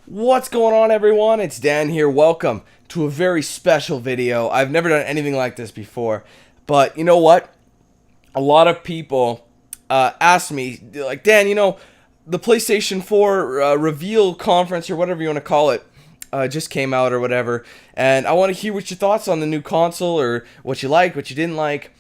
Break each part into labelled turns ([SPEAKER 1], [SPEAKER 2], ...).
[SPEAKER 1] What's going on, everyone? It's Dan here. Welcome to a very special video. I've never done anything like this before, but you know what? A lot of people ask me, like, Dan, you know, the PlayStation 4 reveal conference or whatever you want to call it just came out or whatever, and I want to hear what your thoughts on the new console or what you liked, what you didn't like.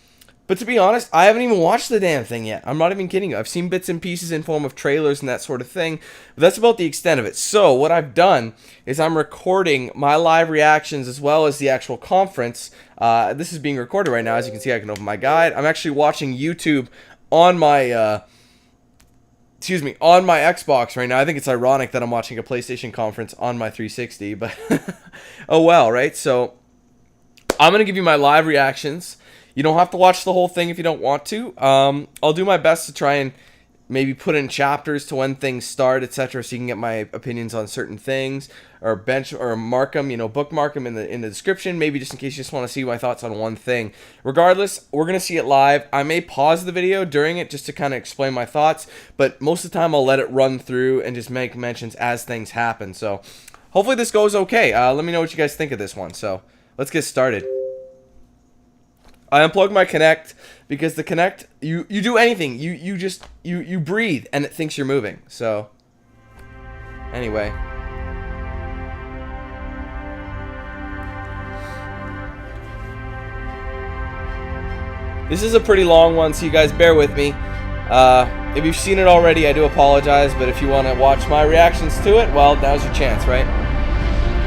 [SPEAKER 1] But to be honest, I haven't even watched the damn thing yet. I'm not even kidding you. I've seen bits and pieces in form of trailers and that sort of thing, but that's about the extent of it. So what I've done is I'm recording my live reactions as well as the actual conference. This is being recorded right now. As you can see, I can open my guide. I'm actually watching YouTube on my on my Xbox right now. I think it's ironic that I'm watching a PlayStation conference on my 360, but oh well, right? So I'm going to give you my live reactions. You don't have to watch the whole thing if you don't want to. I'll do my best to try and maybe put in chapters to when things start, etc., so you can get my opinions on certain things, or mark them, bookmark them in the description, maybe just in case you just want to see my thoughts on one thing. Regardless, we're going to see it live. I may pause the video during it just to kind of explain my thoughts, but most of the time I'll let it run through and just make mentions as things happen. So hopefully this goes okay. Let me know what you guys think of this one. So let's get started. I unplugged my Kinect because the Kinect, you do anything, you breathe and it thinks you're moving. So anyway, this is a pretty long one, so you guys bear with me. If you've seen it already, I do apologize, but if you want to watch my reactions to it, well, now's your chance, right?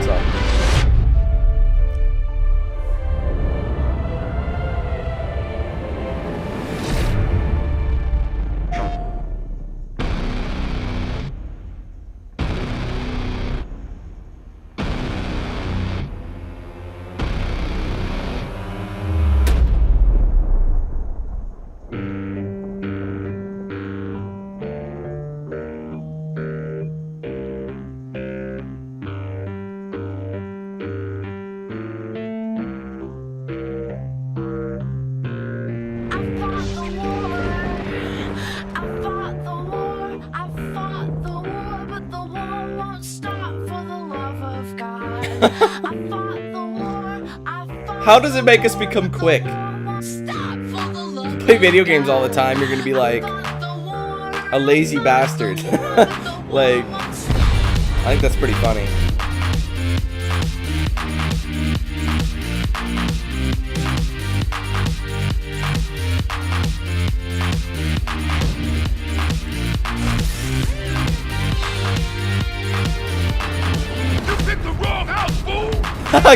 [SPEAKER 1] So how does it make us become quick? Play video games all the time, you're gonna be like a lazy bastard. Like, I think that's pretty funny.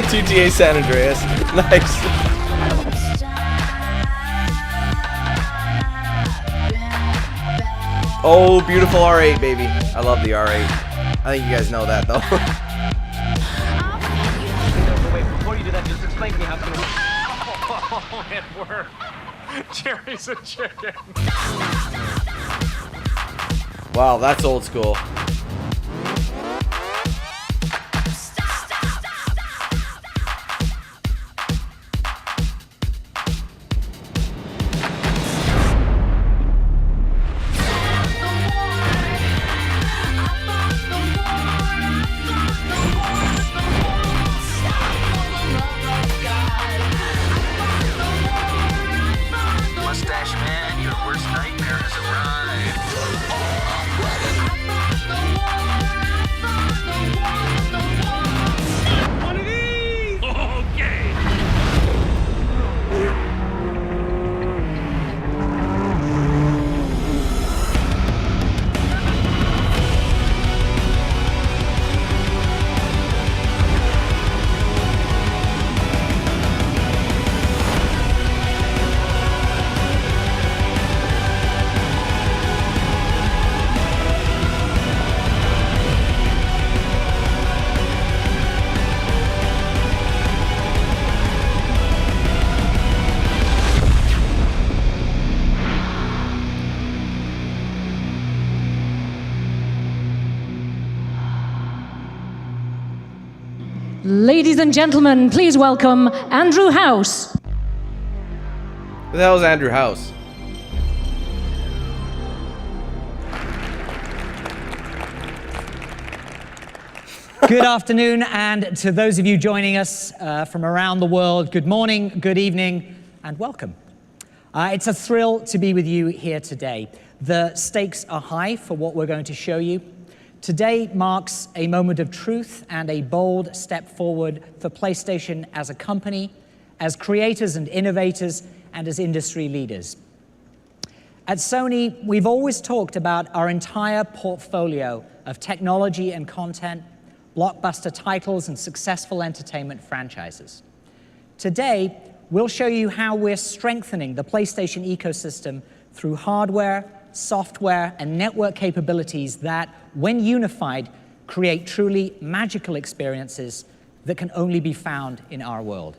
[SPEAKER 1] GTA San Andreas. Nice. Oh, beautiful R8, baby. I love the R8. I think you guys know that, though.
[SPEAKER 2] Wait, before you do that, just explain to me how it's gonna work. Oh, it worked. Jerry's a chicken.
[SPEAKER 1] Wow, that's old school.
[SPEAKER 3] Ladies and gentlemen, please welcome Andrew House.
[SPEAKER 1] Who the hell is Andrew House?
[SPEAKER 4] Good afternoon, and to those of you joining us from around the world, good morning, good evening, and welcome. It's a thrill to be with you here today. The stakes are high for what we're going to show you. Today marks a moment of truth and a bold step forward for PlayStation as a company, as creators and innovators, and as industry leaders. At Sony, we've always talked about our entire portfolio of technology and content, blockbuster titles, and successful entertainment franchises. Today, we'll show you how we're strengthening the PlayStation ecosystem through hardware, software, and network capabilities that, when unified, create truly magical experiences that can only be found in our world.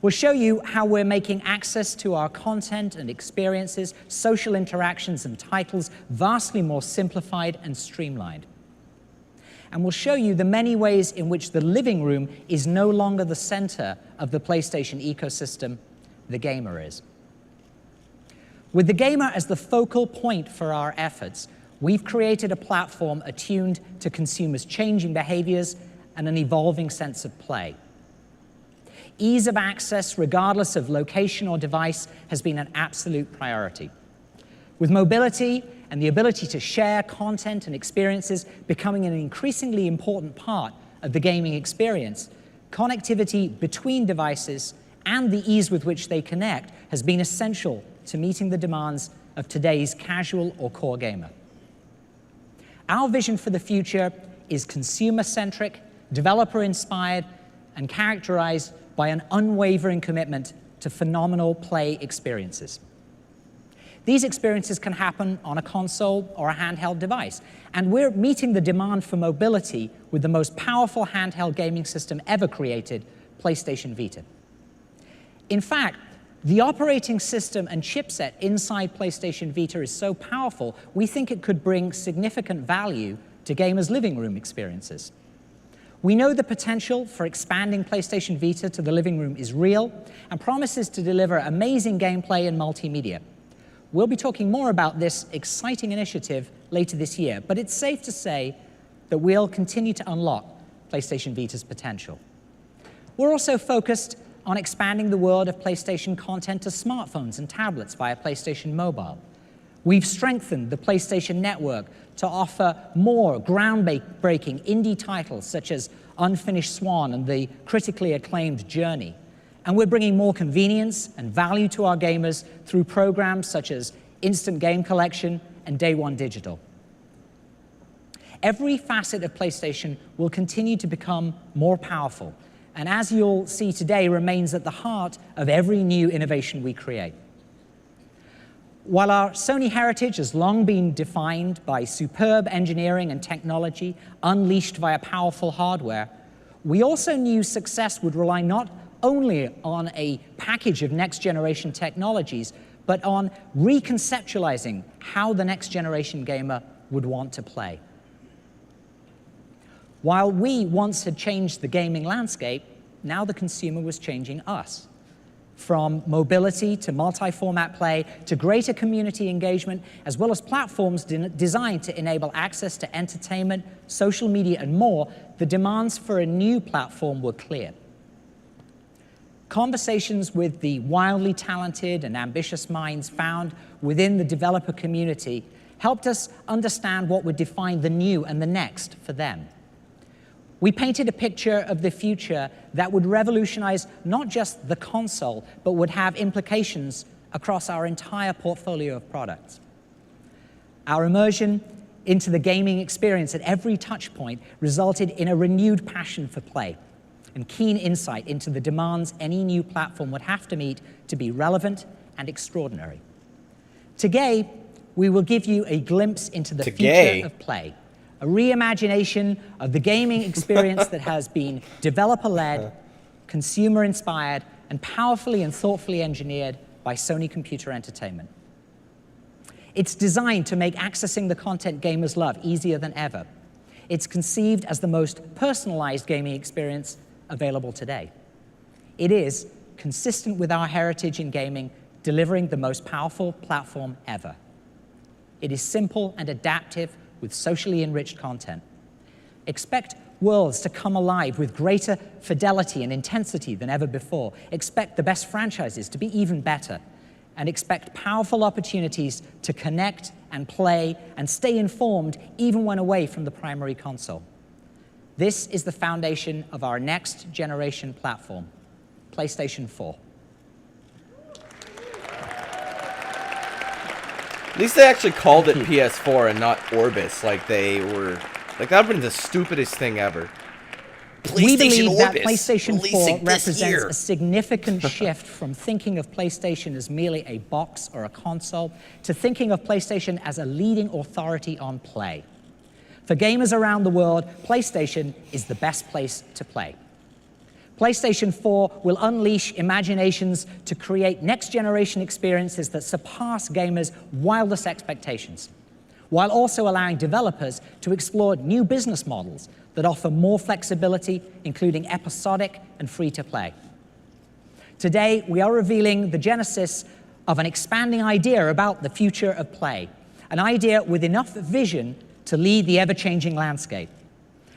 [SPEAKER 4] We'll show you how we're making access to our content and experiences, social interactions, and titles vastly more simplified and streamlined. And we'll show you the many ways in which the living room is no longer the center of the PlayStation ecosystem, the gamer is. With the gamer as the focal point for our efforts, we've created a platform attuned to consumers' changing behaviors and an evolving sense of play. Ease of access, regardless of location or device, has been an absolute priority. With mobility and the ability to share content and experiences becoming an increasingly important part of the gaming experience, connectivity between devices and the ease with which they connect has been essential to meeting the demands of today's casual or core gamer. Our vision for the future is consumer-centric, developer-inspired, and characterized by an unwavering commitment to phenomenal play experiences. These experiences can happen on a console or a handheld device, and we're meeting the demand for mobility with the most powerful handheld gaming system ever created, PlayStation Vita. In fact, the operating system and chipset inside PlayStation Vita is so powerful, we think it could bring significant value to gamers' living room experiences. We know the potential for expanding PlayStation Vita to the living room is real and promises to deliver amazing gameplay and multimedia. We'll be talking more about this exciting initiative later this year, but it's safe to say that we'll continue to unlock PlayStation Vita's potential. We're also focused on expanding the world of PlayStation content to smartphones and tablets via PlayStation Mobile. We've strengthened the PlayStation Network to offer more groundbreaking indie titles such as Unfinished Swan and the critically acclaimed Journey. And we're bringing more convenience and value to our gamers through programs such as Instant Game Collection and Day One Digital. Every facet of PlayStation will continue to become more powerful, and as you'll see today, remains at the heart of every new innovation we create. While our Sony heritage has long been defined by superb engineering and technology unleashed via powerful hardware, we also knew success would rely not only on a package of next-generation technologies, but on reconceptualizing how the next-generation gamer would want to play. While we once had changed the gaming landscape, now the consumer was changing us. From mobility to multi-format play to greater community engagement, as well as platforms designed to enable access to entertainment, social media, and more, the demands for a new platform were clear. Conversations with the wildly talented and ambitious minds found within the developer community helped us understand what would define the new and the next for them. We painted a picture of the future that would revolutionize not just the console, but would have implications across our entire portfolio of products. Our immersion into the gaming experience at every touch point resulted in a renewed passion for play and keen insight into the demands any new platform would have to meet to be relevant and extraordinary. Today, we will give you a glimpse into the future of play, a reimagination of the gaming experience that has been developer-led, consumer-inspired, and powerfully and thoughtfully engineered by Sony Computer Entertainment. It's designed to make accessing the content gamers love easier than ever. It's conceived as the most personalized gaming experience available today. It is, consistent with our heritage in gaming, delivering the most powerful platform ever. It is simple and adaptive with socially enriched content. Expect worlds to come alive with greater fidelity and intensity than ever before. Expect the best franchises to be even better. And expect powerful opportunities to connect and play and stay informed even when away from the primary console. This is the foundation of our next generation platform, PlayStation 4.
[SPEAKER 1] At least they actually called it PS4 and not Orbis, like they were. Like, that would have been the stupidest thing ever.
[SPEAKER 4] We believe that
[SPEAKER 1] Orbis
[SPEAKER 4] PlayStation 4
[SPEAKER 1] releasing this
[SPEAKER 4] represents
[SPEAKER 1] year.
[SPEAKER 4] a significant shift from thinking of PlayStation as merely a box or a console to thinking of PlayStation as a leading authority on play. For gamers around the world, PlayStation is the best place to play. PlayStation 4 will unleash imaginations to create next-generation experiences that surpass gamers' wildest expectations, while also allowing developers to explore new business models that offer more flexibility, including episodic and free-to-play. Today, we are revealing the genesis of an expanding idea about the future of play, an idea with enough vision to lead the ever-changing landscape,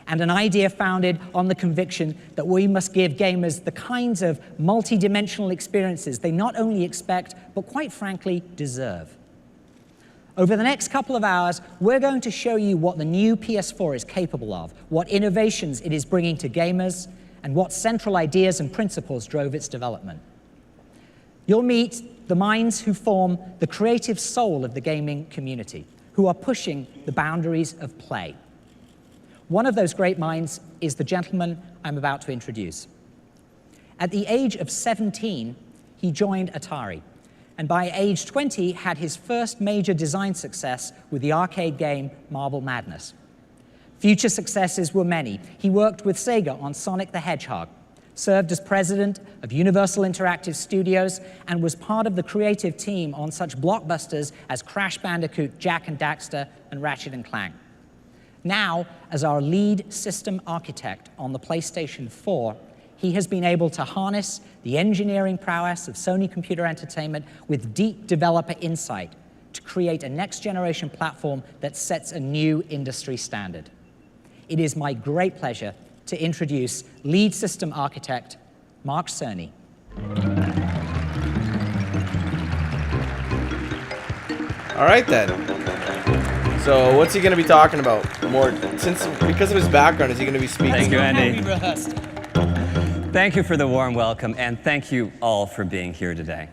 [SPEAKER 4] and an idea founded on the conviction that we must give gamers the kinds of multi-dimensional experiences they not only expect, but quite frankly, deserve. Over the next couple of hours, we're going to show you what the new PS4 is capable of, what innovations it is bringing to gamers, and what central ideas and principles drove its development. You'll meet the minds who form the creative soul of the gaming community, who are pushing the boundaries of play. One of those great minds is the gentleman I'm about to introduce. At the age of 17, he joined Atari, and by age 20 had his first major design success with the arcade game Marble Madness. Future successes were many. He worked with Sega on Sonic the Hedgehog, served as president of Universal Interactive Studios, and was part of the creative team on such blockbusters as Crash Bandicoot, Jak and Daxter, and Ratchet and Clank. Now, as our lead system architect on the PlayStation 4, he has been able to harness the engineering prowess of Sony Computer Entertainment with deep developer insight to create a next-generation platform that sets a new industry standard. It is my great pleasure to introduce lead system architect Mark Cerny.
[SPEAKER 1] All right, then. So what's he going to be talking about? Because of his background, is he going to be speaking?
[SPEAKER 5] Thank you, Andy. Thank you for the warm welcome, and thank you all for being here today.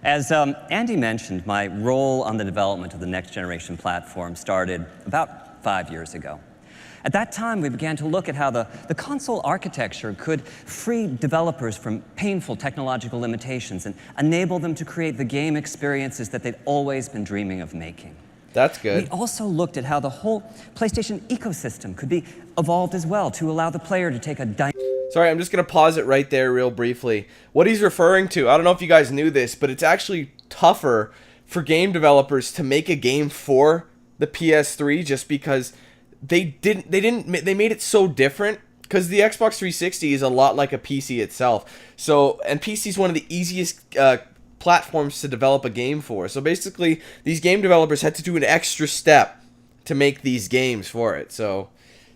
[SPEAKER 5] As Andy mentioned, my role on the development of the next generation platform started about 5 years ago. At that time, we began to look at how the console architecture could free developers from painful technological limitations and enable them to create the game experiences that they'd always been dreaming of making.
[SPEAKER 1] That's good.
[SPEAKER 5] We also looked at how the whole PlayStation ecosystem could be evolved as well to allow the player to take a
[SPEAKER 1] Sorry, I'm just going to pause it right there real briefly. What he's referring to, I don't know if you guys knew this, but it's actually tougher for game developers to make a game for the PS3 just because they made it so different, because the Xbox 360 is a lot like a PC itself. So, and PC is one of the easiest platforms to develop a game for. So basically, these game developers had to do an extra step to make these games for it. So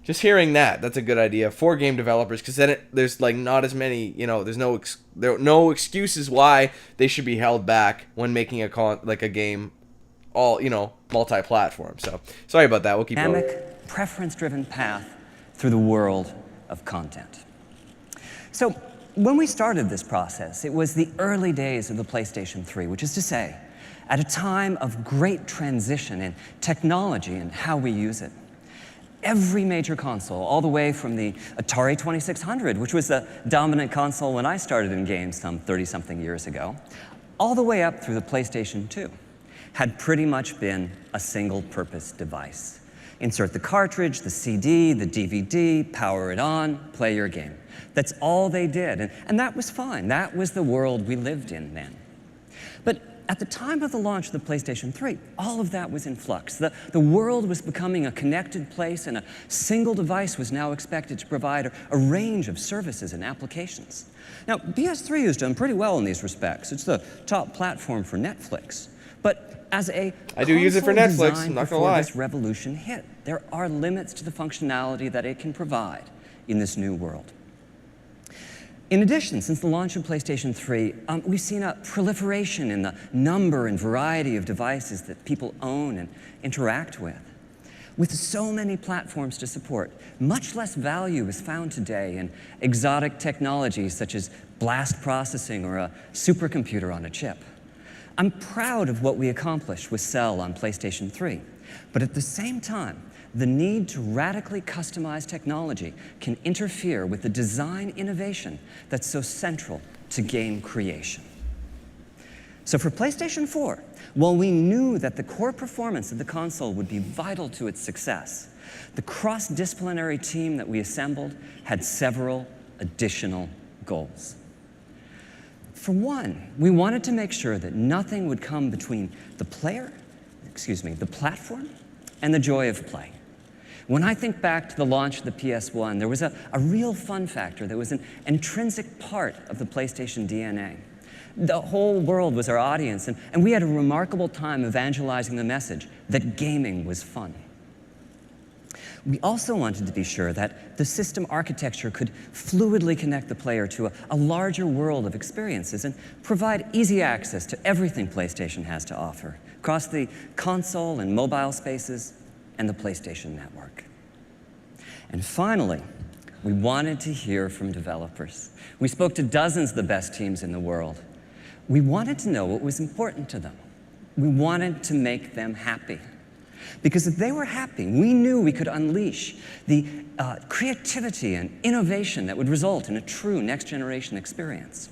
[SPEAKER 1] just hearing that's a good idea for game developers, because then there's like not as many, there's no excuses why they should be held back when making a game all, multi-platform. So sorry about that. We'll keep going.
[SPEAKER 5] Preference-driven path through the world of content. So when we started this process, it was the early days of the PlayStation 3, which is to say, at a time of great transition in technology and how we use it. Every major console, all the way from the Atari 2600, which was the dominant console when I started in games some 30-something years ago, all the way up through the PlayStation 2, had pretty much been a single-purpose device. Insert the cartridge, the CD, the DVD, power it on, play your game. That's all they did, and that was fine. That was the world we lived in then. But at the time of the launch of the PlayStation 3, all of that was in flux. The world was becoming a connected place, and a single device was now expected to provide a range of services and applications. Now, PS3 has done pretty well in these respects. It's the top platform for Netflix. But as a
[SPEAKER 1] I do use it for
[SPEAKER 5] console
[SPEAKER 1] Netflix,
[SPEAKER 5] designed
[SPEAKER 1] I'm not gonna
[SPEAKER 5] before
[SPEAKER 1] lie.
[SPEAKER 5] this revolution hit, there are limits to the functionality that it can provide in this new world. In addition, since the launch of PlayStation 3, we've seen a proliferation in the number and variety of devices that people own and interact with. With so many platforms to support, much less value is found today in exotic technologies such as blast processing or a supercomputer on a chip. I'm proud of what we accomplished with Cell on PlayStation 3, but at the same time, the need to radically customize technology can interfere with the design innovation that's so central to game creation. So for PlayStation 4, while we knew that the core performance of the console would be vital to its success, the cross-disciplinary team that we assembled had several additional goals. For one, we wanted to make sure that nothing would come between the platform, and the joy of play. When I think back to the launch of the PS1, there was a real fun factor that was an intrinsic part of the PlayStation DNA. The whole world was our audience, and we had a remarkable time evangelizing the message that gaming was fun. We also wanted to be sure that the system architecture could fluidly connect the player to a larger world of experiences and provide easy access to everything PlayStation has to offer across the console and mobile spaces and the PlayStation Network. And finally, we wanted to hear from developers. We spoke to dozens of the best teams in the world. We wanted to know what was important to them. We wanted to make them happy. Because if they were happy, we knew we could unleash the creativity and innovation that would result in a true next-generation experience.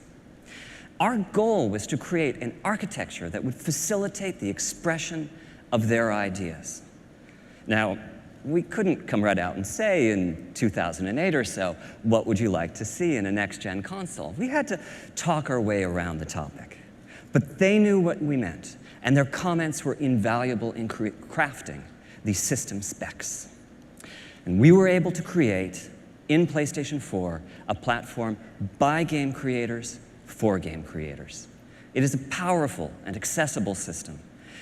[SPEAKER 5] Our goal was to create an architecture that would facilitate the expression of their ideas. Now, we couldn't come right out and say in 2008 or so, what would you like to see in a next-gen console? We had to talk our way around the topic. But they knew what we meant, and their comments were invaluable in crafting these system specs. And we were able to create, in PlayStation 4, a platform by game creators for game creators. It is a powerful and accessible system,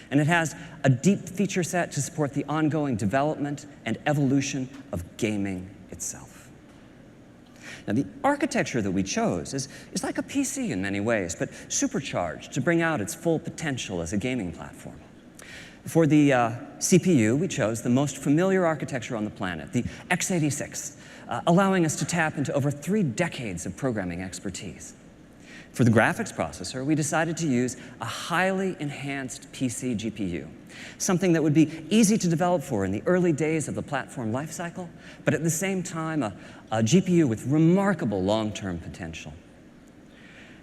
[SPEAKER 5] and it has a deep feature set to support the ongoing development and evolution of gaming itself. Now, the architecture that we chose is like a PC in many ways, but supercharged to bring out its full potential as a gaming platform. For the CPU, we chose the most familiar architecture on the planet, the x86, allowing us to tap into over 3 decades of programming expertise. For the graphics processor, we decided to use a highly enhanced PC GPU, something that would be easy to develop for in the early days of the platform lifecycle, but at the same time, a GPU with remarkable long-term potential.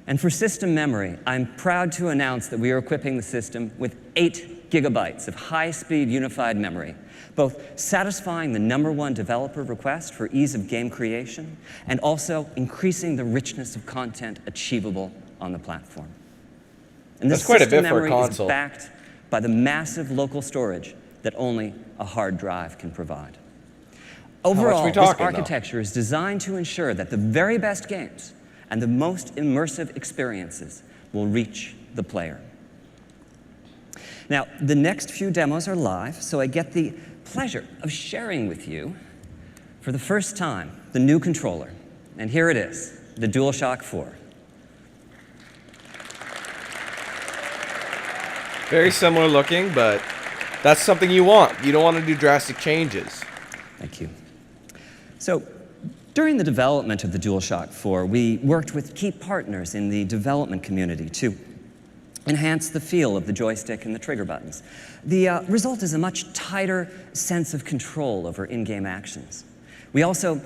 [SPEAKER 5] And for system memory, I'm proud to announce that we are equipping the system with 8 gigabytes of high-speed unified memory, both satisfying the #1 developer request for ease of game creation and also increasing the richness of content achievable on the platform. And this
[SPEAKER 1] That's quite a
[SPEAKER 5] system
[SPEAKER 1] bit for a
[SPEAKER 5] memory is
[SPEAKER 1] console.
[SPEAKER 5] backed by the massive local storage that only a hard drive can provide. Overall,
[SPEAKER 1] we
[SPEAKER 5] this
[SPEAKER 1] talking,
[SPEAKER 5] architecture is designed to ensure that the very best games and the most immersive experiences will reach the player. Now, the next few demos are live, so I get the pleasure of sharing with you, for the first time, the new controller. And here it is, the DualShock 4.
[SPEAKER 1] Very similar looking, but that's something you want. You don't want to do drastic changes.
[SPEAKER 5] Thank you. So, during the development of the DualShock 4, we worked with key partners in the development community to enhance the feel of the joystick and the trigger buttons. The result is a much tighter sense of control over in-game actions. We also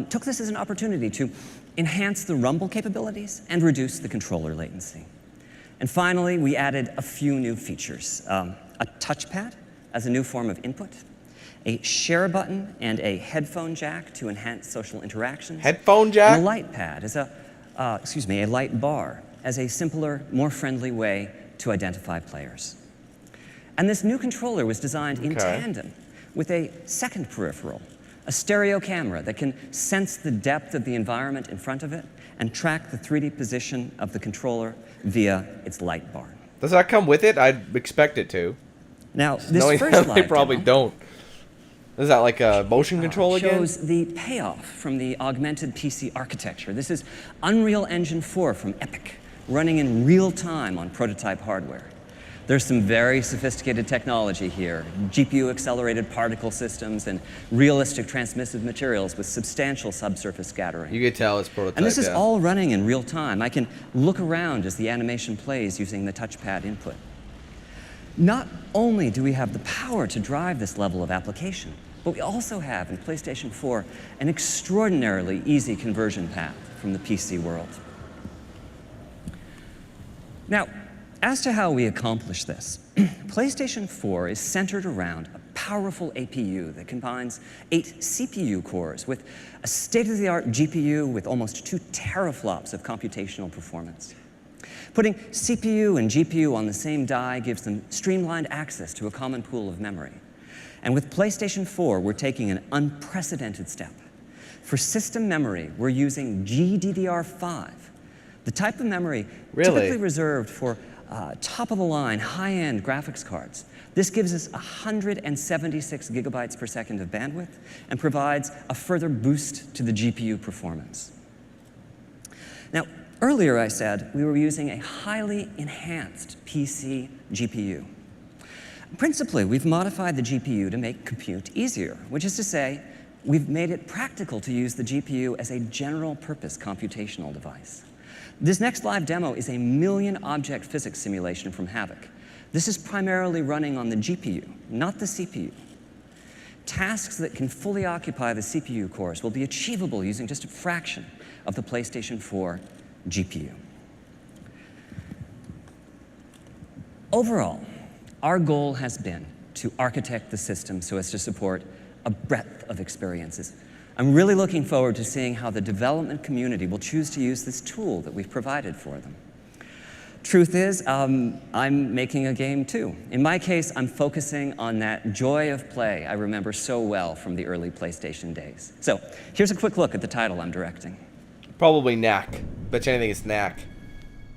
[SPEAKER 5] took this as an opportunity to enhance the rumble capabilities and reduce the controller latency. And finally, we added a few new features. A touchpad as a new form of input, a share button and a headphone jack to enhance social interactions.
[SPEAKER 1] Headphone jack?
[SPEAKER 5] And a light pad as a light bar as a simpler, more friendly way to identify players. And this new controller was designed in tandem with a second peripheral, a stereo camera that can sense the depth of the environment in front of it and track the 3D position of the controller via its light bar.
[SPEAKER 1] Does that come with it? I'd expect it to.
[SPEAKER 5] Now, this
[SPEAKER 1] Knowing
[SPEAKER 5] first
[SPEAKER 1] that
[SPEAKER 5] live
[SPEAKER 1] they probably
[SPEAKER 5] demo
[SPEAKER 1] don't. Is that like a motion control again?
[SPEAKER 5] shows the payoff from the augmented PC architecture. This is Unreal Engine 4 from Epic, running in real time on prototype hardware. There's some very sophisticated technology here, GPU-accelerated particle systems and realistic transmissive materials with substantial subsurface scattering.
[SPEAKER 1] You could tell it's prototype,
[SPEAKER 5] And this is
[SPEAKER 1] yeah.
[SPEAKER 5] all running in real time. I can look around as the animation plays using the touchpad input. Not only do we have the power to drive this level of application, but we also have, in PlayStation 4, an extraordinarily easy conversion path from the PC world. Now, as to how we accomplish this, PlayStation 4 is centered around a powerful APU that combines 8 CPU cores with a state-of-the-art GPU with almost 2 teraflops of computational performance. Putting CPU and GPU on the same die gives them streamlined access to a common pool of memory. And with PlayStation 4, we're taking an unprecedented step. For system memory, we're using GDDR5, the type of memory typically reserved for top-of-the-line, high-end graphics cards. This gives us 176 gigabytes per second of bandwidth and provides a further boost to the GPU performance. Now, earlier I said we were using a highly enhanced PC GPU. Principally, we've modified the GPU to make compute easier, which is to say, we've made it practical to use the GPU as a general-purpose computational device. This next live demo is a 1,000,000 object physics simulation from Havoc. This is primarily running on the GPU, not the CPU. Tasks that can fully occupy the CPU cores will be achievable using just a fraction of the PlayStation 4 GPU. Overall, our goal has been to architect the system so as to support a breadth of experiences. I'm really looking forward to seeing how the development community will choose to use this tool that we've provided for them. Truth is, I'm making a game too. In my case, I'm focusing on that joy of play I remember so well from the early PlayStation days. So here's a quick look at the title I'm directing.
[SPEAKER 1] Probably Knack. Bet you anything it's Knack.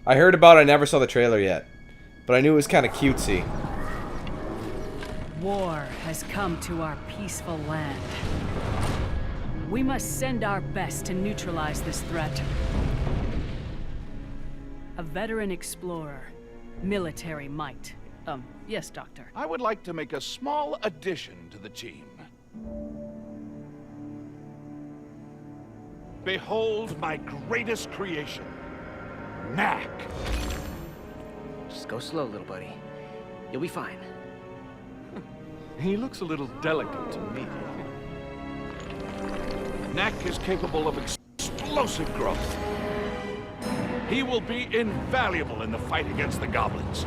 [SPEAKER 1] I heard about it, I never saw the trailer yet. But I knew it was kind of cutesy.
[SPEAKER 6] War has come to our peaceful land. We must send our best to neutralize this threat. A veteran explorer, military might. Yes, Doctor.
[SPEAKER 7] I would like to make a small addition to the team. Behold my greatest creation, Knack.
[SPEAKER 2] Just go slow, little buddy. You'll be fine.
[SPEAKER 7] He looks a little delicate to me. Knack is capable of explosive growth. He will be invaluable in the fight against the goblins.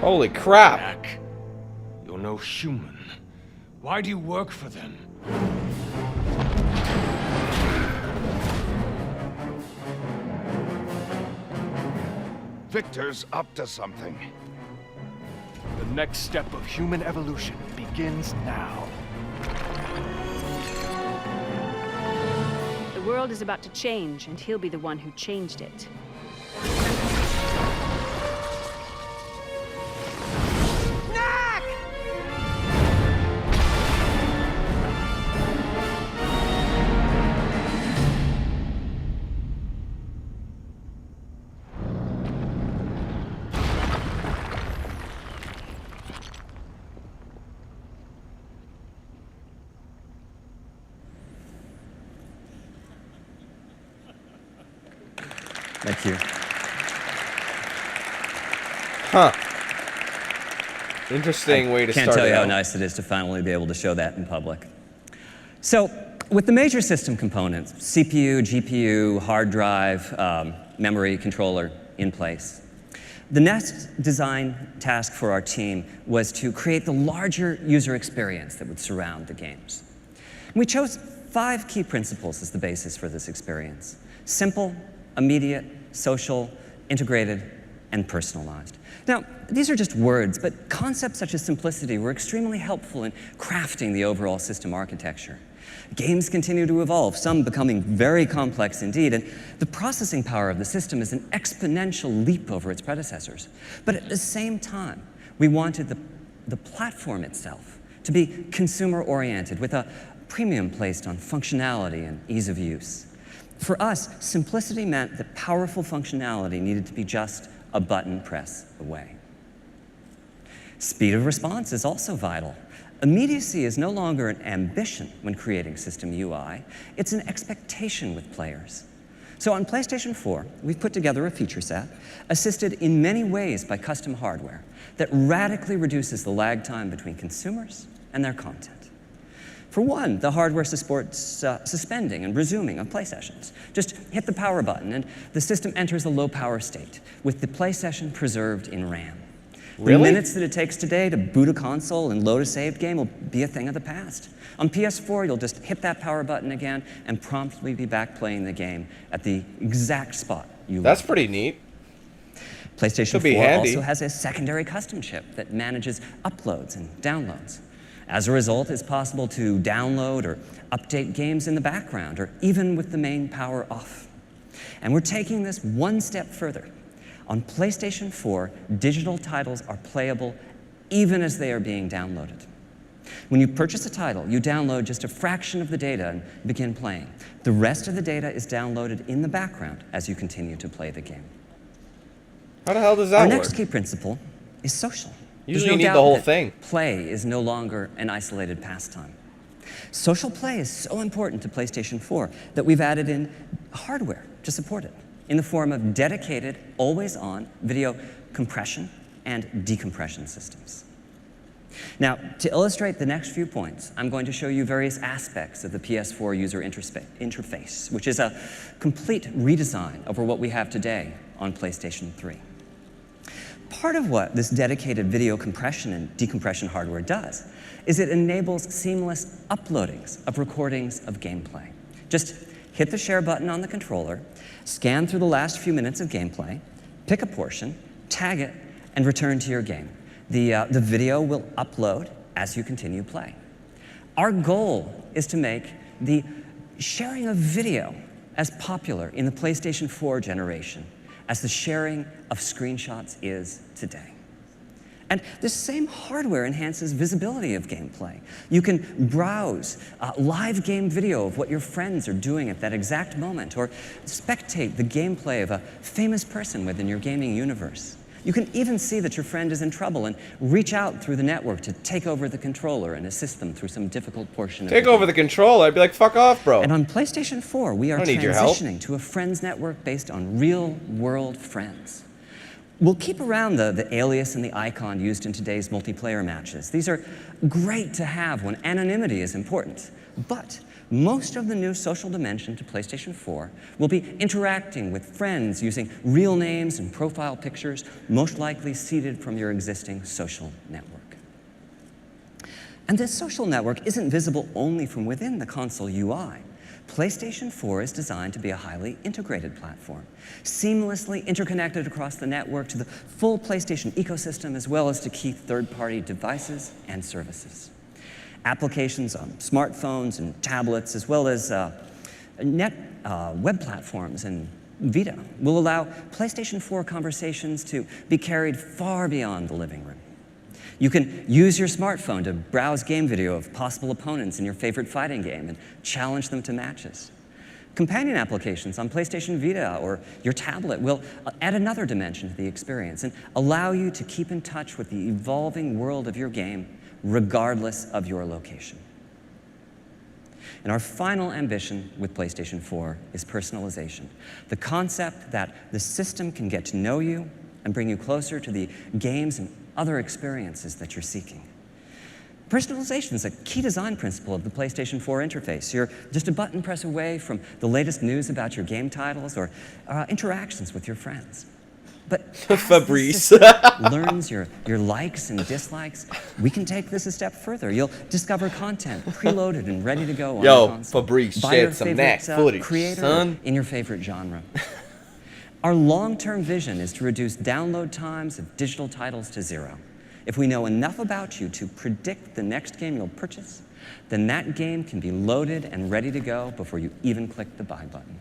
[SPEAKER 1] Holy crap!
[SPEAKER 8] Knack, you're no human. Why do you work for them?
[SPEAKER 7] Victor's up to something.
[SPEAKER 8] The next step of human evolution begins now.
[SPEAKER 9] The world is about to change, and he'll be the one who changed it.
[SPEAKER 5] Thank you.
[SPEAKER 1] Huh. Interesting way to start.
[SPEAKER 5] Can't tell you how
[SPEAKER 1] out.
[SPEAKER 5] nice it is to finally be able to show that in public. So, with the major system components, CPU, GPU, hard drive, memory, controller in place, the next design task for our team was to create the larger user experience that would surround the games. And we chose 5 key principles as the basis for this experience: simple, immediate, social, integrated, and personalized. Now, these are just words, but concepts such as simplicity were extremely helpful in crafting the overall system architecture. Games continue to evolve, some becoming very complex indeed, and the processing power of the system is an exponential leap over its predecessors. But at the same time, we wanted the platform itself to be consumer-oriented, with a premium placed on functionality and ease of use. For us, simplicity meant that powerful functionality needed to be just a button press away. Speed of response is also vital. Immediacy is no longer an ambition when creating system UI, it's an expectation with players. So on PlayStation 4, we've put together a feature set, assisted in many ways by custom hardware, that radically reduces the lag time between consumers and their content. For one, the hardware supports suspending and resuming of play sessions. Just hit the power button and the system enters a low power state, with the play session preserved in RAM.
[SPEAKER 1] Really?
[SPEAKER 5] The minutes that it takes today to boot a console and load a saved game will be a thing of the past. On PS4, you'll just hit that power button again and promptly be back playing the game at the exact spot you
[SPEAKER 1] That's
[SPEAKER 5] left.
[SPEAKER 1] pretty neat.
[SPEAKER 5] PlayStation
[SPEAKER 1] Could be
[SPEAKER 5] 4
[SPEAKER 1] handy.
[SPEAKER 5] also has a secondary custom chip that manages uploads and downloads. As a result, it's possible to download or update games in the background, or even with the main power off. And we're taking this one step further. On PlayStation 4, digital titles are playable even as they are being downloaded. When you purchase a title, you download just a fraction of the data and begin playing. The rest of the data is downloaded in the background as you continue to play the game.
[SPEAKER 1] How the hell does that
[SPEAKER 5] Our
[SPEAKER 1] work?
[SPEAKER 5] next key principle is social.
[SPEAKER 1] Usually
[SPEAKER 5] There's
[SPEAKER 1] you
[SPEAKER 5] no
[SPEAKER 1] need the
[SPEAKER 5] doubt
[SPEAKER 1] whole
[SPEAKER 5] that
[SPEAKER 1] thing.
[SPEAKER 5] Play is no longer an isolated pastime. Social play is so important to PlayStation 4 that we've added in hardware to support it, in the form of dedicated, always-on video compression and decompression systems. Now, to illustrate the next few points, I'm going to show you various aspects of the PS4 user interface, which is a complete redesign over what we have today on PlayStation 3. Part of what this dedicated video compression and decompression hardware does is it enables seamless uploadings of recordings of gameplay. Just hit the share button on the controller, scan through the last few minutes of gameplay, pick a portion, tag it, and return to your game. The video will upload as you continue play. Our goal is to make the sharing of video as popular in the PlayStation 4 generation as the sharing of screenshots is today. And this same hardware enhances visibility of gameplay. You can browse live game video of what your friends are doing at that exact moment, or spectate the gameplay of a famous person within your gaming universe. You can even see that your friend is in trouble and reach out through the network to take over the controller and assist them through some difficult portion of the game.
[SPEAKER 1] Take over the controller. I'd be like, fuck off, bro.
[SPEAKER 5] And on PlayStation 4, we are
[SPEAKER 1] I don't need your help.
[SPEAKER 5] transitioning to a friends network based on real-world friends. We'll keep around the alias and the icon used in today's multiplayer matches. These are great to have when anonymity is important, but most of the new social dimension to PlayStation 4 will be interacting with friends using real names and profile pictures, most likely seeded from your existing social network. And this social network isn't visible only from within the console UI. PlayStation 4 is designed to be a highly integrated platform, seamlessly interconnected across the network to the full PlayStation ecosystem, as well as to key third-party devices and services. Applications on smartphones and tablets, as well as web platforms and Vita, will allow PlayStation 4 conversations to be carried far beyond the living room. You can use your smartphone to browse game video of possible opponents in your favorite fighting game and challenge them to matches. Companion applications on PlayStation Vita or your tablet will add another dimension to the experience and allow you to keep in touch with the evolving world of your game regardless of your location. And our final ambition with PlayStation 4 is personalization, the concept that the system can get to know you and bring you closer to the games and other experiences that you're seeking. Personalization is a key design principle of the PlayStation 4 interface. You're just a button press away from the latest news about your game titles or interactions with your friends. But
[SPEAKER 1] Fabrice.
[SPEAKER 5] learns your likes and dislikes, we can take this a step further. You'll discover content preloaded and ready to go on the console.
[SPEAKER 1] Fabrice,
[SPEAKER 5] by your
[SPEAKER 1] shed some
[SPEAKER 5] favorite,
[SPEAKER 1] neck footage,
[SPEAKER 5] creator
[SPEAKER 1] son.
[SPEAKER 5] in your favorite genre. Our long-term vision is to reduce download times of digital titles to 0. If we know enough about you to predict the next game you'll purchase, then that game can be loaded and ready to go before you even click the buy button.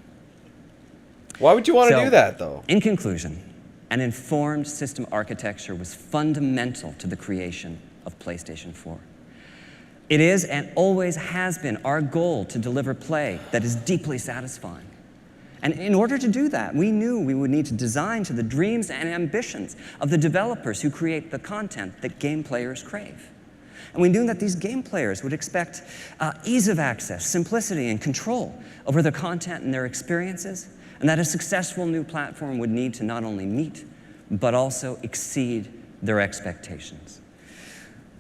[SPEAKER 1] Why would you want to do that, though?
[SPEAKER 5] In conclusion, an informed system architecture was fundamental to the creation of PlayStation 4. It is and always has been our goal to deliver play that is deeply satisfying. And in order to do that, we knew we would need to design to the dreams and ambitions of the developers who create the content that game players crave. And we knew that these game players would expect ease of access, simplicity, and control over their content and their experiences, and that a successful new platform would need to not only meet, but also exceed their expectations.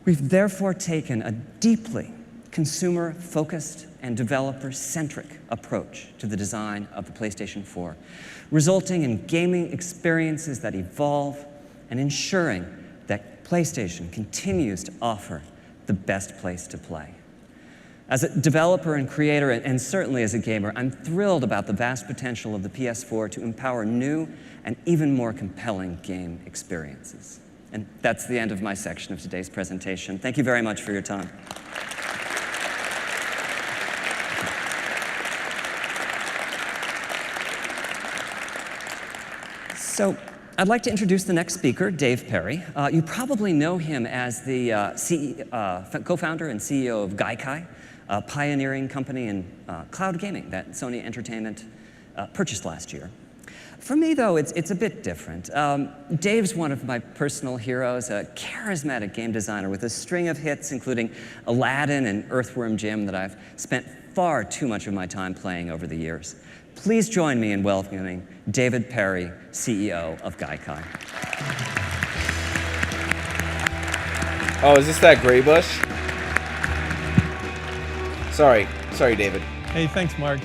[SPEAKER 5] We've therefore taken a deeply consumer-focused and developer-centric approach to the design of the PlayStation 4, resulting in gaming experiences that evolve and ensuring that PlayStation continues to offer the best place to play. As a developer and creator, and certainly as a gamer, I'm thrilled about the vast potential of the PS4 to empower new and even more compelling game experiences. And that's the end of my section of today's presentation. Thank you very much for your time. So, I'd like to introduce the next speaker, Dave Perry. You probably know him as the co-founder and CEO of Gaikai, a pioneering company in cloud gaming that Sony Entertainment purchased last year. For me, though, it's a bit different. Dave's one of my personal heroes, a charismatic game designer with a string of hits, including Aladdin and Earthworm Jim, that I've spent far too much of my time playing over the years. Please join me in welcoming David Perry, CEO of Gaikai.
[SPEAKER 1] Oh, is this that gray bush? Sorry, David.
[SPEAKER 10] Hey, thanks, Mark.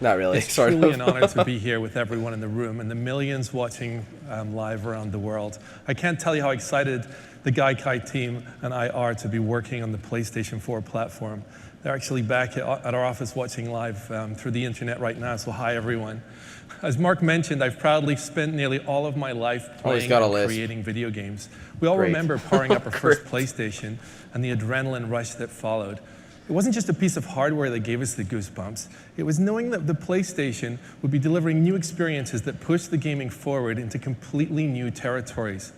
[SPEAKER 1] Not really.
[SPEAKER 10] It's truly an honor to be here with everyone in the room and the millions watching live around the world. I can't tell you how excited the Gaikai team and I are to be working on the PlayStation 4 platform. They're actually back at our office watching live through the internet right now, so hi, everyone. As Mark mentioned, I've proudly spent nearly all of my life playing and creating video games. We all remember powering up our first PlayStation and the adrenaline rush that followed. It wasn't just a piece of hardware that gave us the goosebumps. It was knowing that the PlayStation would be delivering new experiences that pushed the gaming forward into completely new territories.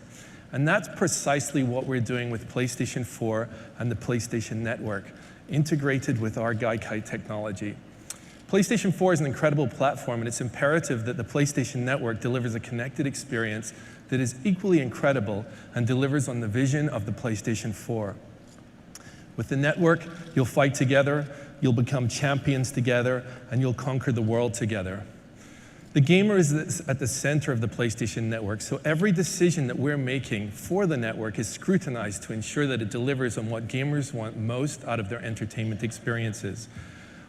[SPEAKER 10] And that's precisely what we're doing with PlayStation 4 and the PlayStation Network, integrated with our Gaikai technology. PlayStation 4 is an incredible platform, and it's imperative that the PlayStation Network delivers a connected experience that is equally incredible and delivers on the vision of the PlayStation 4. With the network, you'll fight together, you'll become champions together, and you'll conquer the world together. The gamer is at the center of the PlayStation Network, so every decision that we're making for the network is scrutinized to ensure that it delivers on what gamers want most out of their entertainment experiences.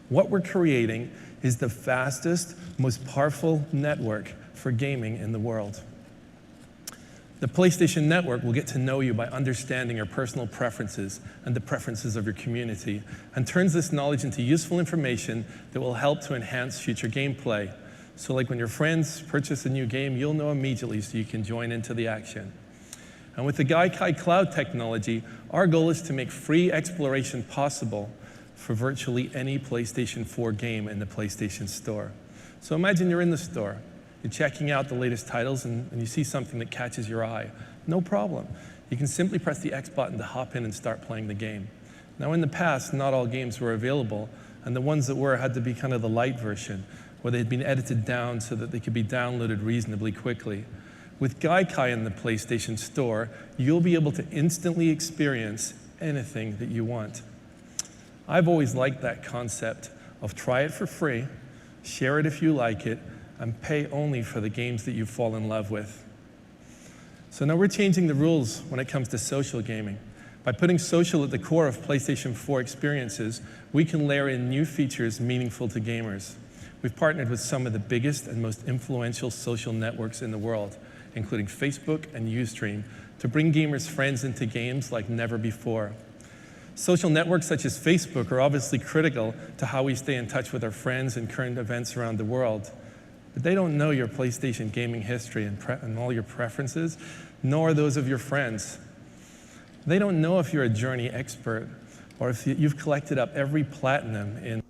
[SPEAKER 10] What we're creating is the fastest, most powerful network for gaming in the world. The PlayStation Network will get to know you by understanding your personal preferences and the preferences of your community, and turns this knowledge into useful information that will help to enhance future gameplay. So like when your friends purchase a new game, you'll know immediately so you can join into the action. And with the Gaikai cloud technology, our goal is to make free exploration possible for virtually any PlayStation 4 game in the PlayStation Store. So imagine you're in the store. You're checking out the latest titles and you see something that catches your eye. No problem. You can simply press the X button to hop in and start playing the game. Now in the past, not all games were available, and the ones that were had to be kind of the light version, where they had been edited down so that they could be downloaded reasonably quickly. With Gaikai in the PlayStation Store, you'll be able to instantly experience anything that you want. I've always liked that concept of try it for free, share it if you like it, and pay only for the games that you fall in love with. So now we're changing the rules when it comes to social gaming. By putting social at the core of PlayStation 4 experiences, we can layer in new features meaningful to gamers. We've partnered with some of the biggest and most influential social networks in the world, including Facebook and Ustream, to bring gamers' friends into games like never before. Social networks such as Facebook are obviously critical to how we stay in touch with our friends and current events around the world. But they don't know your PlayStation gaming history and all your preferences. nor those of your friends. They don't know if you're a Journey expert or if you've collected up every platinum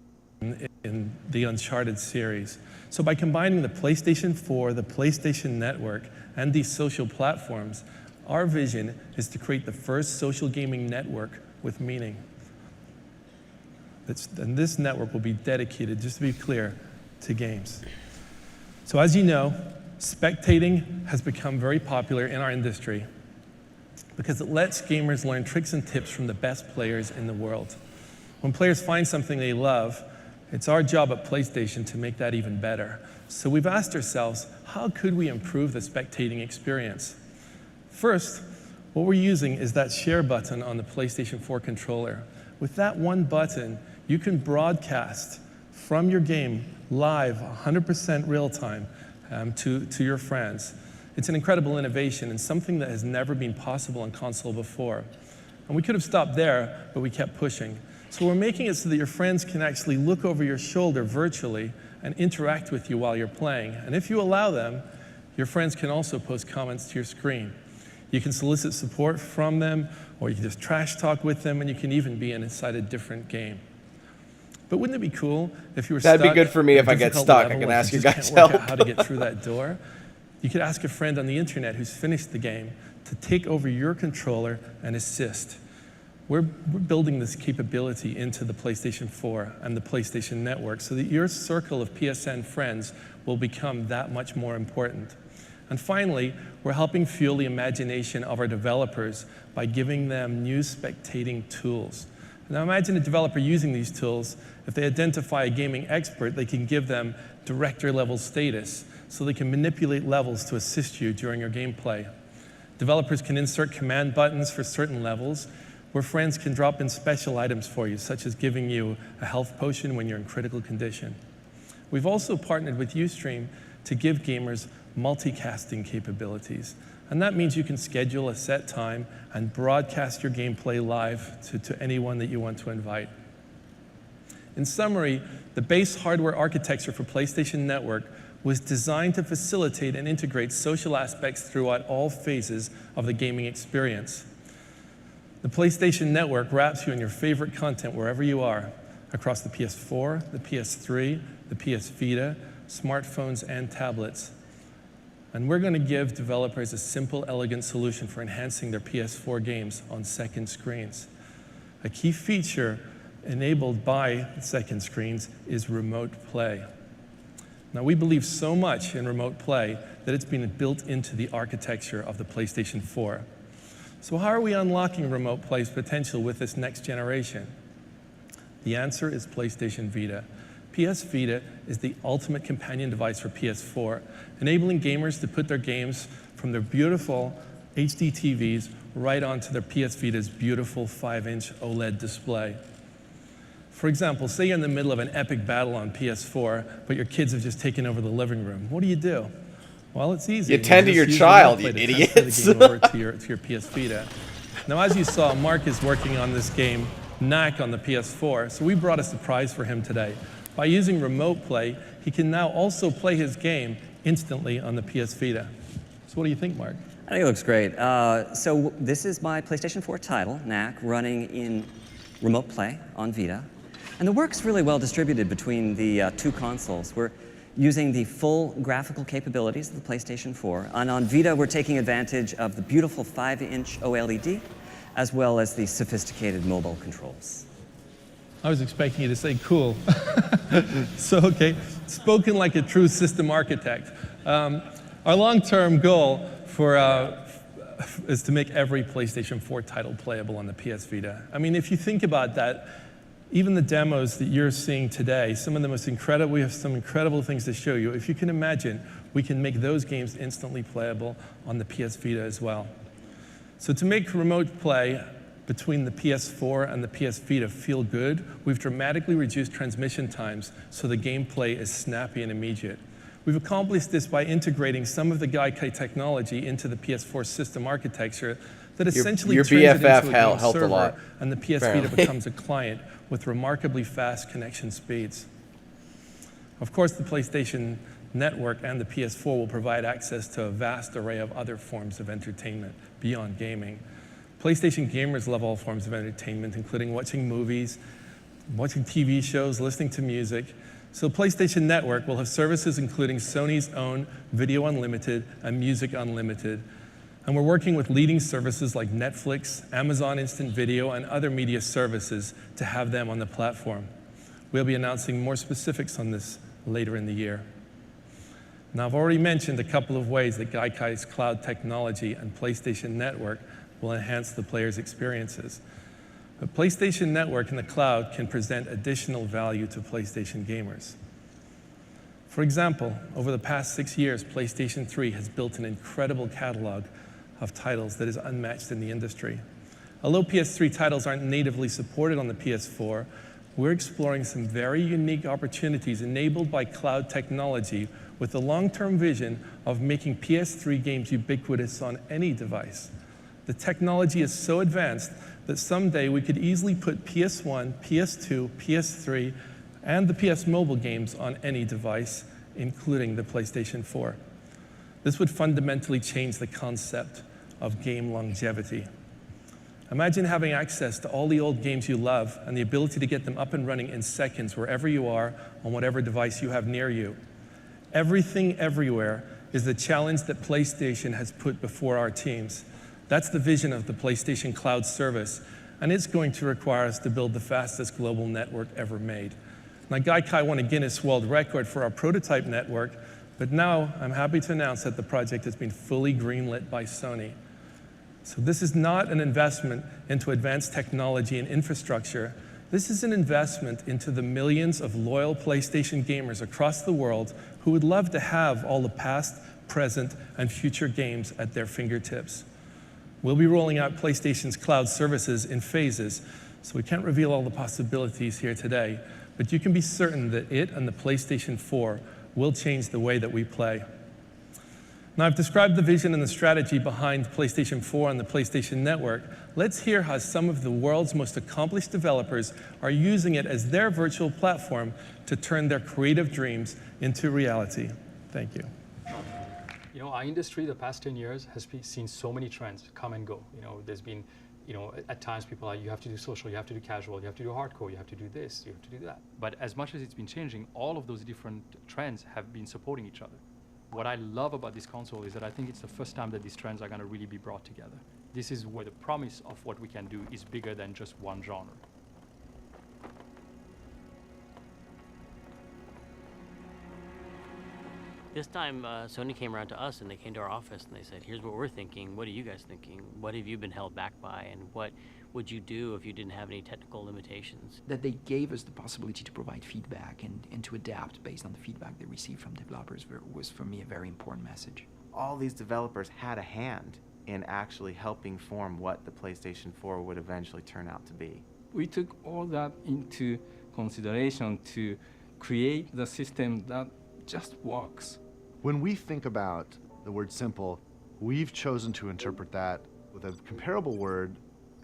[SPEAKER 10] in the Uncharted series. So by combining the PlayStation 4, the PlayStation Network, and these social platforms, our vision is to create the first social gaming network with meaning. And this network will be dedicated, just to be clear, to games. So as you know, spectating has become very popular in our industry because it lets gamers learn tricks and tips from the best players in the world. When players find something they love, it's our job at PlayStation to make that even better. So we've asked ourselves, how could we improve the spectating experience? First, what we're using is that share button on the PlayStation 4 controller. With that one button, you can broadcast from your game live, 100% real time, to your friends. It's an incredible innovation and something that has never been possible on console before. And we could have stopped there, but we kept pushing. So we're making it so that your friends can actually look over your shoulder virtually and interact with you while you're playing. And if you allow them, your friends can also post comments to your screen. You can solicit support from them, or you can just trash talk with them, and you can even be inside a different game. But wouldn't it be cool if you were stuck?
[SPEAKER 1] That'd be good for me if I get stuck. I can ask you guys help.
[SPEAKER 10] How to get through that door? You could ask a friend on the internet who's finished the game to take over your controller and assist. We're building this capability into the PlayStation 4 and the PlayStation Network so that your circle of PSN friends will become that much more important. And finally, we're helping fuel the imagination of our developers by giving them new spectating tools. Now imagine a developer using these tools. If they identify a gaming expert, they can give them director-level status so they can manipulate levels to assist you during your gameplay. Developers can insert command buttons for certain levels, where friends can drop in special items for you, such as giving you a health potion when you're in critical condition. We've also partnered with Ustream to give gamers multicasting capabilities. And that means you can schedule a set time and broadcast your gameplay live to anyone that you want to invite. In summary, the base hardware architecture for PlayStation Network was designed to facilitate and integrate social aspects throughout all phases of the gaming experience. The PlayStation Network wraps you in your favorite content wherever you are, across the PS4, the PS3, the PS Vita, smartphones, and tablets. And we're going to give developers a simple, elegant solution for enhancing their PS4 games on second screens. A key feature enabled by second screens is remote play. Now, we believe so much in remote play that it's been built into the architecture of the PlayStation 4. So how are we unlocking remote play's potential with this next generation? The answer is PlayStation Vita. PS Vita is the ultimate companion device for PS4, enabling gamers to put their games from their beautiful HD TVs right onto their PS Vita's beautiful 5-inch OLED display. For example, say you're in the middle of an epic battle on PS4, but your kids have just taken over the living room. What do? Well, it's easy.
[SPEAKER 1] You tend to your child, you idiots.
[SPEAKER 10] The game over to your PS Vita. Now, as you saw, Mark is working on this game, Knack, on the PS4, so we brought a surprise for him today. By using remote play, he can now also play his game instantly on the PS Vita. So what do you think, Mark?
[SPEAKER 5] I think it looks great. So this is my PlayStation 4 title, Knack, running in remote play on Vita. And the work's really well distributed between the two consoles. We're using the full graphical capabilities of the PlayStation 4. And on Vita, we're taking advantage of the beautiful 5-inch OLED, as well as the sophisticated mobile controls.
[SPEAKER 10] I was expecting you to say cool. So, okay, spoken like a true system architect. Our long-term goal is to make every PlayStation 4 title playable on the PS Vita. I mean, if you think about that, even the demos that you're seeing today, some of the most incredible, we have some incredible things to show you. If you can imagine, we can make those games instantly playable on the PS Vita as well. So to make remote play between the PS4 and the PS Vita feel good, we've dramatically reduced transmission times so the gameplay is snappy and immediate. We've accomplished this by integrating some of the Gaikai technology into the PS4 system architecture that essentially turns it into a game server, and the PS Vita becomes a client with remarkably fast connection speeds. Of course, the PlayStation Network and the PS4 will provide access to a vast array of other forms of entertainment beyond gaming. PlayStation gamers love all forms of entertainment, including watching movies, watching TV shows, listening to music. So PlayStation Network will have services including Sony's own Video Unlimited and Music Unlimited. And we're working with leading services like Netflix, Amazon Instant Video, and other media services to have them on the platform. We'll be announcing more specifics on this later in the year. Now, I've already mentioned a couple of ways that Gaikai's cloud technology and PlayStation Network will enhance the player's experiences. But PlayStation Network in the cloud can present additional value to PlayStation gamers. For example, over the past 6 years, PlayStation 3 has built an incredible catalog of titles that is unmatched in the industry. Although PS3 titles aren't natively supported on the PS4, we're exploring some very unique opportunities enabled by cloud technology with the long-term vision of making PS3 games ubiquitous on any device. The technology is so advanced that someday we could easily put PS1, PS2, PS3, and the PS Mobile games on any device, including the PlayStation 4. This would fundamentally change the concept of game longevity. Imagine having access to all the old games you love and the ability to get them up and running in seconds wherever you are on whatever device you have near you. Everything everywhere is the challenge that PlayStation has put before our teams. That's the vision of the PlayStation Cloud service, and it's going to require us to build the fastest global network ever made. Now, Gaikai won a Guinness World Record for our prototype network, but now I'm happy to announce that the project has been fully greenlit by Sony. So this is not an investment into advanced technology and infrastructure. This is an investment into the millions of loyal PlayStation gamers across the world who would love to have all the past, present, and future games at their fingertips. We'll be rolling out PlayStation's cloud services in phases, so we can't reveal all the possibilities here today, but you can be certain that it and the PlayStation 4 will change the way that we play. Now, I've described the vision and the strategy behind PlayStation 4 and the PlayStation Network. Let's hear how some of the world's most accomplished developers are using it as their virtual platform to turn their creative dreams into reality. Thank you.
[SPEAKER 11] You know, our industry the past 10 years has seen so many trends come and go. You know, there's been, at times people are, you have to do social, you have to do casual, you have to do hardcore, you have to do this, you have to do that. But as much as it's been changing, all of those different trends have been supporting each other. What I love about this console is that I think it's the first time that these trends are going to really be brought together. This is where the promise of what we can do is bigger than just one genre.
[SPEAKER 12] This time, Sony came around to us and they came to our office and they said, here's what we're thinking. What are you guys thinking? What have you been held back by? And what would you do if you didn't have any technical limitations?
[SPEAKER 13] That they gave us the possibility to provide feedback and to adapt based on the feedback they received from developers was, for me, a very important message.
[SPEAKER 14] All these developers had a hand in actually helping form what the PlayStation 4 would eventually turn out to be.
[SPEAKER 15] We took all that into consideration to create the system that just works.
[SPEAKER 16] When we think about the word simple, we've chosen to interpret that with a comparable word,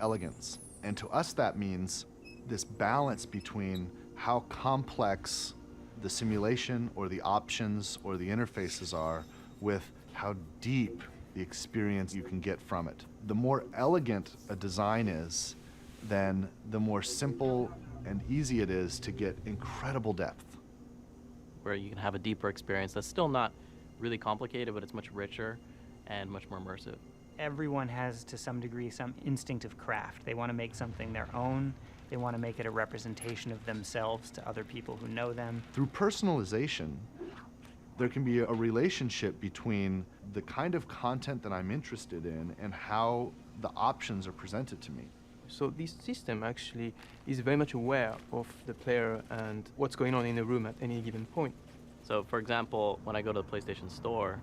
[SPEAKER 16] elegance. And to us that means this balance between how complex the simulation or the options or the interfaces are with how deep the experience you can get from it. The more elegant a design is, then the more simple and easy it is to get incredible depth.
[SPEAKER 12] Where you can have a deeper experience that's still not really complicated, but it's much richer and much more immersive.
[SPEAKER 17] Everyone has, to some degree, some instinct of craft. They want to make something their own. They want to make it a representation of themselves to other people who know them.
[SPEAKER 16] Through personalization, there can be a relationship between the kind of content that I'm interested in and how the options are presented to me.
[SPEAKER 18] So this system actually is very much aware of the player and what's going on in the room at any given point.
[SPEAKER 12] So for example, when I go to the PlayStation Store,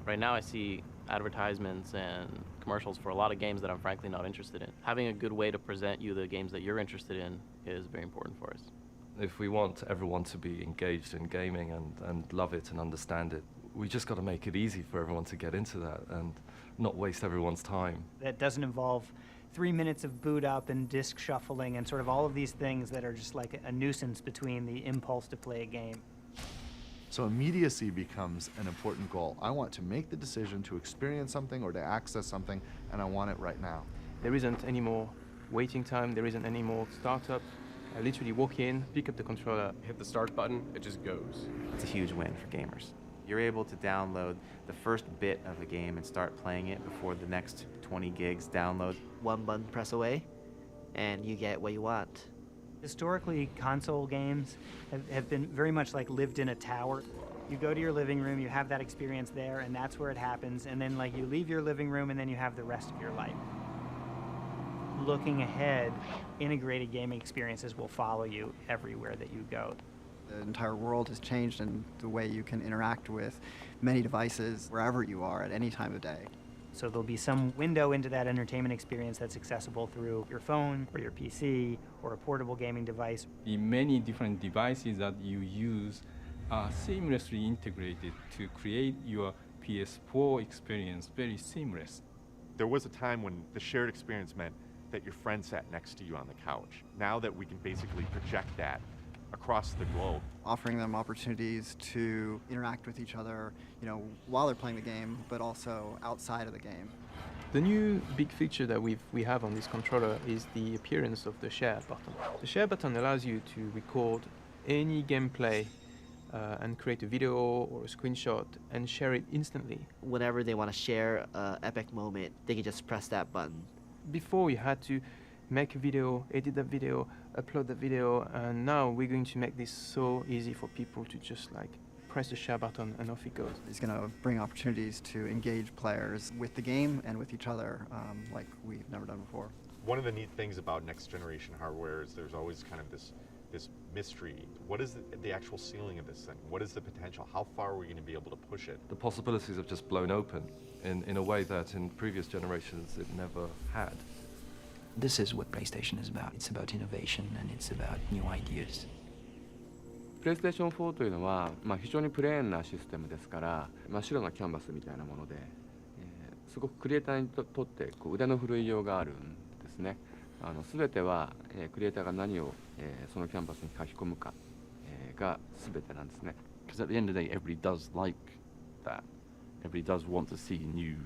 [SPEAKER 12] right now I see advertisements and commercials for a lot of games that I'm frankly not interested in. Having a good way to present you the games that you're interested in is very important for us.
[SPEAKER 19] If we want everyone to be engaged in gaming and love it and understand it, we just got to make it easy for everyone to get into that and not waste everyone's time.
[SPEAKER 17] That doesn't involve 3 minutes of boot up and disk shuffling and sort of all of these things that are just like a nuisance between the impulse to play a game.
[SPEAKER 16] So immediacy becomes an important goal. I want to make the decision to experience something or to access something, and I want it right now.
[SPEAKER 18] There isn't any more waiting time, there isn't any more startup. I literally walk in, pick up the controller,
[SPEAKER 20] hit the start button, it just goes.
[SPEAKER 14] It's a huge win for gamers. You're able to download the first bit of a game and start playing it before the next 20 gigs download.
[SPEAKER 21] One button press away, and you get what you want.
[SPEAKER 17] Historically, console games have been very much like lived in a tower. You go to your living room, you have that experience there, and that's where it happens, and then like you leave your living room and then you have the rest of your life. Looking ahead, integrated gaming experiences will follow you everywhere that you go.
[SPEAKER 22] The entire world has changed in the way you can interact with many devices wherever you are at any time of day.
[SPEAKER 17] So there'll be some window into that entertainment experience that's accessible through your phone or your PC or a portable gaming device.
[SPEAKER 15] The many different devices that you use are seamlessly integrated to create your PS4 experience very seamless.
[SPEAKER 23] There was a time when the shared experience meant that your friend sat next to you on the couch. Now that we can basically project that across the globe.
[SPEAKER 22] Offering them opportunities to interact with each other, while they're playing the game, but also outside of the game.
[SPEAKER 18] The new big feature that we have on this controller is the appearance of the share button. The share button allows you to record any gameplay and create a video or a screenshot and share it instantly.
[SPEAKER 21] Whenever they want to share an epic moment, they can just press that button.
[SPEAKER 18] Before you had to make a video, edit the video, upload the video, and now we're going to make this so easy for people to just press the share button and off it goes.
[SPEAKER 22] It's going to bring opportunities to engage players with the game and with each other like we've never done before.
[SPEAKER 23] One of the neat things about next generation hardware is there's always kind of this mystery. What is the actual ceiling of this thing? What is the potential? How far are we going to be able to push it?
[SPEAKER 19] The possibilities have just blown open in a way that in previous generations it never had.
[SPEAKER 13] This is what PlayStation is about. It's about innovation and it's about new ideas.
[SPEAKER 24] PlayStation 4というのは、非常にプレーンなシステムですから、真っ白なキャンバスみたいなもので、すごくクリエイターにとって腕の振るいようがあるんですね。全ては、クリエイターが何を、そのキャンバスに書き込むか、が全てなんですね。
[SPEAKER 25] Because at the end of the day, everybody does like that. Everybody does want to see new,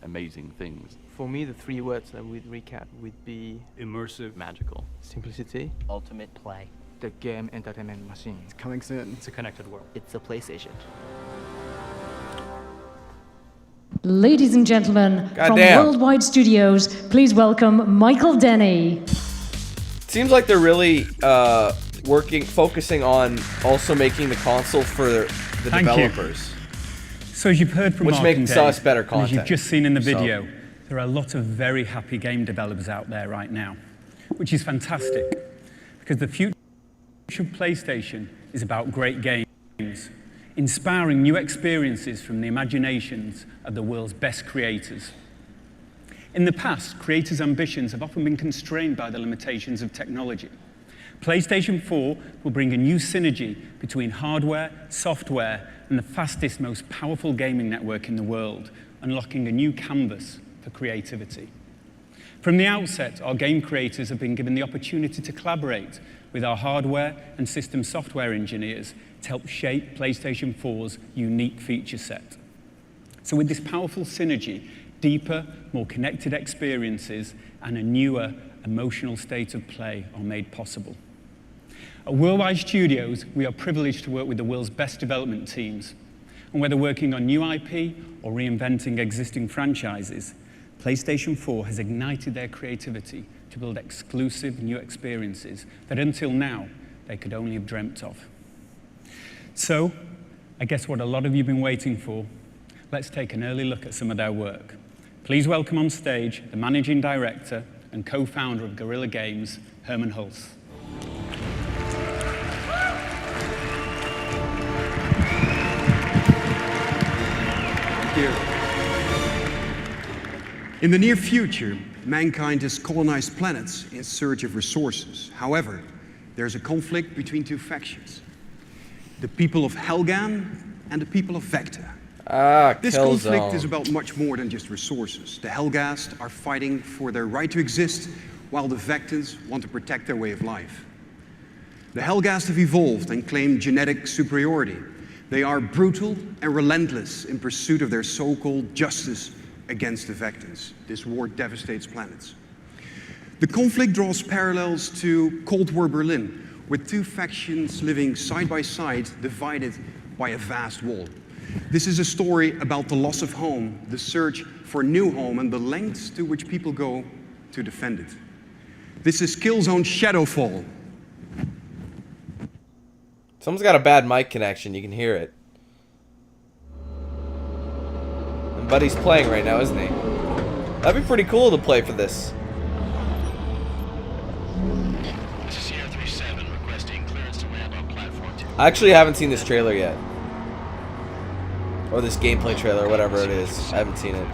[SPEAKER 25] amazing things.
[SPEAKER 18] For me, the three words that would recap would be
[SPEAKER 25] immersive,
[SPEAKER 12] magical,
[SPEAKER 18] simplicity,
[SPEAKER 21] ultimate play.
[SPEAKER 15] The game entertainment machine.
[SPEAKER 22] It's coming soon.
[SPEAKER 11] It's a connected world.
[SPEAKER 21] It's the PlayStation.
[SPEAKER 3] Ladies and gentlemen, from
[SPEAKER 1] Goddamn.
[SPEAKER 3] Worldwide Studios, please welcome Michael Denny.
[SPEAKER 1] Seems like they're really focusing on also making the console for the
[SPEAKER 26] Thank
[SPEAKER 1] developers.
[SPEAKER 26] You. So as you've heard from
[SPEAKER 1] which
[SPEAKER 26] Mark
[SPEAKER 1] makes
[SPEAKER 26] and Dave,
[SPEAKER 1] us better content.
[SPEAKER 26] and as you've just seen in the video, there are a lot of very happy game developers out there right now, which is fantastic, because the future of PlayStation is about great games, inspiring new experiences from the imaginations of the world's best creators. In the past, creators' ambitions have often been constrained by the limitations of technology. PlayStation 4 will bring a new synergy between hardware, software, and the fastest, most powerful gaming network in the world, unlocking a new canvas for creativity. From the outset, our game creators have been given the opportunity to collaborate with our hardware and system software engineers to help shape PlayStation 4's unique feature set. So with this powerful synergy, deeper, more connected experiences and a newer emotional state of play are made possible. At Worldwide Studios, we are privileged to work with the world's best development teams. And whether working on new IP or reinventing existing franchises, PlayStation 4 has ignited their creativity to build exclusive new experiences that until now they could only have dreamt of. So, I guess what a lot of you have been waiting for, let's take an early look at some of their work. Please welcome on stage the managing director and co-founder of Guerrilla Games, Herman Hulse.
[SPEAKER 27] In the near future, mankind has colonized planets in search of resources. However, there's a conflict between two factions. The people of Helghan and the people of Vecta. This conflict is about much more than just resources. The Helghast are fighting for their right to exist, while the Vectans want to protect their way of life. The Helghast have evolved and claim genetic superiority. They are brutal and relentless in pursuit of their so-called justice against the Vectans. This war devastates planets. The conflict draws parallels to Cold War Berlin, with two factions living side by side, divided by a vast wall. This is a story about the loss of home, the search for a new home, and the lengths to which people go to defend it. This is Killzone Shadowfall.
[SPEAKER 1] Someone's got a bad mic connection. You can hear it. And Buddy's playing right now, isn't he? That'd be pretty cool to play for this. I actually haven't seen this trailer yet. Or this gameplay trailer, or whatever it is. I haven't seen it.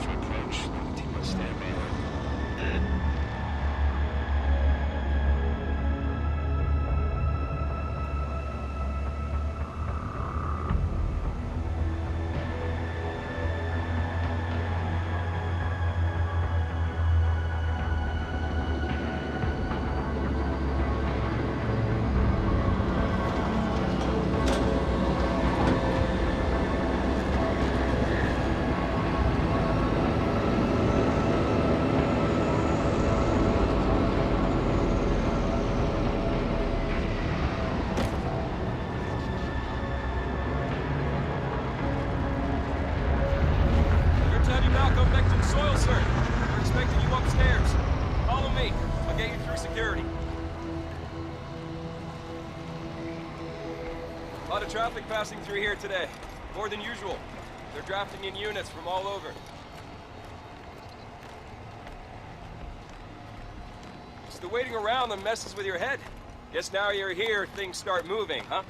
[SPEAKER 2] Passing through here today. More than usual. They're drafting in units from all over. It's the waiting around that messes with your head. Guess now you're here, things start moving, huh?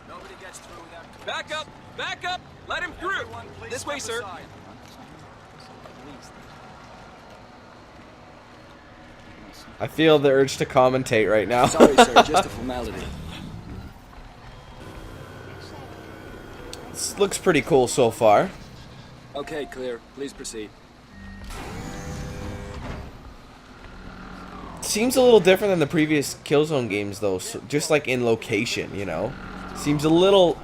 [SPEAKER 2] Nobody gets through without... Back up! Back up! Let him through! This way, sir.
[SPEAKER 1] I feel the urge to commentate right now.
[SPEAKER 4] Sorry, sir, just a formality.
[SPEAKER 1] This looks pretty cool so far.
[SPEAKER 4] Okay, clear. Please proceed.
[SPEAKER 1] Seems a little different than the previous Killzone games, though. So just like in location, you know. Seems a little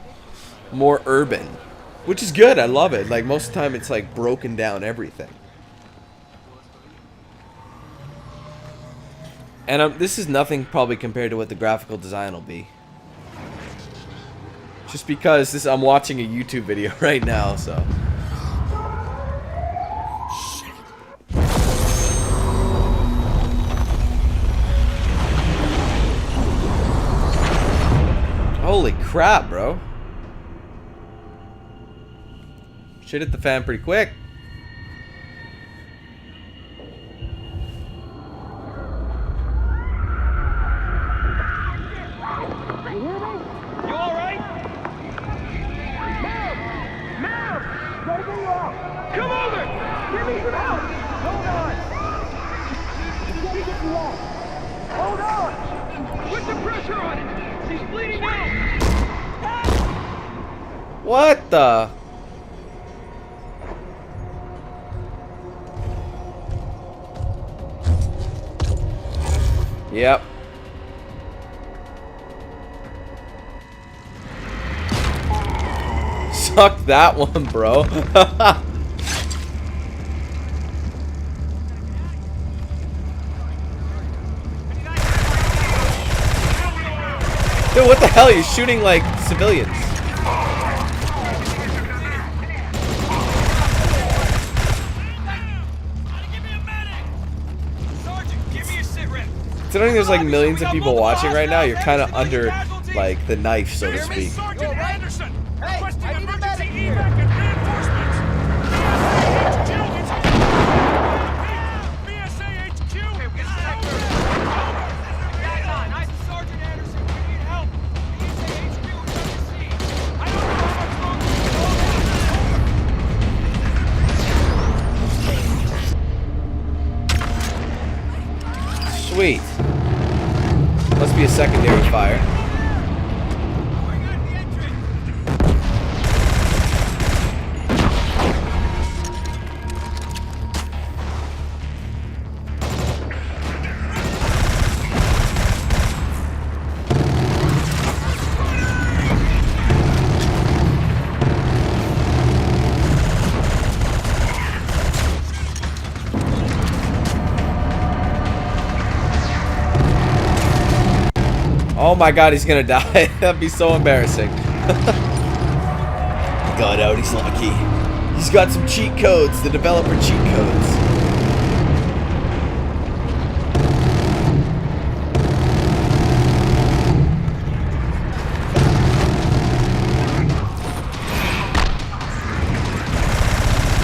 [SPEAKER 1] more urban, which is good. I love it. Like most of the time, it's like broken down everything. And this is nothing probably compared to what the graphical design will be. Just because I'm watching a YouTube video right now, so. Holy crap, bro. Shit hit the fan pretty quick.
[SPEAKER 2] Come over! Give me some help! Hold on! Hold on! Put some pressure on it! He's bleeding out!
[SPEAKER 1] What the? Yep. Suck that one, bro. Dude, what the hell? You're shooting like civilians. Considering there's like millions of people watching right now, you're kind of under like the knife, so to speak. Sweet. Must be a secondary fire. Oh my god, he's gonna die. That'd be so embarrassing. Got out, he's lucky. He's got some cheat codes, the developer cheat codes.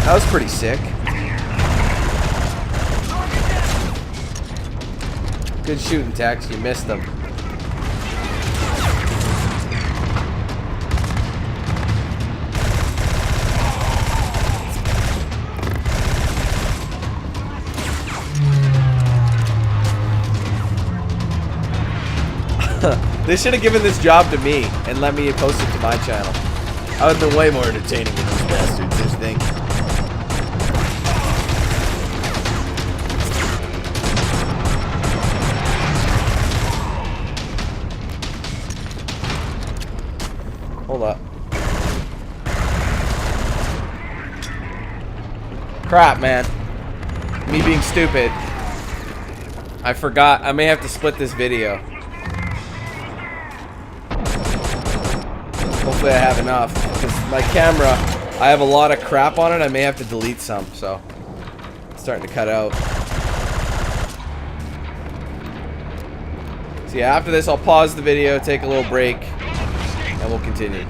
[SPEAKER 1] That was pretty sick. Good shooting, Tex. You missed them. They should have given this job to me and let me post it to my channel. I would have been way more entertaining than those bastards, I think. Hold up. Crap, man. Me being stupid. I forgot. I may have to split this video. Hopefully I have enough. Because my camera, I have a lot of crap on it. I may have to delete some, so it's starting to cut out. So yeah, after this I'll pause the video, take a little break, and we'll continue.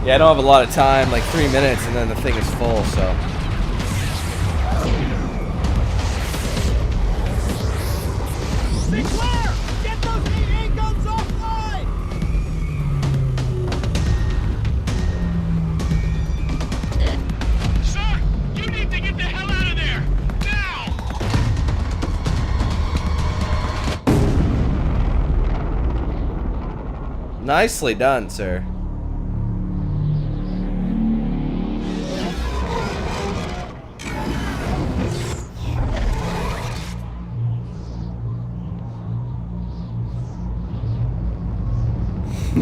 [SPEAKER 1] Yeah, I don't have a lot of time, like 3 minutes, and then the thing is full, so.
[SPEAKER 5] Be clear! Get those AA guns offline! Sir, you need to get the hell out of there! Now!
[SPEAKER 1] Nicely done, sir.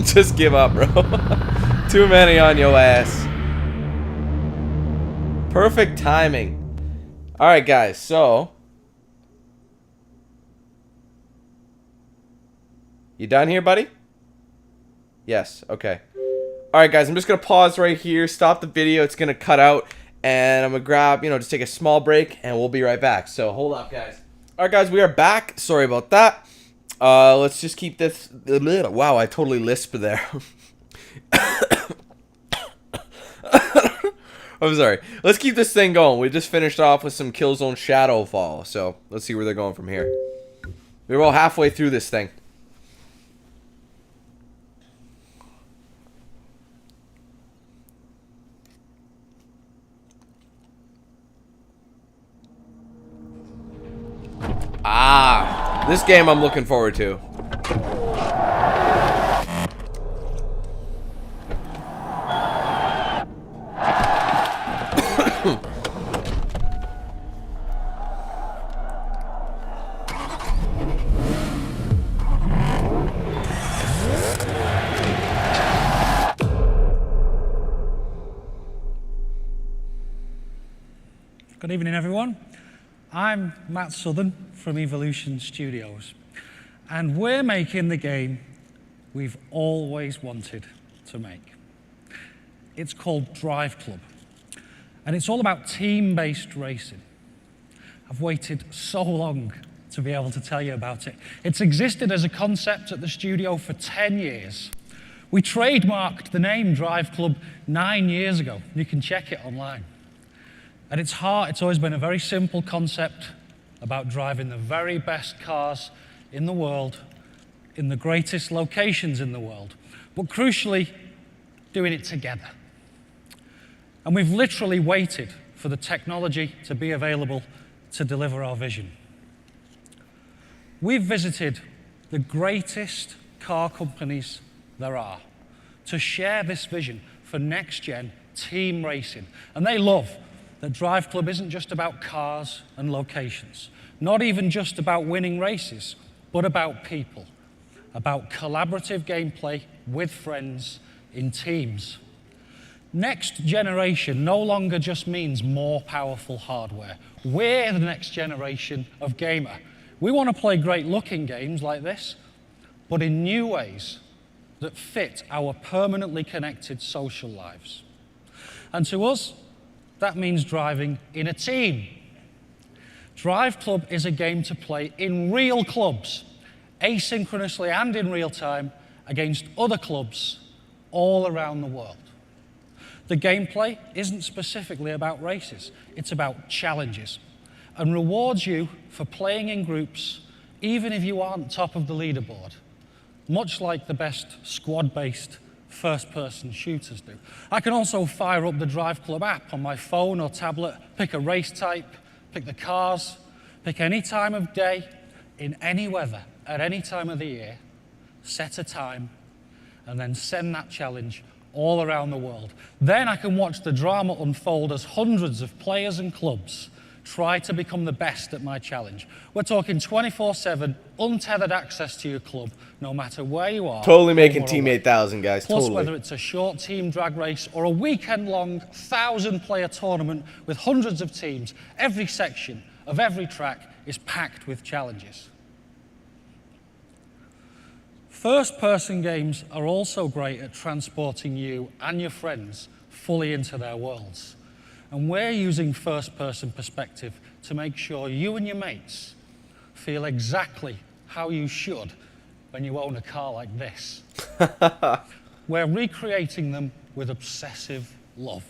[SPEAKER 1] Just give up, bro. Too many on your ass. Perfect timing. Alright, guys, so. You done here, buddy? Yes, okay. Alright, guys, I'm just going to pause right here, stop the video. It's going to cut out, and I'm going to grab, just take a small break, and we'll be right back. So, hold up, guys. Alright, guys, we are back. Sorry about that. Let's just keep this. Wow, I totally lisped there. I'm sorry. Let's keep this thing going. We just finished off with some Killzone Shadowfall, so let's see where they're going from here. We're all halfway through this thing. Ah, this game I'm looking forward to.
[SPEAKER 6] Good evening, everyone. I'm Matt Southern from Evolution Studios, and we're making the game we've always wanted to make. It's called Driveclub, and it's all about team-based racing. I've waited so long to be able to tell you about it. It's existed as a concept at the studio for 10 years. We trademarked the name Driveclub 9 years ago. You can check it online. At its heart, it's always been a very simple concept about driving the very best cars in the world, in the greatest locations in the world, but crucially, doing it together. And we've literally waited for the technology to be available to deliver our vision. We've visited the greatest car companies there are to share this vision for next-gen team racing. And they love that Driveclub isn't just about cars and locations, not even just about winning races, but about people, about collaborative gameplay with friends in teams. Next generation no longer just means more powerful hardware. We're the next generation of gamer. We want to play great-looking games like this, but in new ways that fit our permanently connected social lives. And to us, that means driving in a team. Driveclub is a game to play in real clubs, asynchronously and in real time, against other clubs all around the world. The gameplay isn't specifically about races, it's about challenges, and rewards you for playing in groups even if you aren't top of the leaderboard, much like the best squad-based first-person shooters do. I can also fire up the Driveclub app on my phone or tablet, pick a race type, pick the cars, pick any time of day, in any weather, at any time of the year, set a time, and then send that challenge all around the world. Then I can watch the drama unfold as hundreds of players and clubs try to become the best at my challenge. We're talking 24/7, untethered access to your club, no matter where you are.
[SPEAKER 1] Totally making Team 8000, guys.
[SPEAKER 6] Plus,
[SPEAKER 1] totally.
[SPEAKER 6] whether it's a short team drag race or a weekend-long 1,000-player tournament with hundreds of teams, every section of every track is packed with challenges. First-person games are also great at transporting you and your friends fully into their worlds. And we're using first-person perspective to make sure you and your mates feel exactly how you should when you own a car like this. We're recreating them with obsessive love.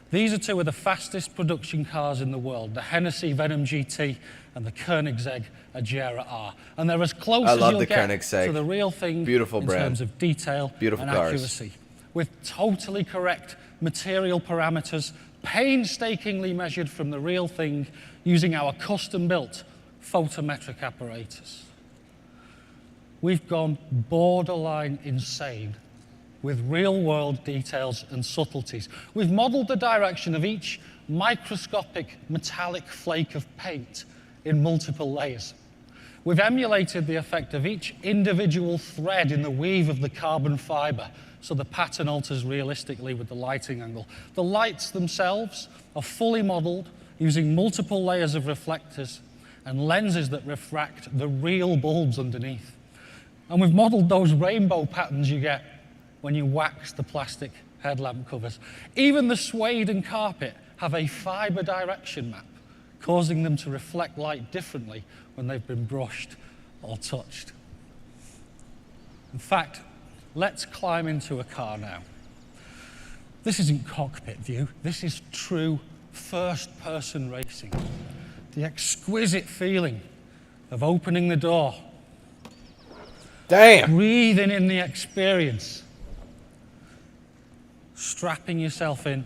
[SPEAKER 6] These are two of the fastest production cars in the world, the Hennessy Venom GT and the Koenigsegg Agera R. And they're as close as you'll get to the real thing
[SPEAKER 1] Beautiful
[SPEAKER 6] in
[SPEAKER 1] brand.
[SPEAKER 6] terms of detail
[SPEAKER 1] Beautiful
[SPEAKER 6] and
[SPEAKER 1] cars.
[SPEAKER 6] accuracy, with totally correct material parameters, painstakingly measured from the real thing using our custom-built photometric apparatus. We've gone borderline insane with real-world details and subtleties. We've modeled the direction of each microscopic metallic flake of paint in multiple layers. We've emulated the effect of each individual thread in the weave of the carbon fiber, so the pattern alters realistically with the lighting angle. The lights themselves are fully modeled using multiple layers of reflectors and lenses that refract the real bulbs underneath. And we've modeled those rainbow patterns you get when you wax the plastic headlamp covers. Even the suede and carpet have a fiber direction map, causing them to reflect light differently when they've been brushed or touched. In fact, let's climb into a car now. This isn't cockpit view, this is true first-person racing. The exquisite feeling of opening the door.
[SPEAKER 1] Damn!
[SPEAKER 6] Breathing in the experience. Strapping yourself in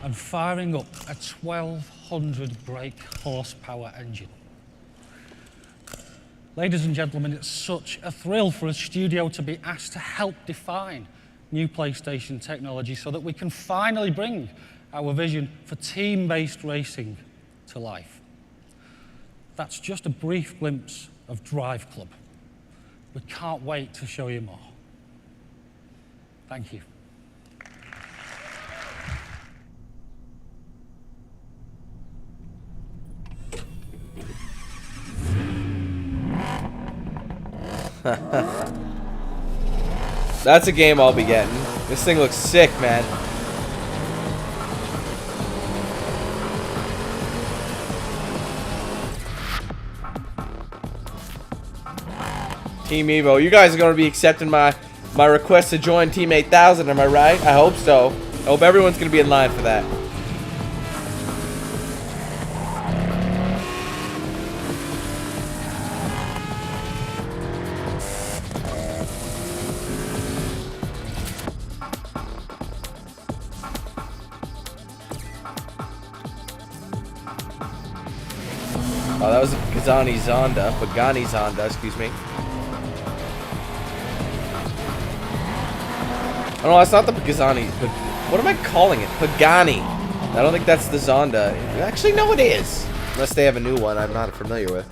[SPEAKER 6] and firing up a 1,200 brake horsepower engine. Ladies and gentlemen, it's such a thrill for a studio to be asked to help define new PlayStation technology so that we can finally bring our vision for team-based racing to life. That's just a brief glimpse of Driveclub. We can't wait to show you more. Thank you.
[SPEAKER 1] That's a game I'll be getting. This thing looks sick, man. Team Evo, you guys are going to be accepting my request to join Team 8000, am I right? I hope so. I hope everyone's going to be in line for that. Oh, that was a Pagani Zonda, excuse me. Oh no, that's not the Pagani. What am I calling it? Pagani. I don't think that's the Zonda. Actually, no, it is. Unless they have a new one I'm not familiar with.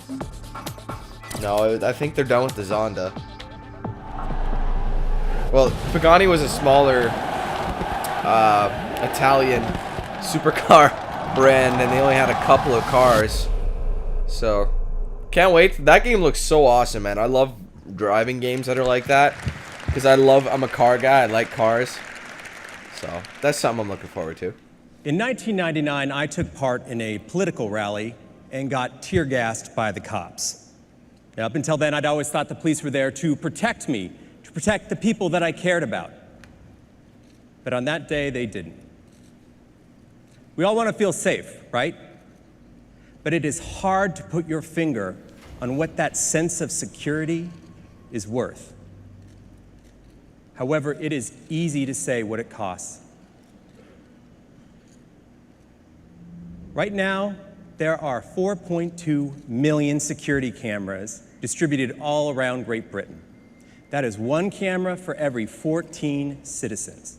[SPEAKER 1] No, I think they're done with the Zonda. Well, Pagani was a smaller Italian supercar brand, and they only had a couple of cars. So, can't wait. That game looks so awesome, man. I love driving games that are like that. Because I'm a car guy. I like cars. So, that's something I'm looking forward to.
[SPEAKER 7] In 1999, I took part in a political rally and got tear gassed by the cops. Now, up until then, I'd always thought the police were there to protect me, to protect the people that I cared about. But on that day, they didn't. We all want to feel safe, right? But it is hard to put your finger on what that sense of security is worth. However, it is easy to say what it costs. Right now, there are 4.2 million security cameras distributed all around Great Britain. That is one camera for every 14 citizens.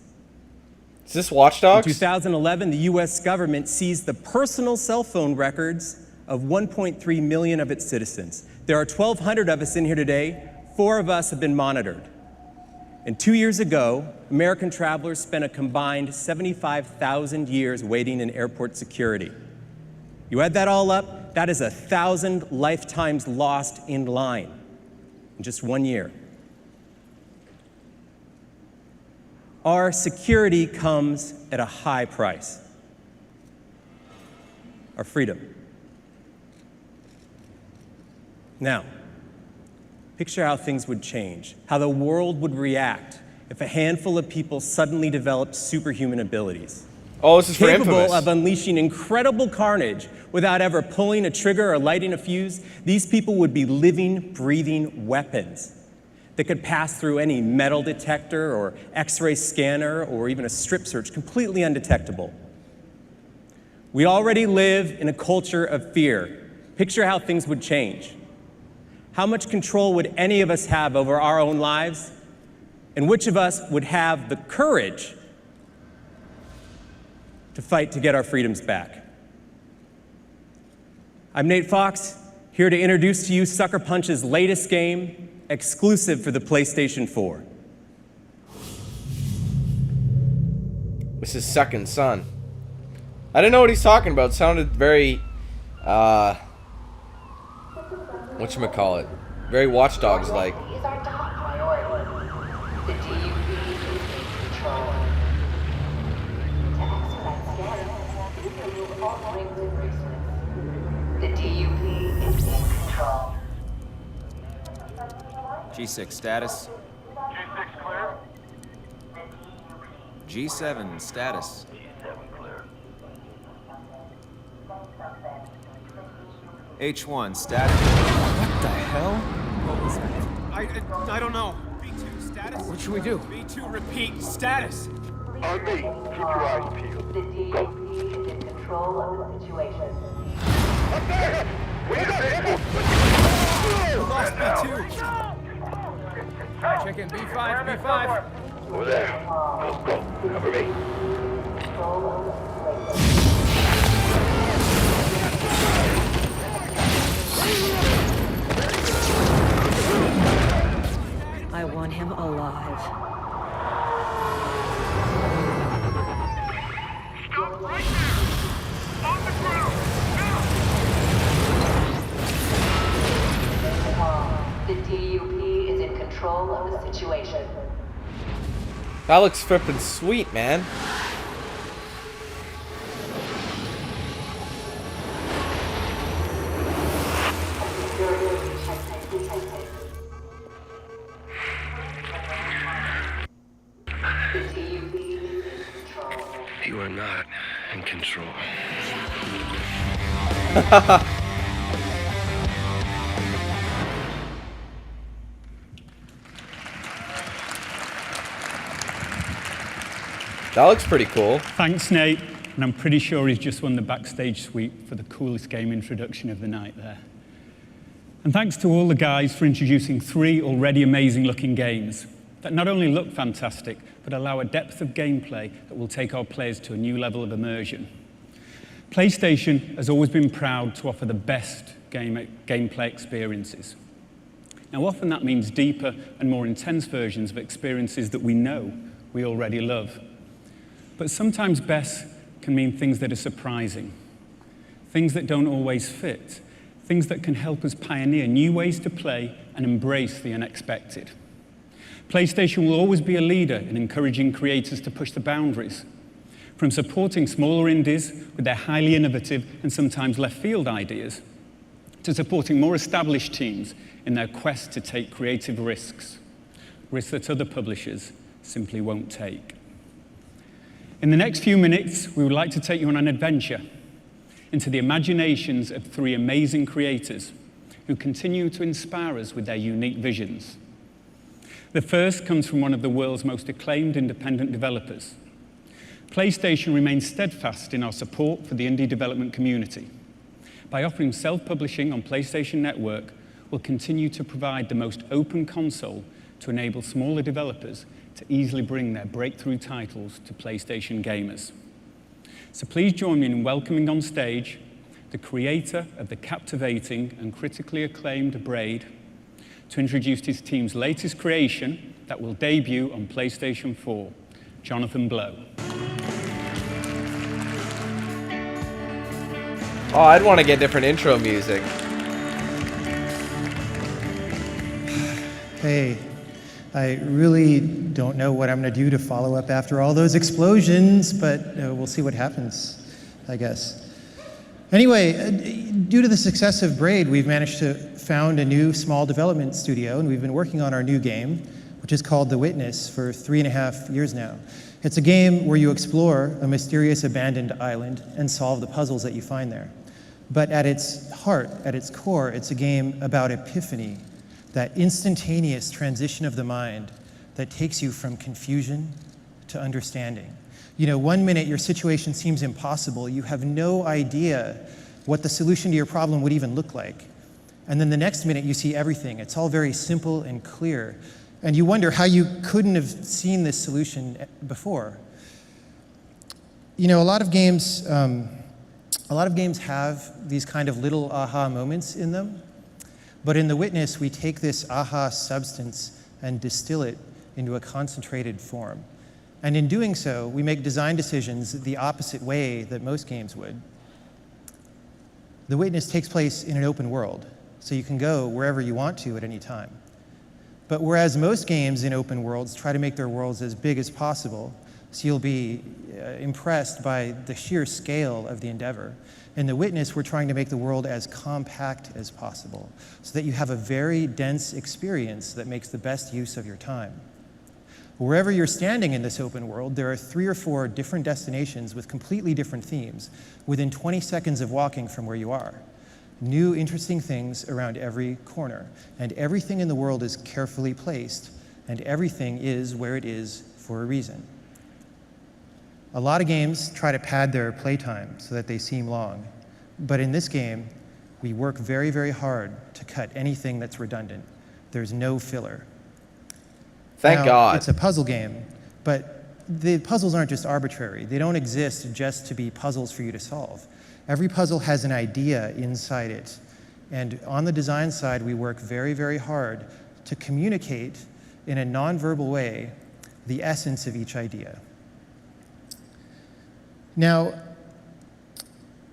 [SPEAKER 1] Is this Watch Dogs?
[SPEAKER 7] In 2011, the US government seized the personal cell phone records of 1.3 million of its citizens. There are 1,200 of us in here today. 4 of us have been monitored. And 2 years ago, American travelers spent a combined 75,000 years waiting in airport security. You add that all up, that is 1,000 lifetimes lost in line in just 1 year. Our security comes at a high price. Our freedom. Now, picture how things would change, how the world would react if a handful of people suddenly developed superhuman abilities.
[SPEAKER 1] Oh, this is for
[SPEAKER 7] Capable
[SPEAKER 1] Infamous.
[SPEAKER 7] of unleashing incredible carnage without ever pulling a trigger or lighting a fuse, these people would be living, breathing weapons that could pass through any metal detector or X-ray scanner or even a strip search completely undetectable. We already live in a culture of fear. Picture how things would change. How much control would any of us have over our own lives? And which of us would have the courage to fight to get our freedoms back? I'm Nate Fox, here to introduce to you Sucker Punch's latest game, exclusive for the PlayStation 4.
[SPEAKER 1] This is Second Son. I didn't know what he's talking about. It sounded very, whatchamacallit, very Watch Dogs-like.
[SPEAKER 8] G6 status.
[SPEAKER 5] G6 clear.
[SPEAKER 8] G7 status. H1 status. What the hell?
[SPEAKER 5] What was that? I don't know. B2 status?
[SPEAKER 8] What should we do?
[SPEAKER 5] B2 repeat status.
[SPEAKER 9] On me. Keep your eyes peeled.
[SPEAKER 10] The DUP is in control of the situation.
[SPEAKER 9] Up there! We got
[SPEAKER 5] We lost B2. Check in B5, B5.
[SPEAKER 9] Over there. Go. Cover me.
[SPEAKER 3] I want him alive.
[SPEAKER 5] Stop right there! On the ground!
[SPEAKER 10] The DUP is in control of the situation.
[SPEAKER 1] That looks flippin' sweet, man.
[SPEAKER 9] You are not in control.
[SPEAKER 1] That looks pretty cool.
[SPEAKER 26] Thanks, Nate. And I'm pretty sure he's just won the backstage suite for the coolest game introduction of the night there. And thanks to all the guys for introducing 3 already amazing looking games that not only look fantastic, but allow a depth of gameplay that will take our players to a new level of immersion. PlayStation has always been proud to offer the best gameplay experiences. Now, often that means deeper and more intense versions of experiences that we know we already love. But sometimes best can mean things that are surprising, things that don't always fit, things that can help us pioneer new ways to play and embrace the unexpected. PlayStation will always be a leader in encouraging creators to push the boundaries, from supporting smaller indies with their highly innovative and sometimes left-field ideas, to supporting more established teams in their quest to take creative risks that other publishers simply won't take. In the next few minutes, we would like to take you on an adventure into the imaginations of 3 amazing creators who continue to inspire us with their unique visions. The first comes from one of the world's most acclaimed independent developers. PlayStation remains steadfast in our support for the indie development community. By offering self-publishing on PlayStation Network, we'll continue to provide the most open console to enable smaller developers to easily bring their breakthrough titles to PlayStation gamers. So please join me in welcoming on stage the creator of the captivating and critically acclaimed Braid to introduce his team's latest creation that will debut on PlayStation 4, Jonathan Blow.
[SPEAKER 1] Oh, I'd want to get different intro music.
[SPEAKER 13] Hey, I really don't know what I'm going to do to follow up after all those explosions, but we'll see what happens, I guess. Anyway, due to the success of Braid, we've managed to found a new small development studio, and we've been working on our new game, which is called The Witness, for 3.5 years now. It's a game where you explore a mysterious abandoned island and solve the puzzles that you find there. But at its heart, at its core, it's a game about epiphany, that instantaneous transition of the mind that takes you from confusion to understanding. You know, 1 minute your situation seems impossible. You have no idea what the solution to your problem would even look like. And then the next minute you see everything. It's all very simple and clear. And you wonder how you couldn't have seen this solution before. You know, a lot of games have these kind of little aha moments in them. But in The Witness, we take this aha substance and distill it into a concentrated form. And in doing so, we make design decisions the opposite way that most games would. The Witness takes place in an open world, so you can go wherever you want to at any time. But whereas most games in open worlds try to make their worlds as big as possible, so you'll be impressed by the sheer scale of the endeavor, in The Witness, we're trying to make the world as compact as possible, so that you have a very dense experience that makes the best use of your time. Wherever you're standing in this open world, there are 3 or 4 different destinations with completely different themes within 20 seconds of walking from where you are. New interesting things around every corner, and everything in the world is carefully placed, and everything is where it is for a reason. A lot of games try to pad their playtime so that they seem long, but in this game, we work very, very hard to cut anything that's redundant. There's no filler.
[SPEAKER 1] Thank God.
[SPEAKER 13] It's a puzzle game, but the puzzles aren't just arbitrary. They don't exist just to be puzzles for you to solve. Every puzzle has an idea inside it. And on the design side, we work very, very hard to communicate in a nonverbal way the essence of each idea. Now,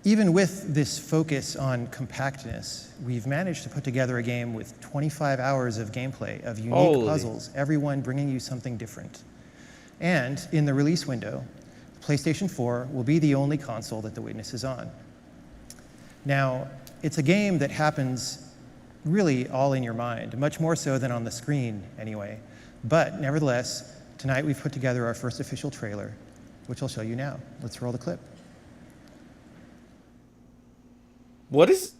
[SPEAKER 13] even with this focus on compactness, we've managed to put together a game with 25 hours of gameplay of unique puzzles, everyone bringing you something different. And in the release window, PlayStation 4 will be the only console that The Witness is on. Now, it's a game that happens really all in your mind, much more so than on the screen anyway. But nevertheless, tonight we've put together our first official trailer, which I'll show you now. Let's roll the clip.
[SPEAKER 1] What is...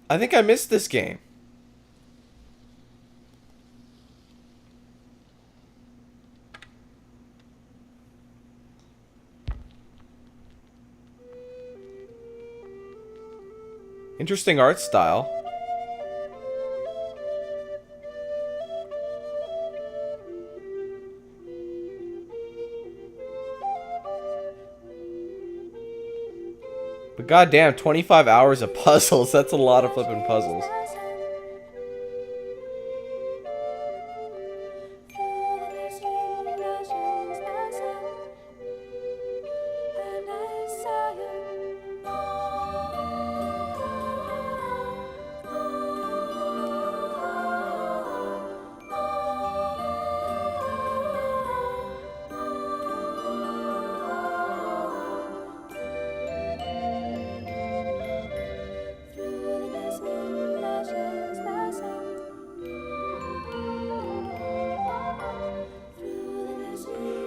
[SPEAKER 1] I think I missed this game. Interesting art style. But goddamn, 25 hours of puzzles. That's a lot of flipping puzzles.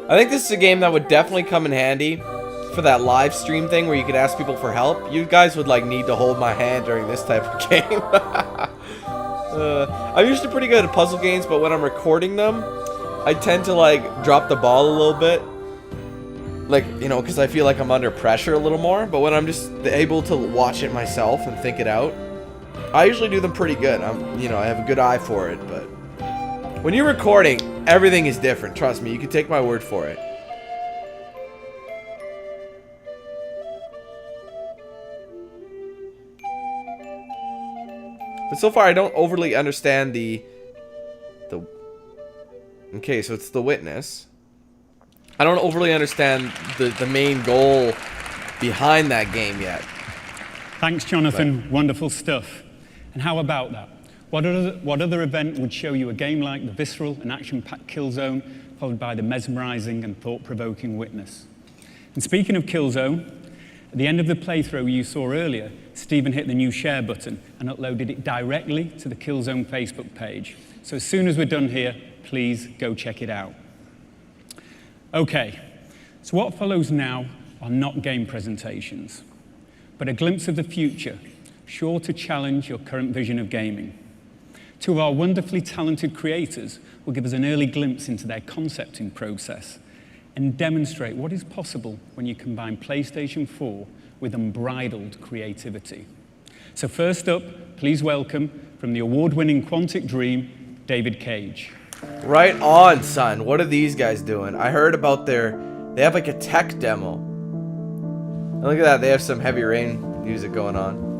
[SPEAKER 1] I think this is a game that would definitely come in handy for that live stream thing where you could ask people for help. You guys would like need to hold my hand during this type of game. I'm usually pretty good at puzzle games, but when I'm recording them, I tend to like drop the ball a little bit. Like, you know, because I feel like I'm under pressure a little more. But when I'm just able to watch it myself and think it out, I usually do them pretty good. You know, I have a good eye for it, but when you're recording, everything is different. Trust me, you can take my word for it. But so far, I don't overly understand the... Okay, so it's the witness. I don't overly understand the main goal behind that game yet.
[SPEAKER 26] Thanks, Jonathan. Wonderful stuff. And how about that? What other event would show you a game like the visceral and action-packed Killzone, followed by the mesmerizing and thought-provoking Witness? And speaking of Killzone, at the end of the playthrough you saw earlier, Stephen hit the new share button and uploaded it directly to the Killzone Facebook page. So as soon as we're done here, please go check it out. Okay, so what follows now are not game presentations, but a glimpse of the future, sure to challenge your current vision of gaming. Two of our wonderfully talented creators will give us an early glimpse into their concepting process and demonstrate what is possible when you combine PlayStation 4 with unbridled creativity. So first up, please welcome, from the award-winning Quantic Dream, David Cage.
[SPEAKER 1] Right on, son. What are these guys doing? I heard about they have like a tech demo. And look at that, they have some Heavy Rain music going on.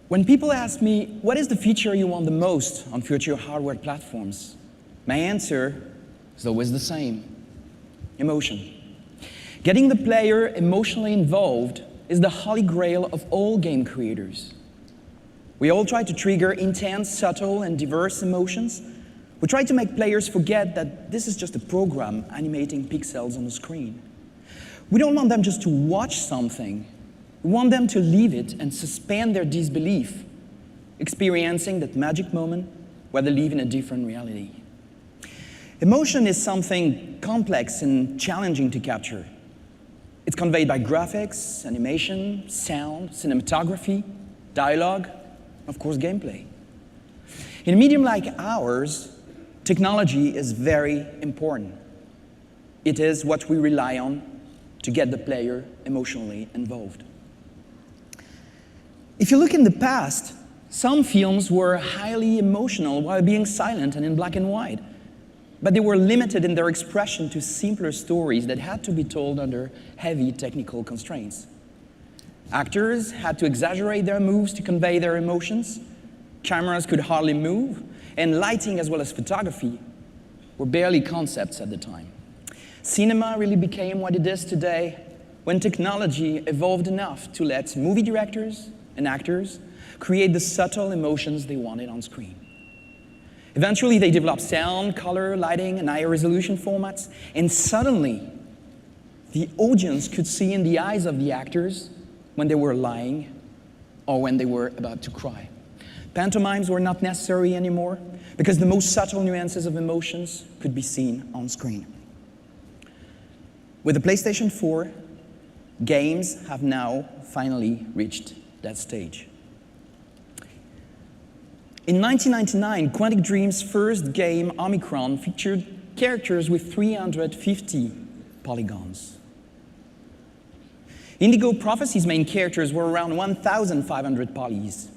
[SPEAKER 14] When people ask me, what is the feature you want the most on future hardware platforms? My answer is always the same: emotion. Getting the player emotionally involved is the holy grail of all game creators. We all try to trigger intense, subtle, and diverse emotions. We try to make players forget that this is just a program animating pixels on the screen. We don't want them just to watch something. We want them to live it and suspend their disbelief, experiencing that magic moment where they live in a different reality. Emotion is something complex and challenging to capture. It's conveyed by graphics, animation, sound, cinematography, dialogue, of course, gameplay. In a medium like ours, technology is very important. It is what we rely on to get the player emotionally involved. If you look in the past, some films were highly emotional while being silent and in black and white, but they were limited in their expression to simpler stories that had to be told under heavy technical constraints. Actors had to exaggerate their moves to convey their emotions, cameras could hardly move, and lighting as well as photography were barely concepts at the time. Cinema really became what it is today when technology evolved enough to let movie directors and actors create the subtle emotions they wanted on screen. Eventually, they developed sound, color, lighting, and higher resolution formats, and suddenly, the audience could see in the eyes of the actors when they were lying or when they were about to cry. Pantomimes were not necessary anymore because the most subtle nuances of emotions could be seen on screen. With the PlayStation 4, games have now finally reached that stage. In 1999, Quantic Dream's first game, Omicron, featured characters with 350 polygons. Indigo Prophecy's main characters were around 1,500 polys.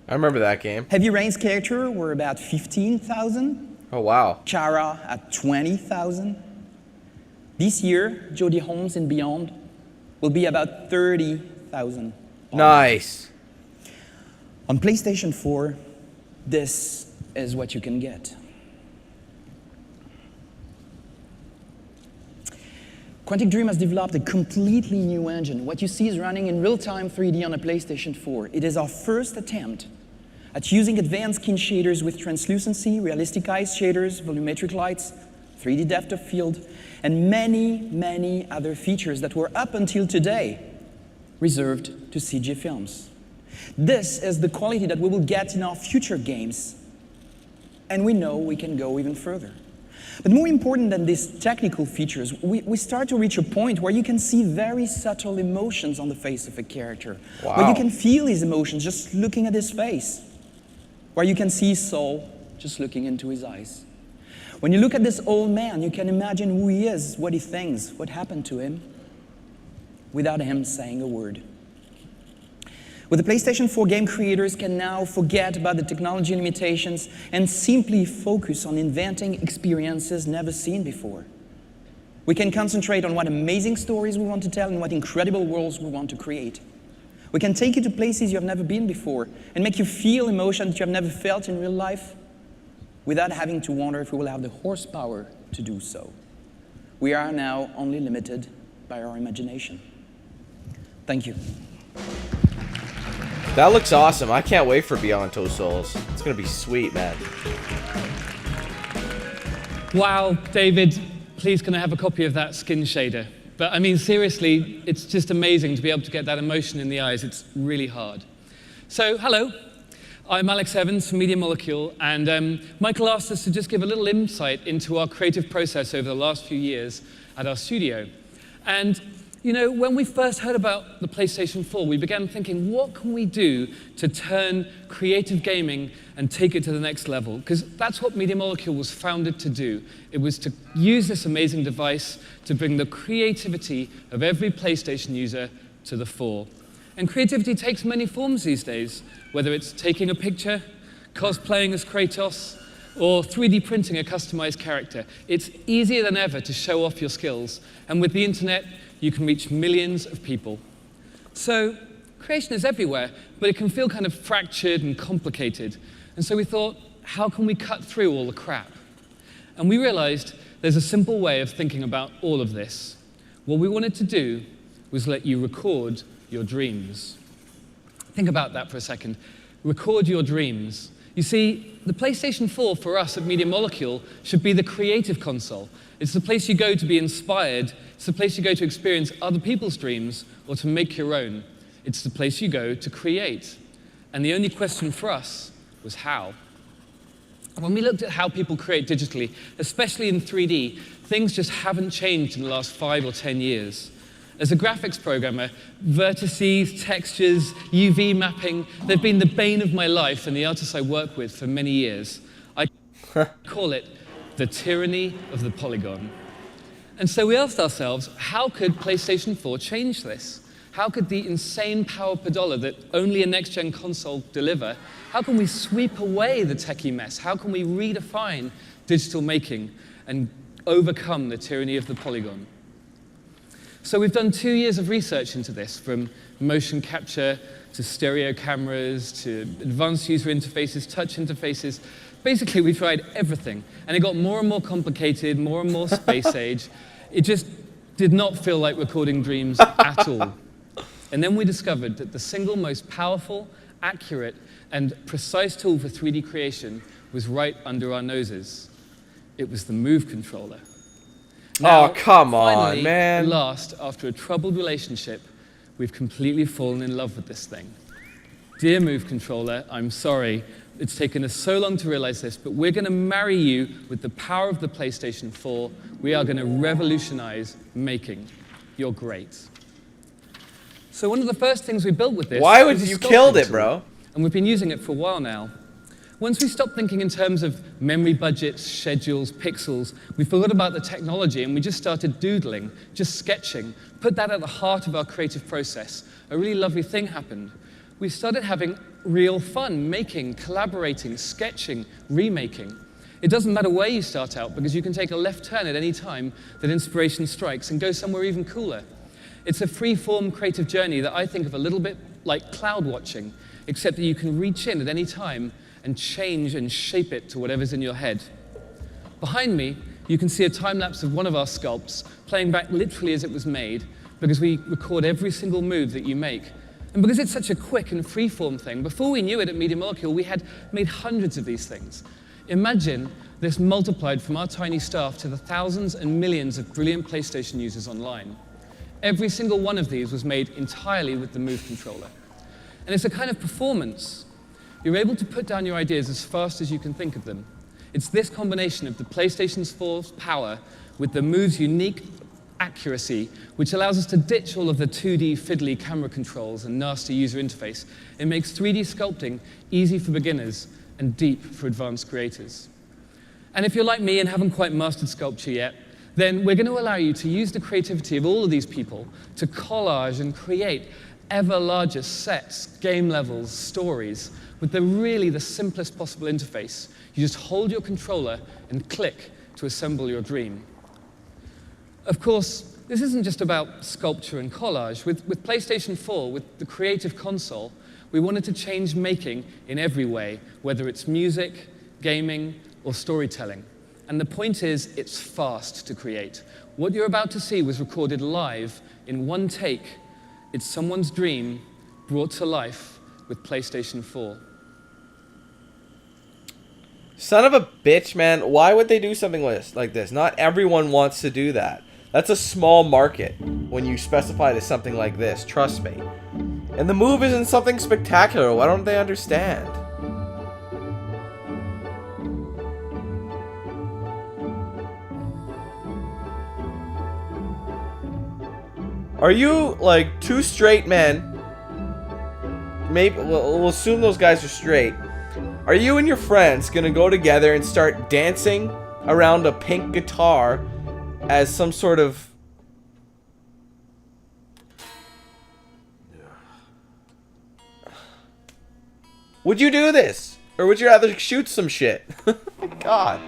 [SPEAKER 1] I remember that game.
[SPEAKER 14] Heavy Rain's character were about 15,000.
[SPEAKER 1] Oh, wow.
[SPEAKER 14] Chara at 20,000. This year, Jodie Holmes and Beyond will be about 30,000.
[SPEAKER 1] Nice.
[SPEAKER 14] On PlayStation 4, this is what you can get. Quantic Dream has developed a completely new engine. What you see is running in real-time 3D on a PlayStation 4. It is our first attempt at using advanced skin shaders with translucency, realistic ice shaders, volumetric lights, 3D depth of field, and many, many other features that were up until today reserved to CG films. This is the quality that we will get in our future games, and we know we can go even further. But more important than these technical features, we start to reach a point where you can see very subtle emotions on the face of a character.
[SPEAKER 1] Wow.
[SPEAKER 14] Where you can feel his emotions just looking at his face. Where you can see his soul just looking into his eyes. When you look at this old man, you can imagine who he is, what he thinks, what happened to him, without him saying a word. With the PlayStation 4, game creators can now forget about the technology limitations and simply focus on inventing experiences never seen before. We can concentrate on what amazing stories we want to tell and what incredible worlds we want to create. We can take you to places you have never been before and make you feel emotions that you have never felt in real life without having to wonder if we will have the horsepower to do so. We are now only limited by our imagination. Thank you.
[SPEAKER 1] That looks awesome. I can't wait for Beyond Two Souls. It's going to be sweet, man.
[SPEAKER 6] Wow, David, please can I have a copy of that skin shader? But I mean, seriously, it's just amazing to be able to get that emotion in the eyes. It's really hard. So, hello. I'm Alex Evans from Media Molecule, and Michael asked us to just give a little insight into our creative process over the last few years at our studio. And you know, when we first heard about the PlayStation 4, we began thinking, what can we do to turn creative gaming and take it to the next level? Because that's what Media Molecule was founded to do. It was to use this amazing device to bring the creativity of every PlayStation user to the fore. And creativity takes many forms these days, whether it's taking a picture, cosplaying as Kratos, or 3D printing a customized character. It's easier than ever to show off your skills. And with the internet, you can reach millions of people. So creation is everywhere, but it can feel kind of fractured and complicated. And so we thought, how can we cut through all the crap? And we realized there's a simple way of thinking about all of this. What we wanted to do was let you record your dreams. Think about that for a second. Record your dreams. You see, the PlayStation 4 for us at Media Molecule should be the creative console. It's the place you go to be inspired. It's the place you go to experience other people's dreams or to make your own. It's the place you go to create. And the only question for us was how. When we looked at how people create digitally, especially in 3D, things just haven't changed in the last 5 or 10 years. As a graphics programmer, vertices, textures, UV mapping, they've been the bane of my life and the artists I work with for many years. I call it the tyranny of the polygon. And so we asked ourselves, how could PlayStation 4 change this? How could the insane power per dollar that only a next-gen console deliver, how can we sweep away the techie mess? How can we redefine digital making and overcome the tyranny of the polygon? So we've done 2 years of research into this, from motion capture to stereo cameras to advanced user interfaces, touch interfaces. Basically, we tried everything, and it got more and more complicated, more and more space age. It just did not feel like recording dreams at all. And then we discovered that the single most powerful, accurate, and precise tool for 3D creation was right under our noses. It was the Move controller. Now,
[SPEAKER 1] oh, come on,
[SPEAKER 6] finally,
[SPEAKER 1] man.
[SPEAKER 6] At last, after a troubled relationship, we've completely fallen in love with this thing. Dear Move controller, I'm sorry. It's taken us so long to realize this, but we're going to marry you with the power of the PlayStation 4. We are going to revolutionize making. You're great. So one of the first things we built with this
[SPEAKER 1] Why would
[SPEAKER 6] was a
[SPEAKER 1] you
[SPEAKER 6] sculpting
[SPEAKER 1] killed it,
[SPEAKER 6] tool,
[SPEAKER 1] bro?
[SPEAKER 6] and we've been using it for a while now. Once we stopped thinking in terms of memory budgets, schedules, pixels, we forgot about the technology and we just started doodling, just sketching, put that at the heart of our creative process. A really lovely thing happened. We started having real fun making, collaborating, sketching, remaking. It doesn't matter where you start out because you can take a left turn at any time that inspiration strikes and go somewhere even cooler. It's a free-form creative journey that I think of a little bit like cloud watching, except that you can reach in at any time and change and shape it to whatever's in your head. Behind me, you can see a time-lapse of one of our sculpts playing back literally as it was made because we record every single move that you make. And because it's such a quick and free-form thing, before we knew it at Media Molecule, we had made hundreds of these things. Imagine this multiplied from our tiny staff to the thousands and millions of brilliant PlayStation users online. Every single one of these was made entirely with the Move controller. And it's a kind of performance. You're able to put down your ideas as fast as you can think of them. It's this combination of the PlayStation 4's power with the Move's unique accuracy, which allows us to ditch all of the 2D fiddly camera controls and nasty user interface. It makes 3D sculpting easy for beginners and deep for advanced creators. And if you're like me and haven't quite mastered sculpture yet, then we're going to allow you to use the creativity of all of these people to collage and create ever larger sets, game levels, stories, with the simplest possible interface. You just hold your controller and click to assemble your dream. Of course, this isn't just about sculpture and collage. With PlayStation 4, with the Creative Console, we wanted to change making in every way, whether it's music, gaming, or storytelling. And the point is, it's fast to create. What you're about to see was recorded live in one take. It's someone's dream brought to life with PlayStation 4.
[SPEAKER 1] Son of a bitch, man. Why would they do something like this? Not everyone wants to do that. That's a small market when you specify it as something like this, trust me. And the Move isn't something spectacular. Why don't they understand? Are you, like, two straight men? Maybe we'll assume those guys are straight. Are you and your friends gonna go together and start dancing around a pink guitar as some sort of... Would you do this? Or would you rather shoot some shit? God.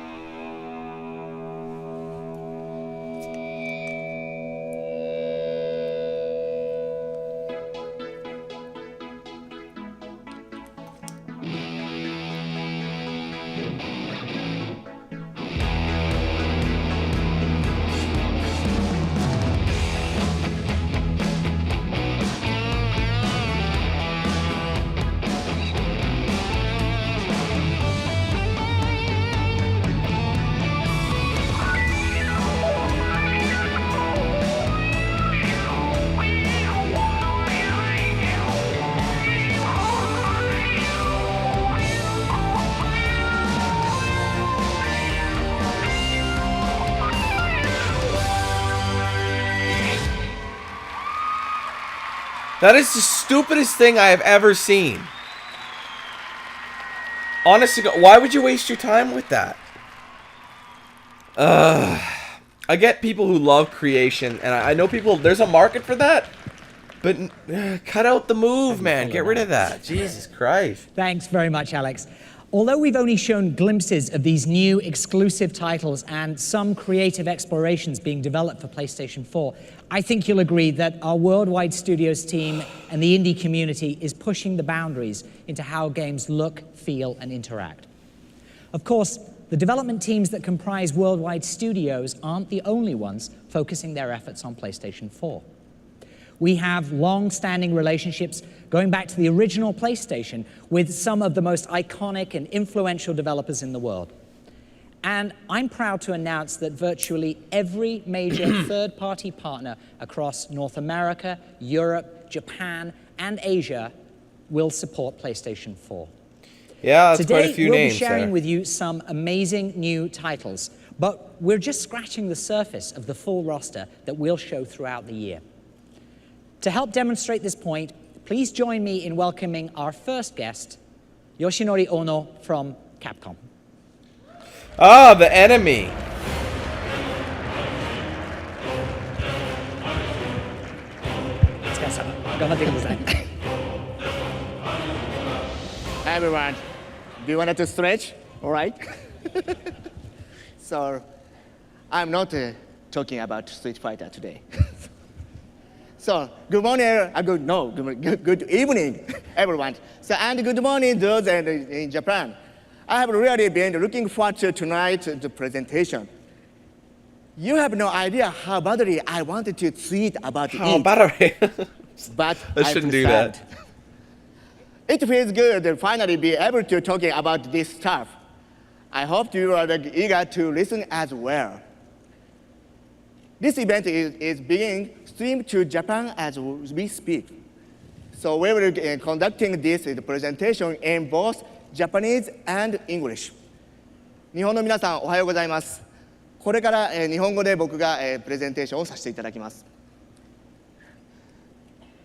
[SPEAKER 1] That is the stupidest thing I have ever seen. Honestly, why would you waste your time with that? I get people who love creation, and I know people, there's a market for that. But cut out the Move, man. Get rid of that. Jesus Christ.
[SPEAKER 16] Thanks very much, Alex. Although we've only shown glimpses of these new exclusive titles and some creative explorations being developed for PlayStation 4, I think you'll agree that our worldwide studios team and the indie community is pushing the boundaries into how games look, feel, and interact. Of course, the development teams that comprise worldwide studios aren't the only ones focusing their efforts on PlayStation 4. We have long-standing relationships going back to the original PlayStation with some of the most iconic and influential developers in the world. And I'm proud to announce that virtually every major third-party partner across North America, Europe, Japan, and Asia will support PlayStation 4.
[SPEAKER 1] Yeah, that's quite a few names.
[SPEAKER 16] Today, we'll be sharing with you some amazing new titles, but we're just scratching the surface of the full roster that we'll show throughout the year. To help demonstrate this point, please join me in welcoming our first guest, Yoshinori Ono from Capcom.
[SPEAKER 1] Ah, the enemy.
[SPEAKER 12] Hi everyone, do you want to stretch? All right. So, I'm not talking about Street Fighter today. So, good morning, good evening, everyone. So, and good morning those in Japan. I have really been looking forward to tonight's presentation. You have no idea how badly I wanted to tweet about
[SPEAKER 1] How
[SPEAKER 12] it.
[SPEAKER 1] badly?
[SPEAKER 12] But
[SPEAKER 1] I shouldn't do that.
[SPEAKER 12] It feels good to finally be able to talk about this stuff. I hope you are eager to listen as well. This event is being streamed to Japan as we speak. So we will be conducting this presentation in both Japanese and English. 日本の皆さんおはようございます。これから日本語で僕がプレゼンテーションをさせていただきます。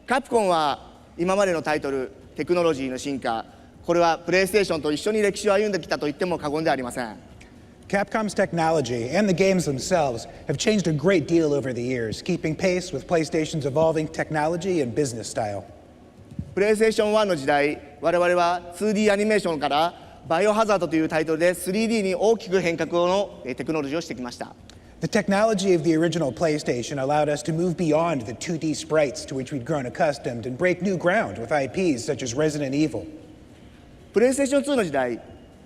[SPEAKER 12] カプコンは今までのタイトル、テクノロジーの進化、これはプレイステーションと一緒に歴史を歩んできたと言っても過言ではありません。
[SPEAKER 17] Capcom's technology and the games themselves have changed a great deal over the years, keeping pace with PlayStation's evolving technology and business style.
[SPEAKER 12] プレイステーション1の時代、我々は 2D アニメーションからバイオハザードというタイトルで 3D に大きく変革のテクノロジーをしてきました。
[SPEAKER 17] The technology of the original PlayStation allowed us to move beyond the 2D sprites to which we'd grown accustomed and break new ground with IPs such as Resident Evil.
[SPEAKER 12] プレイステーション2の時代、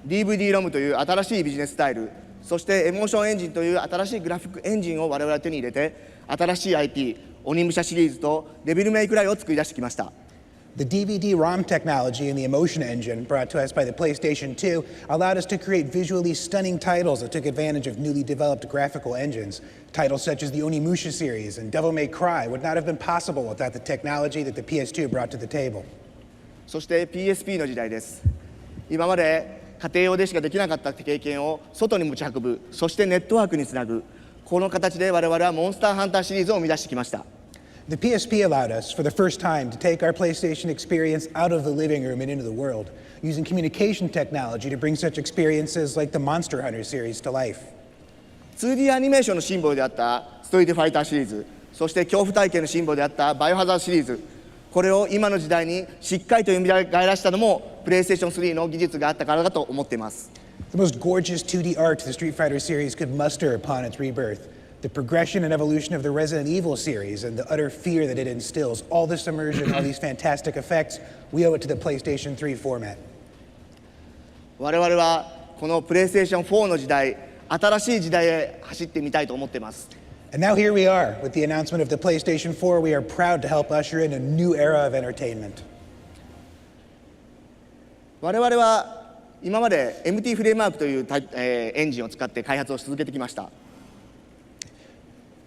[SPEAKER 12] DVD ロムという新しいビジネススタイル、そしてエモーションエンジンという新しいグラフィックエンジンを我々は手に入れて、新しい IP、鬼武者シリーズとデビルメイクライを作り出してきました。
[SPEAKER 17] The DVD-ROM technology and the emotion engine brought to us by the PlayStation 2 allowed us to create visually stunning titles that took advantage of newly developed graphical engines. Titles such as the Onimusha series and Devil May Cry would not have been possible without the technology that the PS2 brought to the table.
[SPEAKER 12] そして PSP の時代です。今まで家庭用でしかできなかった経験を外に持ち運ぶ、そしてネットワークにつなぐ、この形で我々はモンスターハンターシリーズを生み出してきました。
[SPEAKER 17] The PSP allowed us, for the first time, to take our PlayStation experience out of the living room and into the world, using communication technology to bring such experiences like the Monster Hunter series to life.
[SPEAKER 12] 2D アニメーションのシンボルであったストリートファイターシリーズ、そして恐怖体験のシンボルであったバイオハザードシリーズ、これを今の時代にしっかりと蘇らしたのもプレイステーション3の技術があったからだと思っています。
[SPEAKER 17] The most gorgeous 2D art the Street Fighter series could muster upon its rebirth. The progression and evolution of the Resident Evil series and the utter fear that it instills, all this immersion, all these fantastic effects, we owe it to the PlayStation 3 format.
[SPEAKER 12] 我々はこのプレイステーション4の時代、新しい時代へ走ってみたいと思っています。
[SPEAKER 17] And now here we are, with the announcement of the PlayStation 4, we are proud to help usher in a new era of entertainment.
[SPEAKER 12] 我々は今まで MT フレームワークというエンジンを使って開発を続けてきました。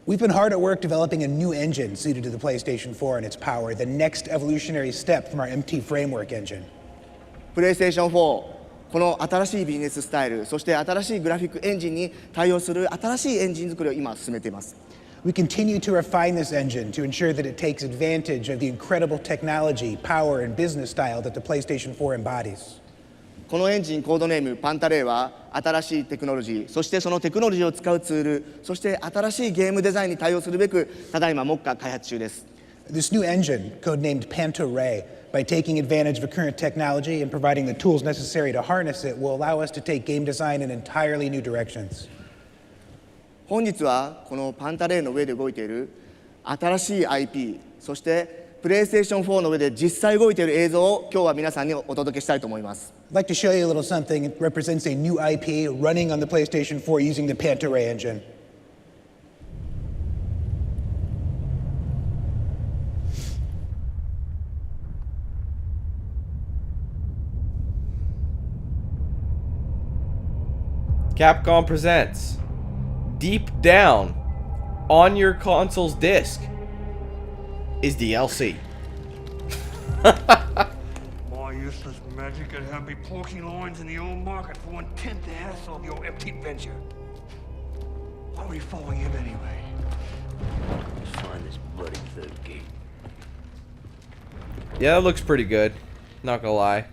[SPEAKER 17] We've been hard at work developing a new engine suited to the PlayStation 4 and its power, the next evolutionary step from our MT framework engine.
[SPEAKER 12] プレイステーション4、この新しいビジネススタイル、そして新しいグラフィックエンジンに対応する新しいエンジン作りを今進めています。
[SPEAKER 17] We continue to refine this engine to ensure that it takes advantage of the incredible technology, power, and business style that the PlayStation 4 embodies.
[SPEAKER 12] このエンジンコードネームパンタレイは新しいテクノロジー、そしてそのテクノロジーを使うツール、そして新しいゲームデザインに対応するべくただいま目下開発中です。
[SPEAKER 17] This new engine, codenamed Panto-Ray, by taking advantage of current technology and providing the tools necessary to harness it, will allow us to take game design in entirely new directions.
[SPEAKER 12] 本日はこのパンタレイの上で動いている新しい IP、そしてプレイステーション4の上で実際動いている映像を今日は皆さんにお届けしたいと思います。
[SPEAKER 17] I'd like to show you a little something. It represents a new IP running on the PlayStation 4 using the Panto-Ray engine.
[SPEAKER 1] Capcom presents Deep Down on your console's disc is DLC.
[SPEAKER 19] My useless magic could have me poking lines in the old market for 1/10 the hassle of your empty venture. Why were you following him anyway?
[SPEAKER 9] Let's find this bloody third gate.
[SPEAKER 1] Yeah, that looks pretty good. Not gonna lie.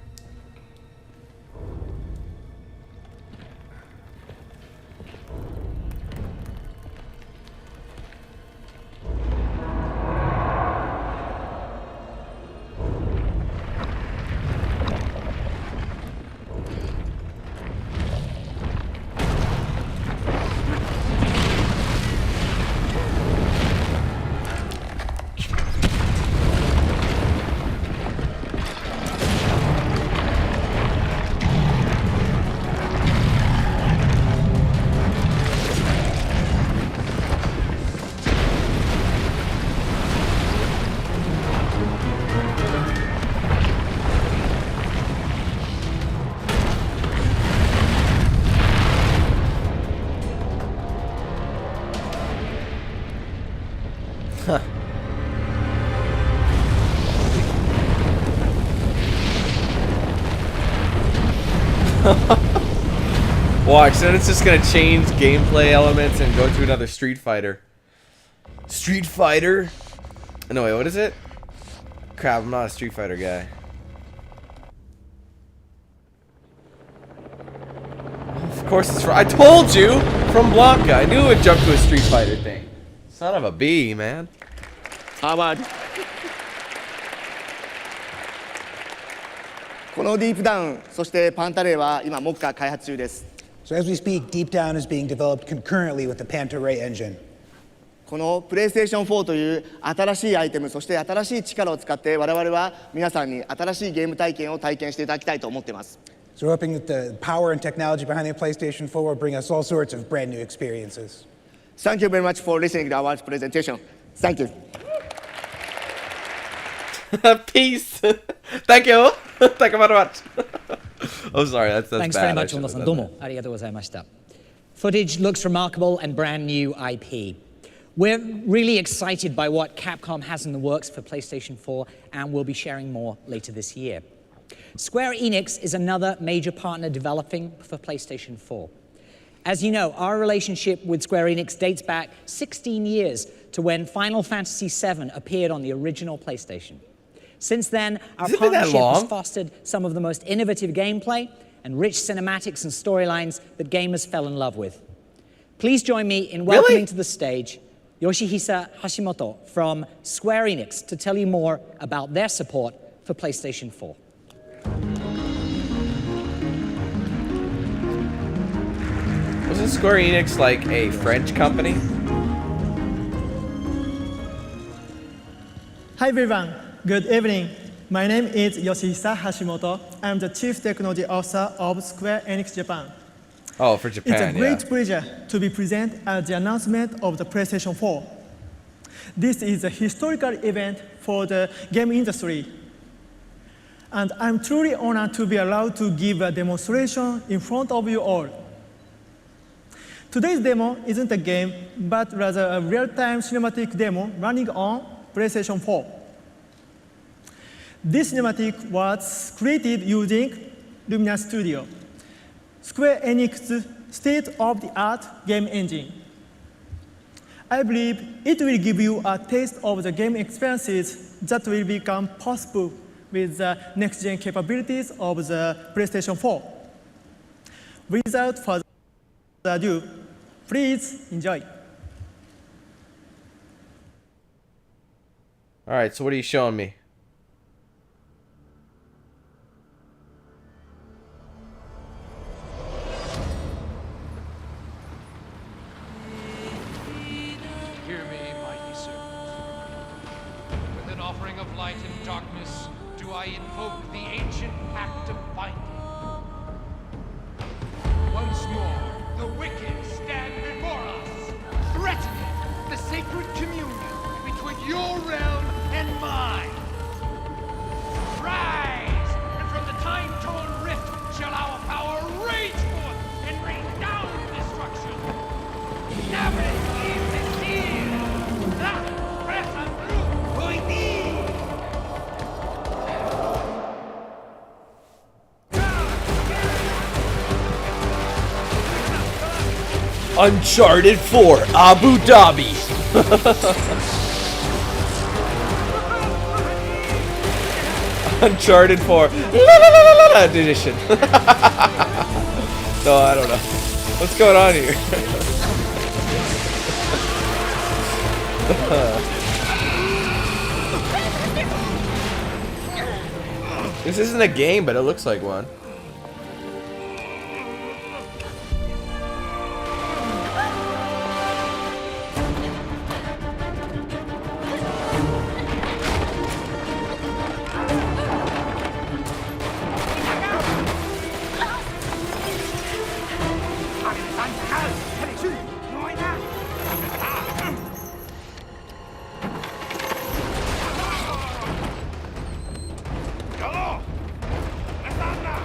[SPEAKER 1] Huh. Watch, then it's just gonna change gameplay elements and go to another Street Fighter. Street Fighter? No, wait, what is it? Crap, I'm not a Street Fighter guy. Of course it's from... I told you! From Blanca. I knew it would jump to a Street Fighter thing. Son of a bee, man.
[SPEAKER 12] How about このディープダウン、そしてパンタレイは今目下開発中です。
[SPEAKER 17] So as we speak, Deep Down is being developed concurrently with the Panta-Ray engine.
[SPEAKER 12] このプレイステーション4という新しいアイテム、そして新しい力を使って我々は皆さんに新しいゲーム体験を体験していただきたいと思っています。
[SPEAKER 17] So we're hoping that the power and technology behind the PlayStation 4 will bring us all sorts of brand new experiences.
[SPEAKER 12] Thank you very much for listening to our presentation. Thank you.
[SPEAKER 1] Peace. Thank you. Thank you very much. Oh, sorry, that's
[SPEAKER 16] Thanks
[SPEAKER 1] bad.
[SPEAKER 16] very much, Honda-san. Domo. Arigatou gozaimashita. Footage looks remarkable and brand new IP. We're really excited by what Capcom has in the works for PlayStation 4, and we'll be sharing more later this year. Square Enix is another major partner developing for PlayStation 4. As you know, our relationship with Square Enix dates back 16 years to when Final Fantasy VII appeared on the original PlayStation. Since then, our partnership has fostered some of the most innovative gameplay and rich cinematics and storylines that gamers fell in love with. Please join me in welcoming to the stage Yoshihisa Hashimoto from Square Enix to tell you more about their support for PlayStation 4.
[SPEAKER 1] Wasn't Square Enix like a French company?
[SPEAKER 15] Hi everyone, good evening. My name is Yoshihisa Hashimoto. I'm the Chief Technology Officer of Square Enix Japan.
[SPEAKER 1] Oh, for Japan,
[SPEAKER 15] It's a great pleasure to be present at the announcement of the PlayStation 4. This is a historical event for the game industry. And I'm truly honored to be allowed to give a demonstration in front of you all. Today's demo isn't a game, but rather a real-time cinematic demo running on PlayStation 4. This cinematic was created using Luminous Studio, Square Enix's state-of-the-art game engine. I believe it will give you a taste of the game experiences that will become possible with the next-gen capabilities of the PlayStation 4. Without further ado, please enjoy.
[SPEAKER 1] All right, so what are you showing me?
[SPEAKER 18] Hear me, mighty servant. With an offering of light and darkness, do I invoke the ancient pact of binding. Once more, the wicked stand before us, threatening the sacred communion between your realm and mine. Rise, and from the time-torn rift shall our power rage forth and rain down destruction. Navrith is the seal, that present through Hoiti.
[SPEAKER 1] Uncharted 4 Abu Dhabi. Uncharted 4 edition. No, I don't know. What's going on here? This isn't a game, but it looks like one.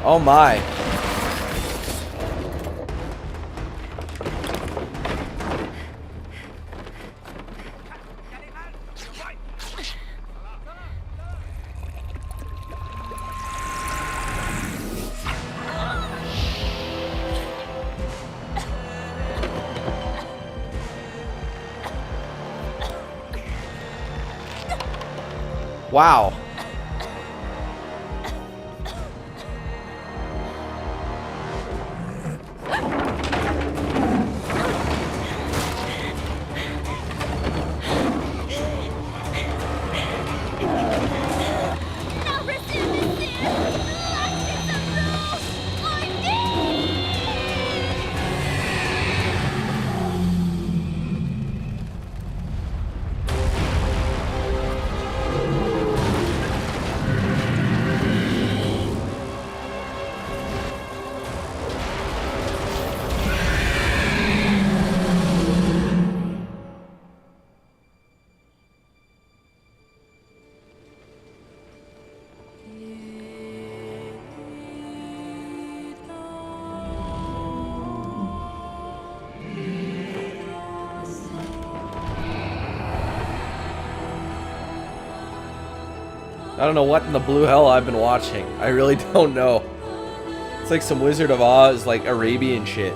[SPEAKER 1] Oh my. Wow. I don't know what in the blue hell I've been watching. I really don't know. It's like some Wizard of Oz, like Arabian shit.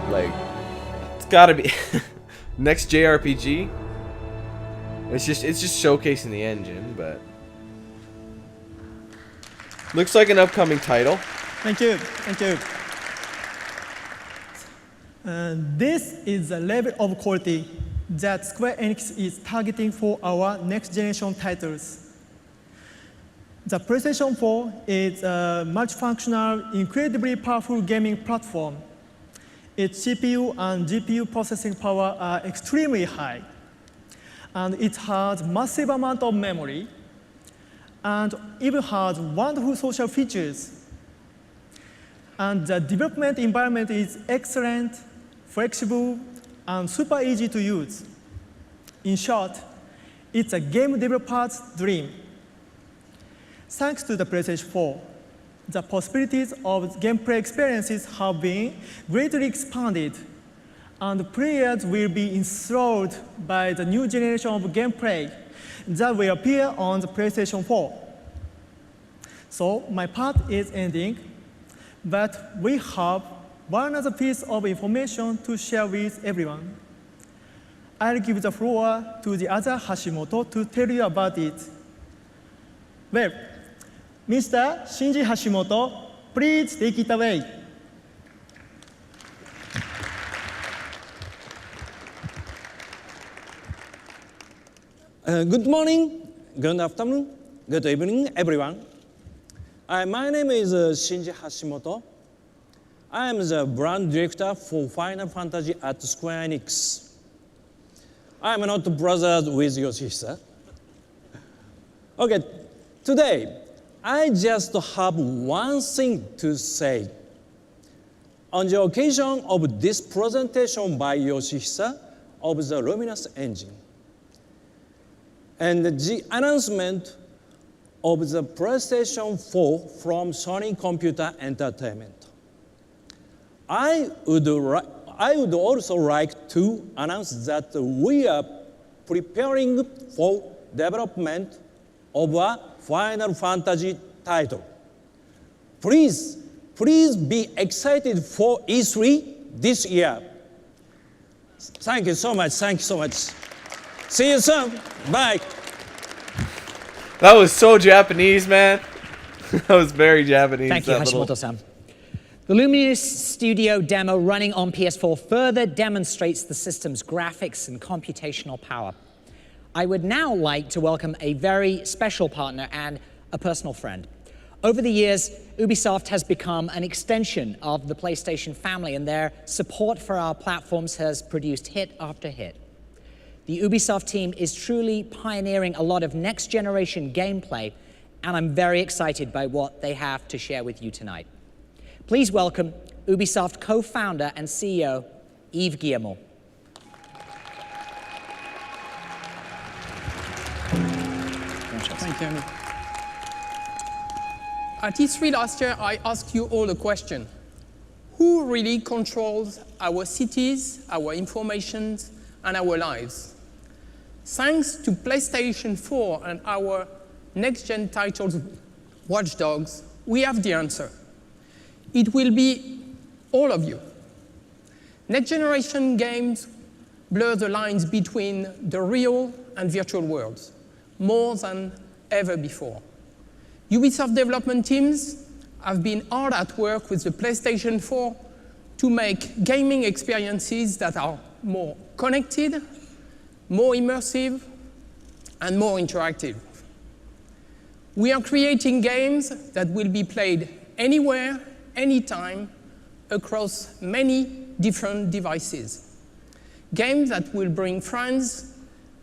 [SPEAKER 1] Like, it's gotta be next JRPG. It's just showcasing the engine, but looks like an upcoming title.
[SPEAKER 15] Thank you. This is the level of quality that Square Enix is targeting for our next generation titles. The PlayStation 4 is a multifunctional, incredibly powerful gaming platform. Its CPU and GPU processing power are extremely high. And it has massive amount of memory, and even has wonderful social features. And the development environment is excellent, flexible, and super easy to use. In short, it's a game developer's dream. Thanks to the PlayStation 4, the possibilities of gameplay experiences have been greatly expanded, and players will be enthralled by the new generation of gameplay that will appear on the PlayStation 4. So my part is ending, but we have one other piece of information to share with everyone. I'll give the floor to the other Hashimoto to tell you about it. Well, Mr. Shinji Hashimoto, please take it away.
[SPEAKER 11] Good morning, good afternoon, good evening, everyone. My name is Shinji Hashimoto. I am the brand director for Final Fantasy at Square Enix. I am not brothers with Yoshihisa. Okay, today, I just have one thing to say. On the occasion of this presentation by Yoshihisa of the Luminous Engine, and the announcement of the PlayStation 4 from Sony Computer Entertainment, I would also like to announce that we are preparing for development of a Final Fantasy title. Please be excited for E3 this year. Thank you so much. See you soon. Bye.
[SPEAKER 1] That was so Japanese, man. That was very Japanese.
[SPEAKER 16] Thank you, Hashimoto-san. The Luminous Studio demo running on PS4 further demonstrates the system's graphics and computational power. I would now like to welcome a very special partner and a personal friend. Over the years, Ubisoft has become an extension of the PlayStation family, and their support for our platforms has produced hit after hit. The Ubisoft team is truly pioneering a lot of next-generation gameplay, and I'm very excited by what they have to share with you tonight. Please welcome Ubisoft co-founder and CEO, Yves Guillemot.
[SPEAKER 20] Thank you. At E3 last year, I asked you all a question. Who really controls our cities, our information, and our lives? Thanks to PlayStation 4 and our next-gen titles, Watch Dogs, we have the answer. It will be all of you. Next-generation games blur the lines between the real and virtual worlds, more than ever before. Ubisoft development teams have been hard at work with the PlayStation 4 to make gaming experiences that are more connected, more immersive, and more interactive. We are creating games that will be played anywhere, anytime, across many different devices. Games that will bring friends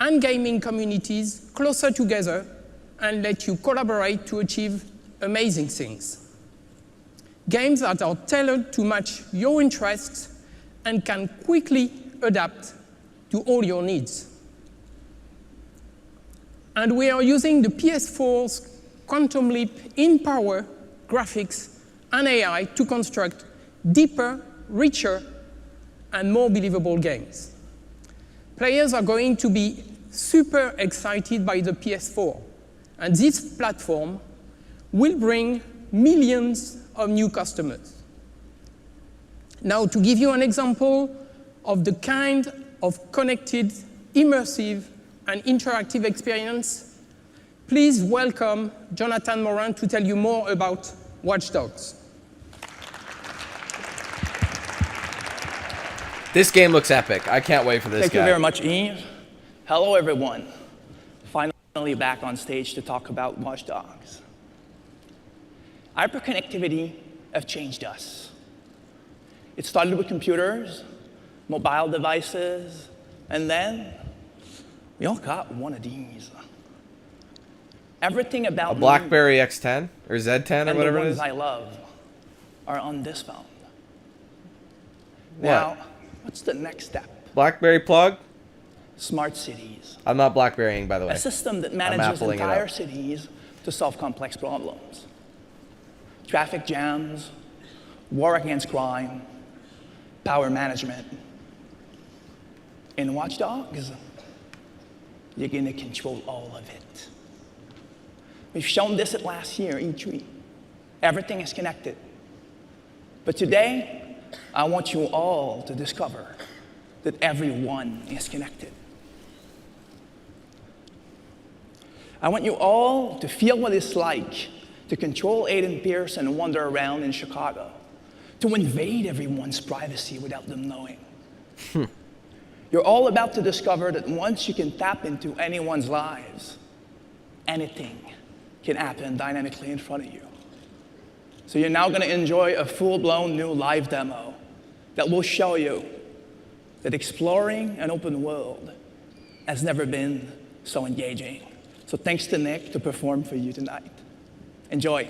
[SPEAKER 20] and gaming communities closer together and let you collaborate to achieve amazing things. Games that are tailored to match your interests and can quickly adapt to all your needs. And we are using the PS4's quantum leap in power, graphics, and AI to construct deeper, richer, and more believable games. Players are going to be super excited by the PS4, and this platform will bring millions of new customers. Now, to give you an example of the kind of connected, immersive, and interactive experience, please welcome Jonathan Moran to tell you more about Watch Dogs.
[SPEAKER 1] This game looks epic. I can't wait for this guy.
[SPEAKER 4] Thank you very much, Yves. Hello, everyone. Finally back on stage to talk about Watch Dogs. Hyperconnectivity has changed us. It started with computers, mobile devices, and then we all got one of these. Everything about
[SPEAKER 1] a BlackBerry X10 or Z10 or whatever it is.
[SPEAKER 4] I love are on this phone.
[SPEAKER 1] What?
[SPEAKER 4] Now, what's the next step?
[SPEAKER 1] BlackBerry plug?
[SPEAKER 4] Smart cities.
[SPEAKER 1] I'm not BlackBerrying, by the way.
[SPEAKER 4] A system that manages entire cities to solve complex problems. Traffic jams, war against crime, power management. In Watch Dogs, you're going to control all of it. We've shown this at last year, E3. Everything is connected. But today, I want you all to discover that everyone is connected. I want you all to feel what it's like to control Aiden Pierce and wander around in Chicago, to invade everyone's privacy without them knowing. You're all about to discover that once you can tap into anyone's lives, anything can happen dynamically in front of you. So you're now going to enjoy a full-blown new live demo that will show you that exploring an open world has never been so engaging. So thanks to Nick to perform for you tonight. Enjoy.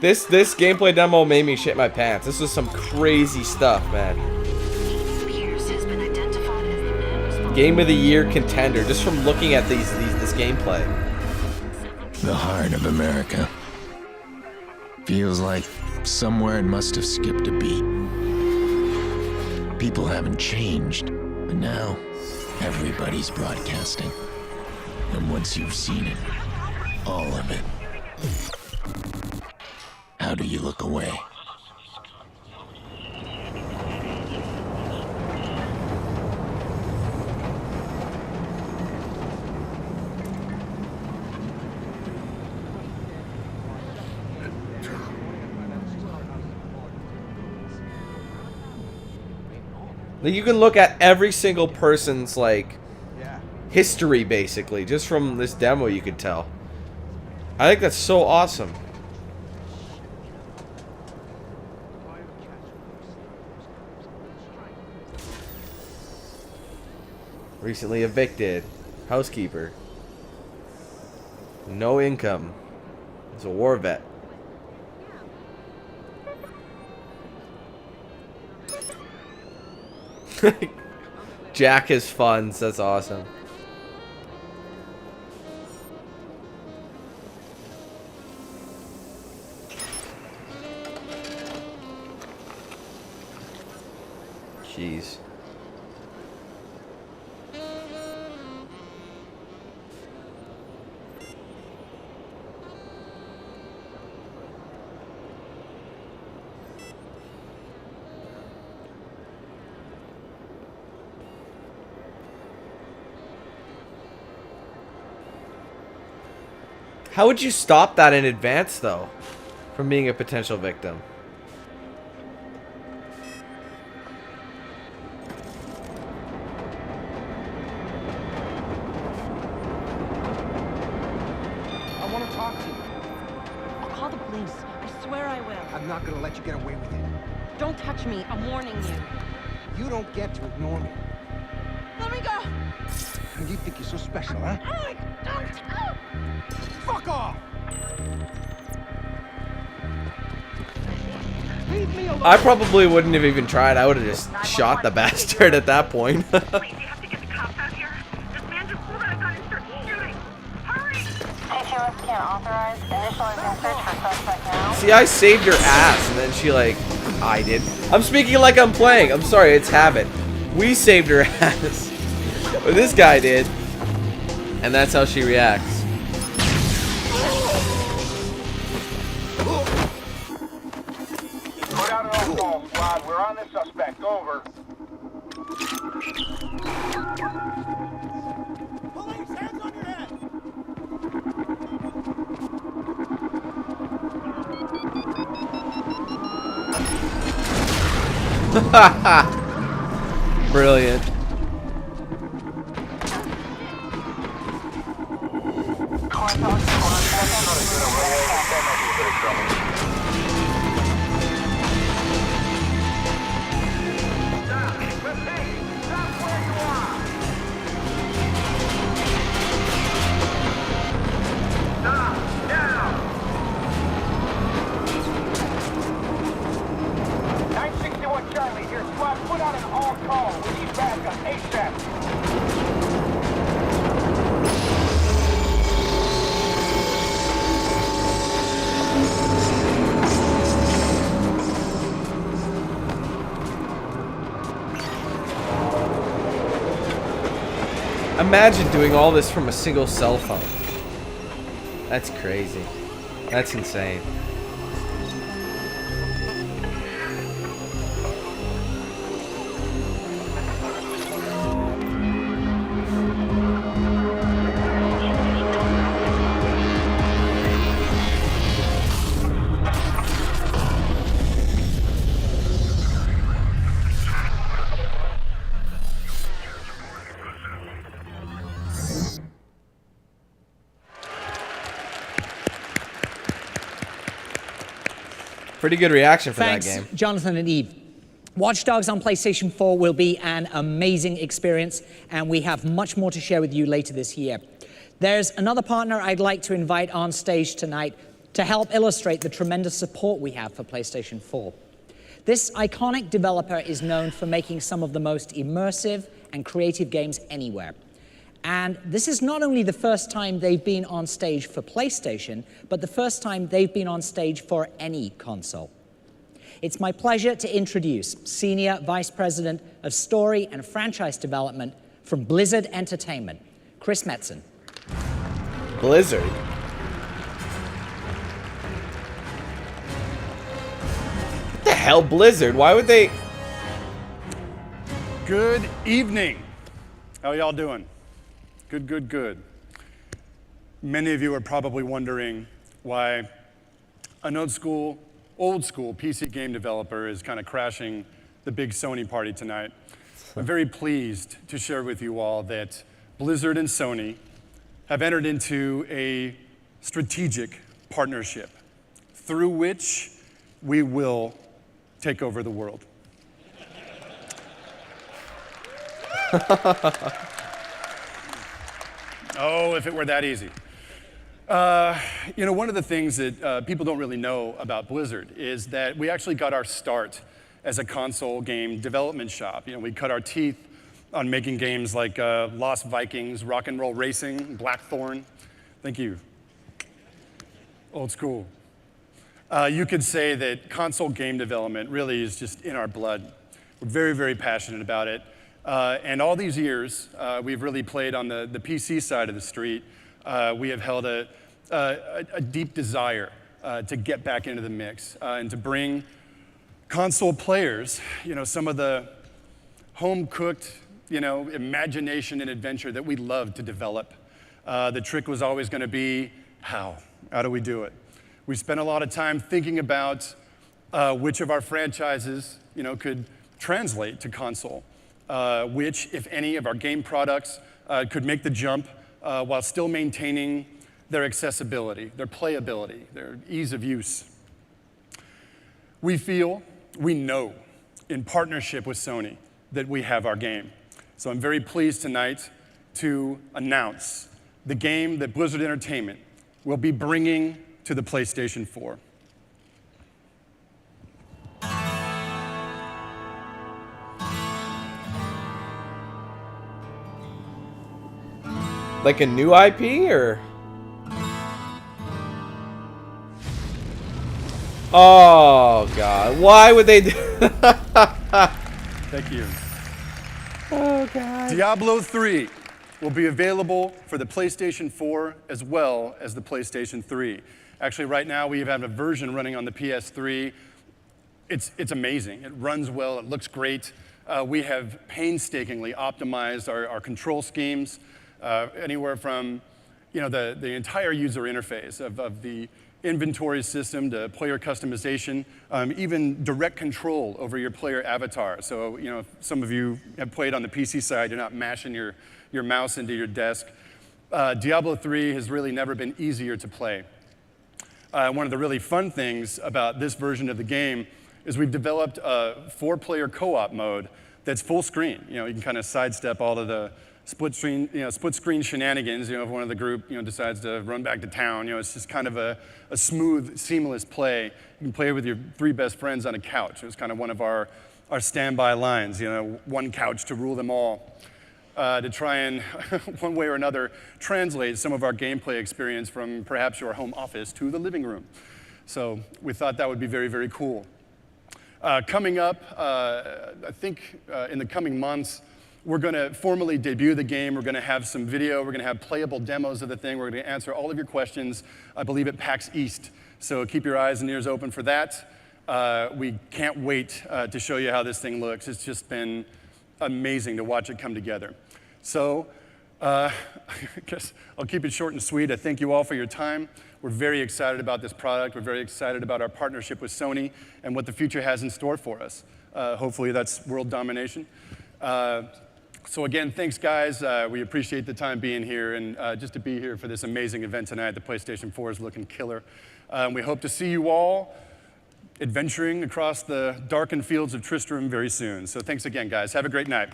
[SPEAKER 1] This gameplay demo made me shit my pants. This was some crazy stuff, man. Game of the Year contender, just from looking at this gameplay.
[SPEAKER 21] The heart of America. Feels like somewhere it must have skipped a beat. People haven't changed, but now everybody's broadcasting. And once you've seen it, all of it, how do you look away?
[SPEAKER 1] Like, you can look at every single person's, like, history, basically, just from this demo you could tell. I think that's so awesome. Recently evicted. Housekeeper. No income. He's a war vet. Jack has funds. That's awesome. Jeez. How would you stop that in advance, though, from being a potential victim?
[SPEAKER 5] I want to talk to you.
[SPEAKER 2] I'll call the police. I swear I will.
[SPEAKER 5] I'm not going to let you get away with it.
[SPEAKER 2] Don't touch me. I'm warning you.
[SPEAKER 5] You don't get to ignore me.
[SPEAKER 2] Let me go.
[SPEAKER 5] You think you're so special, huh?
[SPEAKER 2] Oh, don't. Oh.
[SPEAKER 5] Fuck off! Leave me alone.
[SPEAKER 1] I probably wouldn't have even tried. I would have just shot the bastard at that point. See, I saved your ass, and then she like, I did. I'm speaking like I'm playing. I'm sorry, it's habit. We saved her ass. But this guy did. And that's how she reacts.
[SPEAKER 18] Put out an all-call squad. We're on this suspect. Over.
[SPEAKER 5] Police, hands on your head!
[SPEAKER 1] Brilliant.
[SPEAKER 18] Charlie, here, squad, put out an all-call. We need backup ASAP.
[SPEAKER 1] Imagine doing all this from a single cell phone. That's crazy. That's insane. Pretty good reaction for
[SPEAKER 16] Thanks,
[SPEAKER 1] that game.
[SPEAKER 16] Jonathan and Eve. Watch Dogs on PlayStation 4 will be an amazing experience, and we have much more to share with you later this year. There's another partner I'd like to invite on stage tonight to help illustrate the tremendous support we have for PlayStation 4. This iconic developer is known for making some of the most immersive and creative games anywhere. And this is not only the first time they've been on stage for PlayStation, but the first time they've been on stage for any console. It's my pleasure to introduce Senior Vice President of Story and Franchise Development from Blizzard Entertainment, Chris Metzen.
[SPEAKER 1] Blizzard? What the hell, Blizzard? Why would they...
[SPEAKER 7] Good evening. How are y'all doing? Good, good, good. Many of you are probably wondering why an old school PC game developer is kind of crashing the big Sony party tonight. I'm very pleased to share with you all that Blizzard and Sony have entered into a strategic partnership through which we will take over the world. Oh, if it were that easy. You know, one of the things that people don't really know about Blizzard is that we actually got our start as a console game development shop. You know, we cut our teeth on making games like Lost Vikings, Rock and Roll Racing, Blackthorn. Thank you. Old school. You could say that console game development really is just in our blood. We're very, very passionate about it. And all these years, we've really played on the PC side of the street. We have held a deep desire to get back into the mix and to bring console players, you know, some of the home-cooked, you know, imagination and adventure that we love to develop. The trick was always going to be How? How do we do it? We spent a lot of time thinking about which of our franchises, could translate to console, which, if any, of our game products could make the jump while still maintaining their accessibility, their playability, their ease of use. We know, in partnership with Sony, that we have our game. So I'm very pleased tonight to announce the game that Blizzard Entertainment will be bringing to the PlayStation 4.
[SPEAKER 1] Like a new IP, or? Oh, God. Why would they do
[SPEAKER 7] Thank you.
[SPEAKER 1] Oh, God.
[SPEAKER 7] Diablo III will be available for the PlayStation 4 as well as the PlayStation 3. Actually, right now, we have a version running on the PS3. It's amazing. It runs well. It looks great. We have painstakingly optimized our control schemes, anywhere from the entire user interface of the inventory system to player customization, even direct control over your player avatar. So, if some of you have played on the PC side, you're not mashing your mouse into your desk. Diablo 3 has really never been easier to play. One of the really fun things about this version of the game is we've developed a 4-player co-op mode that's full screen. You can kind of sidestep all of the split screen shenanigans. If one of the group decides to run back to town, it's just kind of a smooth, seamless play. You can play with your 3 best friends on a couch. It was kind of one of our standby lines. One couch to rule them all. To try and, one way or another, translate some of our gameplay experience from perhaps your home office to the living room. So we thought that would be very, very cool. Coming up, I think in the coming months, we're going to formally debut the game. We're going to have some video. We're going to have playable demos of the thing. We're going to answer all of your questions, I believe, at PAX East. So keep your eyes and ears open for that. We can't wait to show you how this thing looks. It's just been amazing to watch it come together. So I guess I'll keep it short and sweet. I thank you all for your time. We're very excited about this product. We're very excited about our partnership with Sony and what the future has in store for us. Hopefully that's world domination. So again, thanks guys. We appreciate the time being here and just to be here for this amazing event tonight. The PlayStation 4 is looking killer. We hope to see you all adventuring across the darkened fields of Tristram very soon. So thanks again, guys. Have a great night.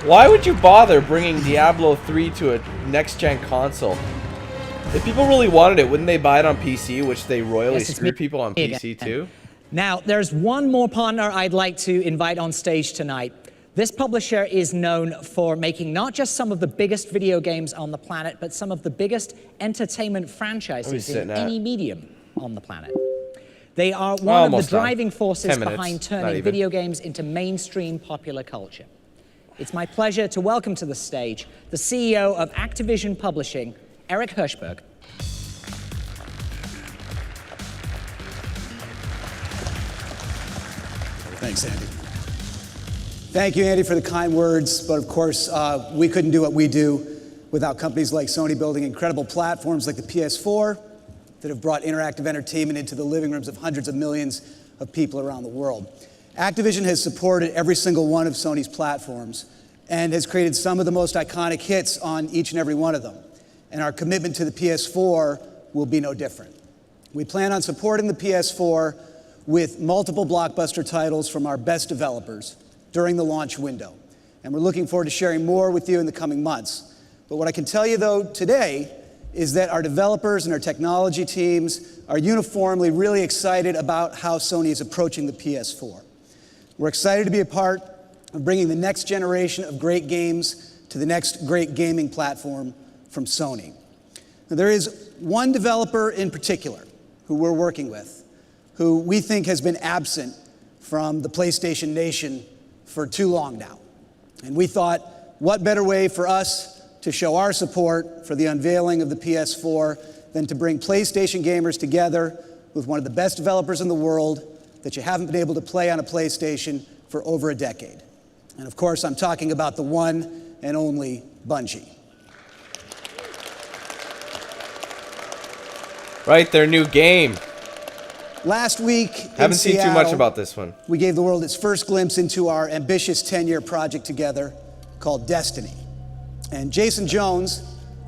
[SPEAKER 1] Why would you bother bringing Diablo 3 to a next-gen console? If people really wanted it, wouldn't they buy it on PC, which they royally screw people on PC too?
[SPEAKER 16] Now, there's one more partner I'd like to invite on stage tonight. This publisher is known for making not just some of the biggest video games on the planet, but some of the biggest entertainment franchises in any medium on the planet. They are one of the driving forces behind turning video games into mainstream popular culture. It's my pleasure to welcome to the stage the CEO of Activision Publishing, Eric Hirschberg.
[SPEAKER 3] Thanks, Andy. Thank you, Andy, for the kind words. But of course, we couldn't do what we do without companies like Sony building incredible platforms like the PS4 that have brought interactive entertainment into the living rooms of hundreds of millions of people around the world. Activision has supported every single one of Sony's platforms and has created some of the most iconic hits on each and every one of them. And our commitment to the PS4 will be no different. We plan on supporting the PS4 with multiple blockbuster titles from our best developers during the launch window. And we're looking forward to sharing more with you in the coming months. But what I can tell you, though, today is that our developers and our technology teams are uniformly really excited about how Sony is approaching the PS4. We're excited to be a part of bringing the next generation of great games to the next great gaming platform from Sony. Now, there is one developer in particular who we're working with, who we think has been absent from the PlayStation Nation for too long now. And we thought, what better way for us to show our support for the unveiling of the PS4 than to bring PlayStation gamers together with one of the best developers in the world that you haven't been able to play on a PlayStation for over a decade. And of course, I'm talking about the one and only Bungie.
[SPEAKER 1] Right, their new game.
[SPEAKER 3] Last week
[SPEAKER 1] Haven't seen too much about this one.
[SPEAKER 3] We gave the world its first glimpse into our ambitious 10-year project together called Destiny. And Jason Jones,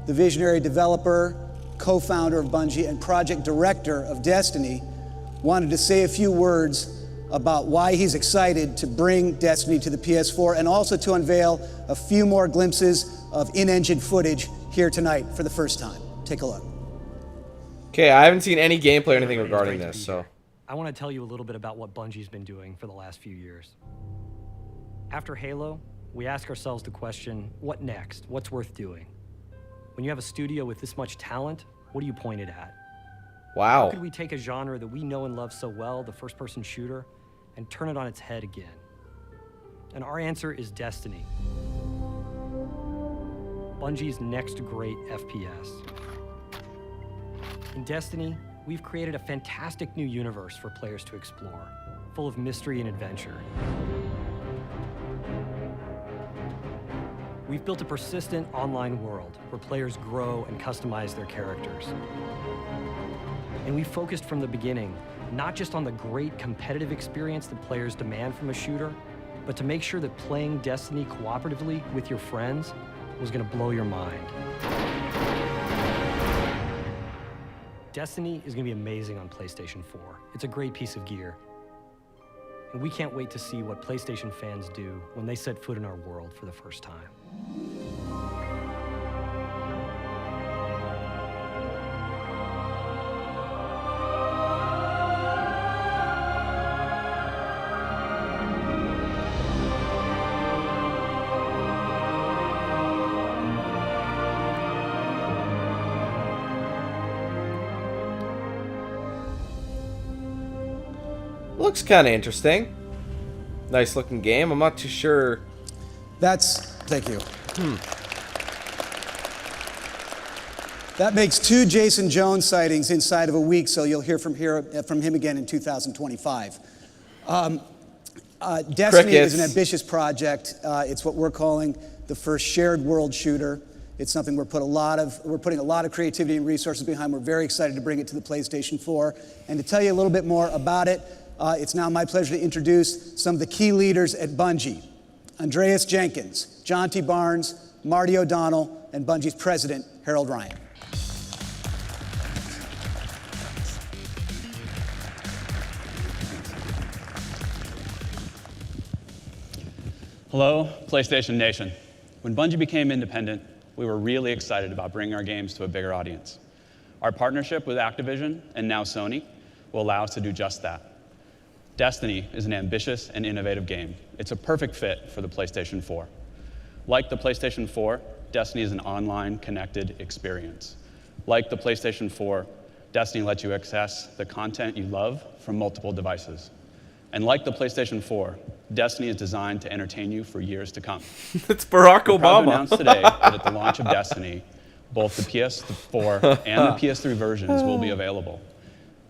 [SPEAKER 3] the visionary developer, co-founder of Bungie, and project director of Destiny, wanted to say a few words about why he's excited to bring Destiny to the PS4 and also to unveil a few more glimpses of in-engine footage here tonight for the first time. Take a look.
[SPEAKER 1] Okay, I haven't seen any gameplay or anything regarding this, so.
[SPEAKER 8] I want to tell you a little bit about what Bungie's been doing for the last few years. After Halo, we ask ourselves the question, what next? What's worth doing? When you have a studio with this much talent, what do you point it at?
[SPEAKER 1] Wow.
[SPEAKER 8] How could we take a genre that we know and love so well, the first-person shooter, and turn it on its head again? And our answer is Destiny. Bungie's next great FPS. In Destiny, we've created a fantastic new universe for players to explore, full of mystery and adventure. We've built a persistent online world where players grow and customize their characters. And we focused from the beginning, not just on the great competitive experience that players demand from a shooter, but to make sure that playing Destiny cooperatively with your friends was going to blow your mind. Destiny is going to be amazing on PlayStation 4. It's a great piece of gear. And we can't wait to see what PlayStation fans do when they set foot in our world for the first time.
[SPEAKER 1] Looks kind of interesting. Nice looking game. I'm not too sure.
[SPEAKER 3] Thank you. That makes 2 Jason Jones sightings inside of a week, so you'll hear from him again in 2025. Destiny is an ambitious project. It's what we're calling the first shared world shooter. It's something we're putting a lot of creativity and resources behind. We're very excited to bring it to the PlayStation 4. And to tell you a little bit more about it, it's now my pleasure to introduce some of the key leaders at Bungie. Andreas Jenkins, John T. Barnes, Marty O'Donnell, and Bungie's president, Harold Ryan.
[SPEAKER 10] Hello, PlayStation Nation. When Bungie became independent, we were really excited about bringing our games to a bigger audience. Our partnership with Activision, and now Sony, will allow us to do just that. Destiny is an ambitious and innovative game. It's a perfect fit for the PlayStation 4. Like the PlayStation 4, Destiny is an online connected experience. Like the PlayStation 4, Destiny lets you access the content you love from multiple devices. And like the PlayStation 4, Destiny is designed to entertain you for years to come.
[SPEAKER 1] It's Barack
[SPEAKER 10] We're proud to
[SPEAKER 1] Obama.
[SPEAKER 10] announce today that at the launch of Destiny, both the PS4 and the PS3 versions will be available.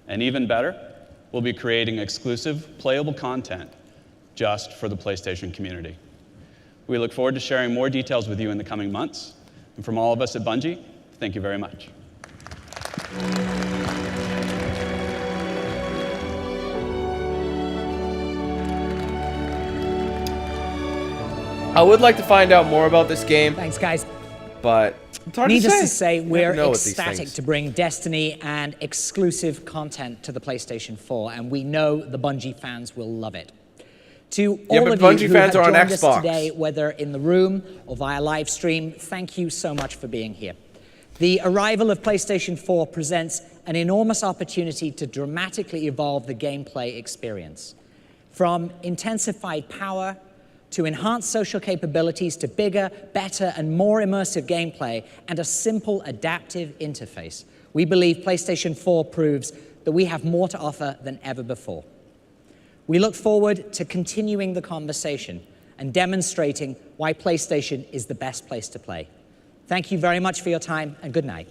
[SPEAKER 10] And even better, we'll be creating exclusive, playable content just for the PlayStation community. We look forward to sharing more details with you in the coming months. And from all of us at Bungie, thank you very much.
[SPEAKER 1] I would like to find out more about this game.
[SPEAKER 16] Thanks, guys.
[SPEAKER 1] But it's hard
[SPEAKER 16] Needless
[SPEAKER 1] to
[SPEAKER 16] to say, we're
[SPEAKER 1] know with these
[SPEAKER 16] ecstatic
[SPEAKER 1] things.
[SPEAKER 16] to bring Destiny and exclusive content to the PlayStation 4, and we know the Bungie fans will love it. To all
[SPEAKER 1] but
[SPEAKER 16] of
[SPEAKER 1] Bungie
[SPEAKER 16] you who
[SPEAKER 1] fans
[SPEAKER 16] have
[SPEAKER 1] are on
[SPEAKER 16] joined us
[SPEAKER 1] Xbox.
[SPEAKER 16] today, whether in the room or via live stream, thank you so much for being here. The arrival of PlayStation 4 presents an enormous opportunity to dramatically evolve the gameplay experience. From intensified power to enhanced social capabilities, to bigger, better, and more immersive gameplay, and a simple adaptive interface, we believe PlayStation 4 proves that we have more to offer than ever before. We look forward to continuing the conversation and demonstrating why PlayStation is the best place to play. Thank you very much for your time, and good night.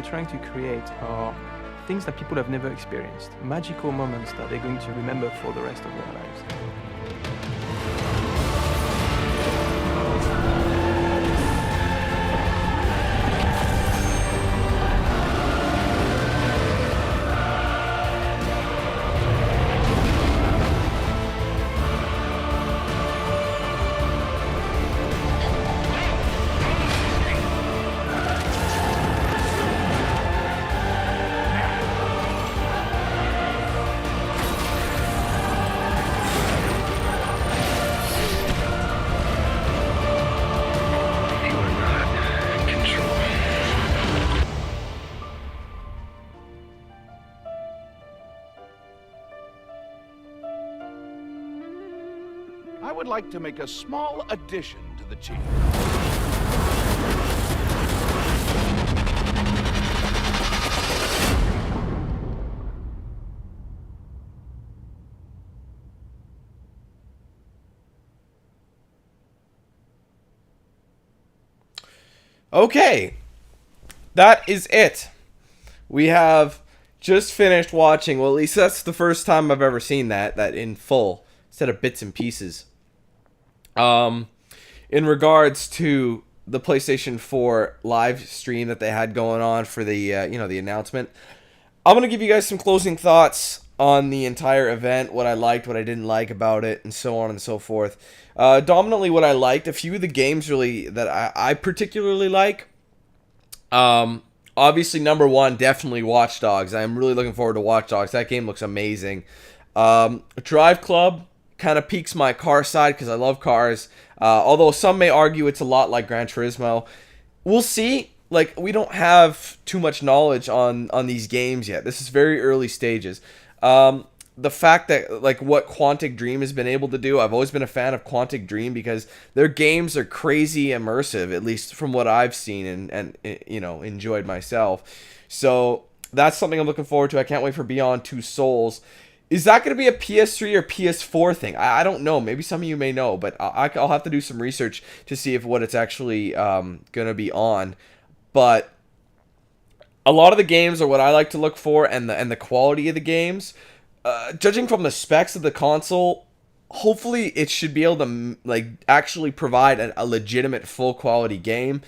[SPEAKER 13] trying to create are things that people have never experienced, magical moments that they're going to remember for the rest of their lives.
[SPEAKER 22] I would like to make a small addition to the team.
[SPEAKER 1] Okay, that is it. We have just finished watching, well, at least that's the first time I've ever seen that in full, instead of bits and pieces. In regards to the PlayStation 4 live stream that they had going on for the, the announcement, I'm going to give you guys some closing thoughts on the entire event, what I liked, what I didn't like about it, and so on and so forth. Dominantly what I liked, a few of the games really that I particularly like. Obviously, number one, definitely Watch Dogs. I'm really looking forward to Watch Dogs. That game looks amazing. Driveclub kind of piques my car side because I love cars. Although some may argue it's a lot like Gran Turismo. We'll see. Like, we don't have too much knowledge on these games yet. This is very early stages. The fact that, like, what Quantic Dream has been able to do, I've always been a fan of Quantic Dream because their games are crazy immersive, at least from what I've seen and enjoyed myself. So that's something I'm looking forward to. I can't wait for Beyond Two Souls. Is that going to be a PS3 or PS4 thing? I don't know. Maybe some of you may know, but I'll have to do some research to see if what it's actually going to be on. But a lot of the games are what I like to look for, and the quality of the games. Judging from the specs of the console, hopefully it should be able to actually provide a legitimate full quality game.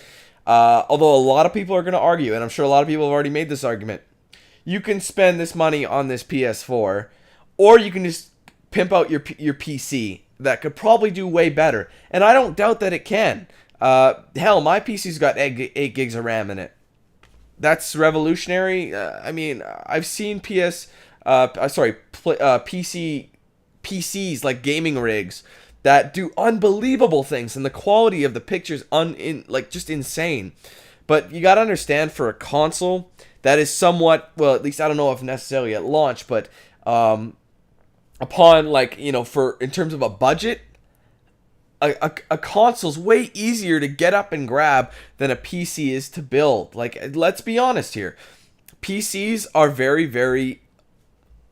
[SPEAKER 1] Although a lot of people are going to argue, and I'm sure a lot of people have already made this argument, you can spend this money on this PS4, or you can just pimp out your PC that could probably do way better. And I don't doubt that it can. Hell, my PC's got 8 gigs of RAM in it. That's revolutionary. I mean, I've seen PCs like gaming rigs that do unbelievable things, and the quality of the pictures just insane. But you gotta understand, for a console that is somewhat, well, at least I don't know if necessarily at launch, but upon in terms of a budget, a console's way easier to get up and grab than a PC is to build. Like, let's be honest here. PCs are very, very,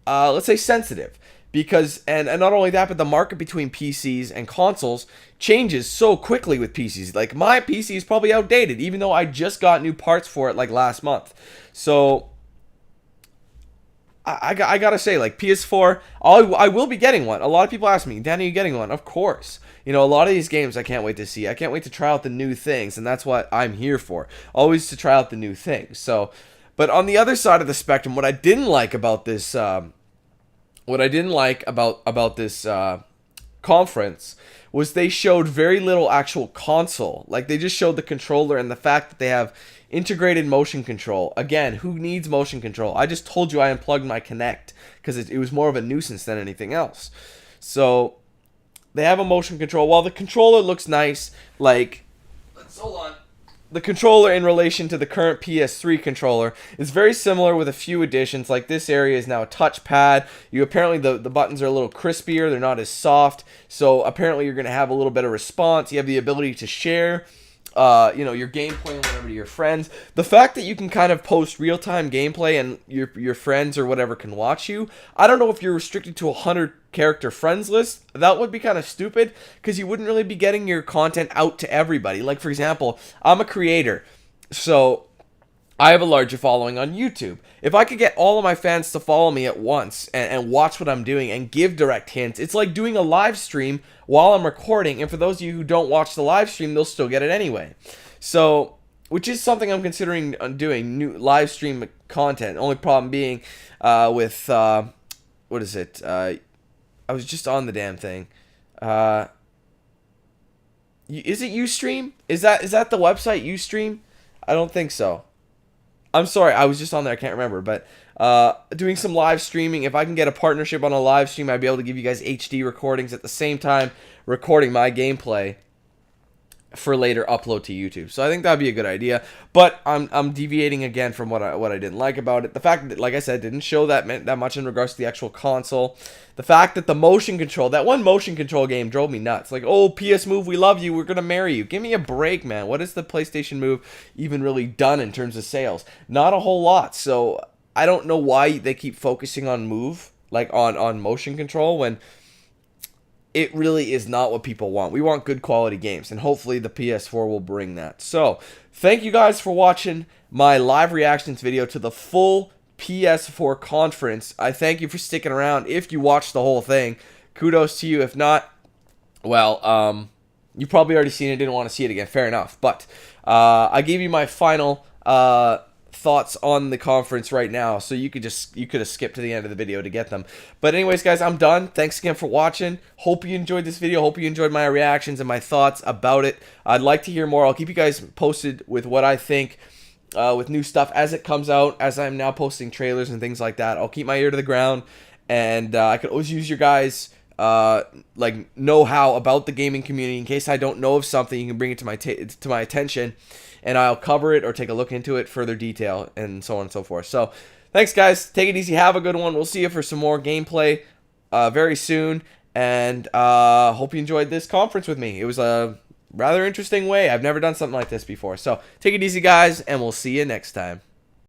[SPEAKER 1] let's say, sensitive. Because, and not only that, but the market between PCs and consoles changes so quickly with PCs. Like, my PC is probably outdated, even though I just got new parts for it, like, last month. So, I gotta say, like, PS4, I will be getting one. A lot of people ask me, Danny, are you getting one? Of course. You know, a lot of these games I can't wait to see. I can't wait to try out the new things, and that's what I'm here for. Always to try out the new things. So, but on the other side of the spectrum, what I didn't like about this, conference was they showed very little actual console. Like, they just showed the controller and the fact that they have integrated motion control. Again, who needs motion control? I just told you I unplugged my Kinect because it was more of a nuisance than anything else. So they have a motion control. While the controller looks nice, like, hold on. The controller in relation to the current PS3 controller is very similar with a few additions. Like, this area is now a touchpad. Apparently the buttons are a little crispier. They're not as soft. So apparently you're going to have a little better response. You have the ability to share your gameplay and whatever to your friends. The fact that you can kind of post real-time gameplay and your friends or whatever can watch you. I don't know if you're restricted to a 100 character friends list. That would be kind of stupid because you wouldn't really be getting your content out to everybody. Like, for example, I'm a creator, so I have a larger following on YouTube. If I could get all of my fans to follow me at once and watch what I'm doing and give direct hints, it's like doing a live stream while I'm recording. And for those of you who don't watch the live stream, they'll still get it anyway. So, which is something I'm considering doing, new live stream content. Only problem being with, what is it? I was just on the damn thing. Is it Ustream? Is that the website Ustream? I don't think so. I'm sorry, I was just on there, I can't remember, but doing some live streaming. If I can get a partnership on a live stream, I'd be able to give you guys HD recordings at the same time recording my gameplay for later upload to YouTube. So I think that'd be a good idea. But I'm deviating again from what I didn't like about it. The fact that, like I said, didn't show that much in regards to the actual console. The fact that the motion control, that one motion control game drove me nuts. Like, oh, PS Move, we love you, we're gonna marry you. Give me a break, man. What has the PlayStation Move even really done in terms of sales? Not a whole lot. So I don't know why they keep focusing on Move, like on motion control, when it really is not what people want. We want good quality games, and hopefully the PS4 will bring that. So, thank you guys for watching my live reactions video to the full PS4 conference. I thank you for sticking around. If you watched the whole thing, kudos to you. If not, well, you probably already seen it, didn't want to see it again. Fair enough. But I gave you my final thoughts on the conference right now, so you could have skipped to the end of the video to get them. But anyways, guys, I'm done. Thanks again for watching. Hope you enjoyed this video. Hope you enjoyed my reactions and my thoughts about it. I'd like to hear more. I'll keep you guys posted with what I think with new stuff as it comes out, as I'm now posting trailers and things like that. I'll keep my ear to the ground, and I could always use your guys like know-how about the gaming community. In case I don't know of something, you can bring it to my attention, and I'll cover it or take a look into it further detail, and so on and so forth. So thanks, guys. Take it easy. Have a good one. We'll see you for some more gameplay very soon, and hope you enjoyed this conference with me. It was a rather interesting way. I've never done something like this before. So take it easy, guys, and we'll see you next time.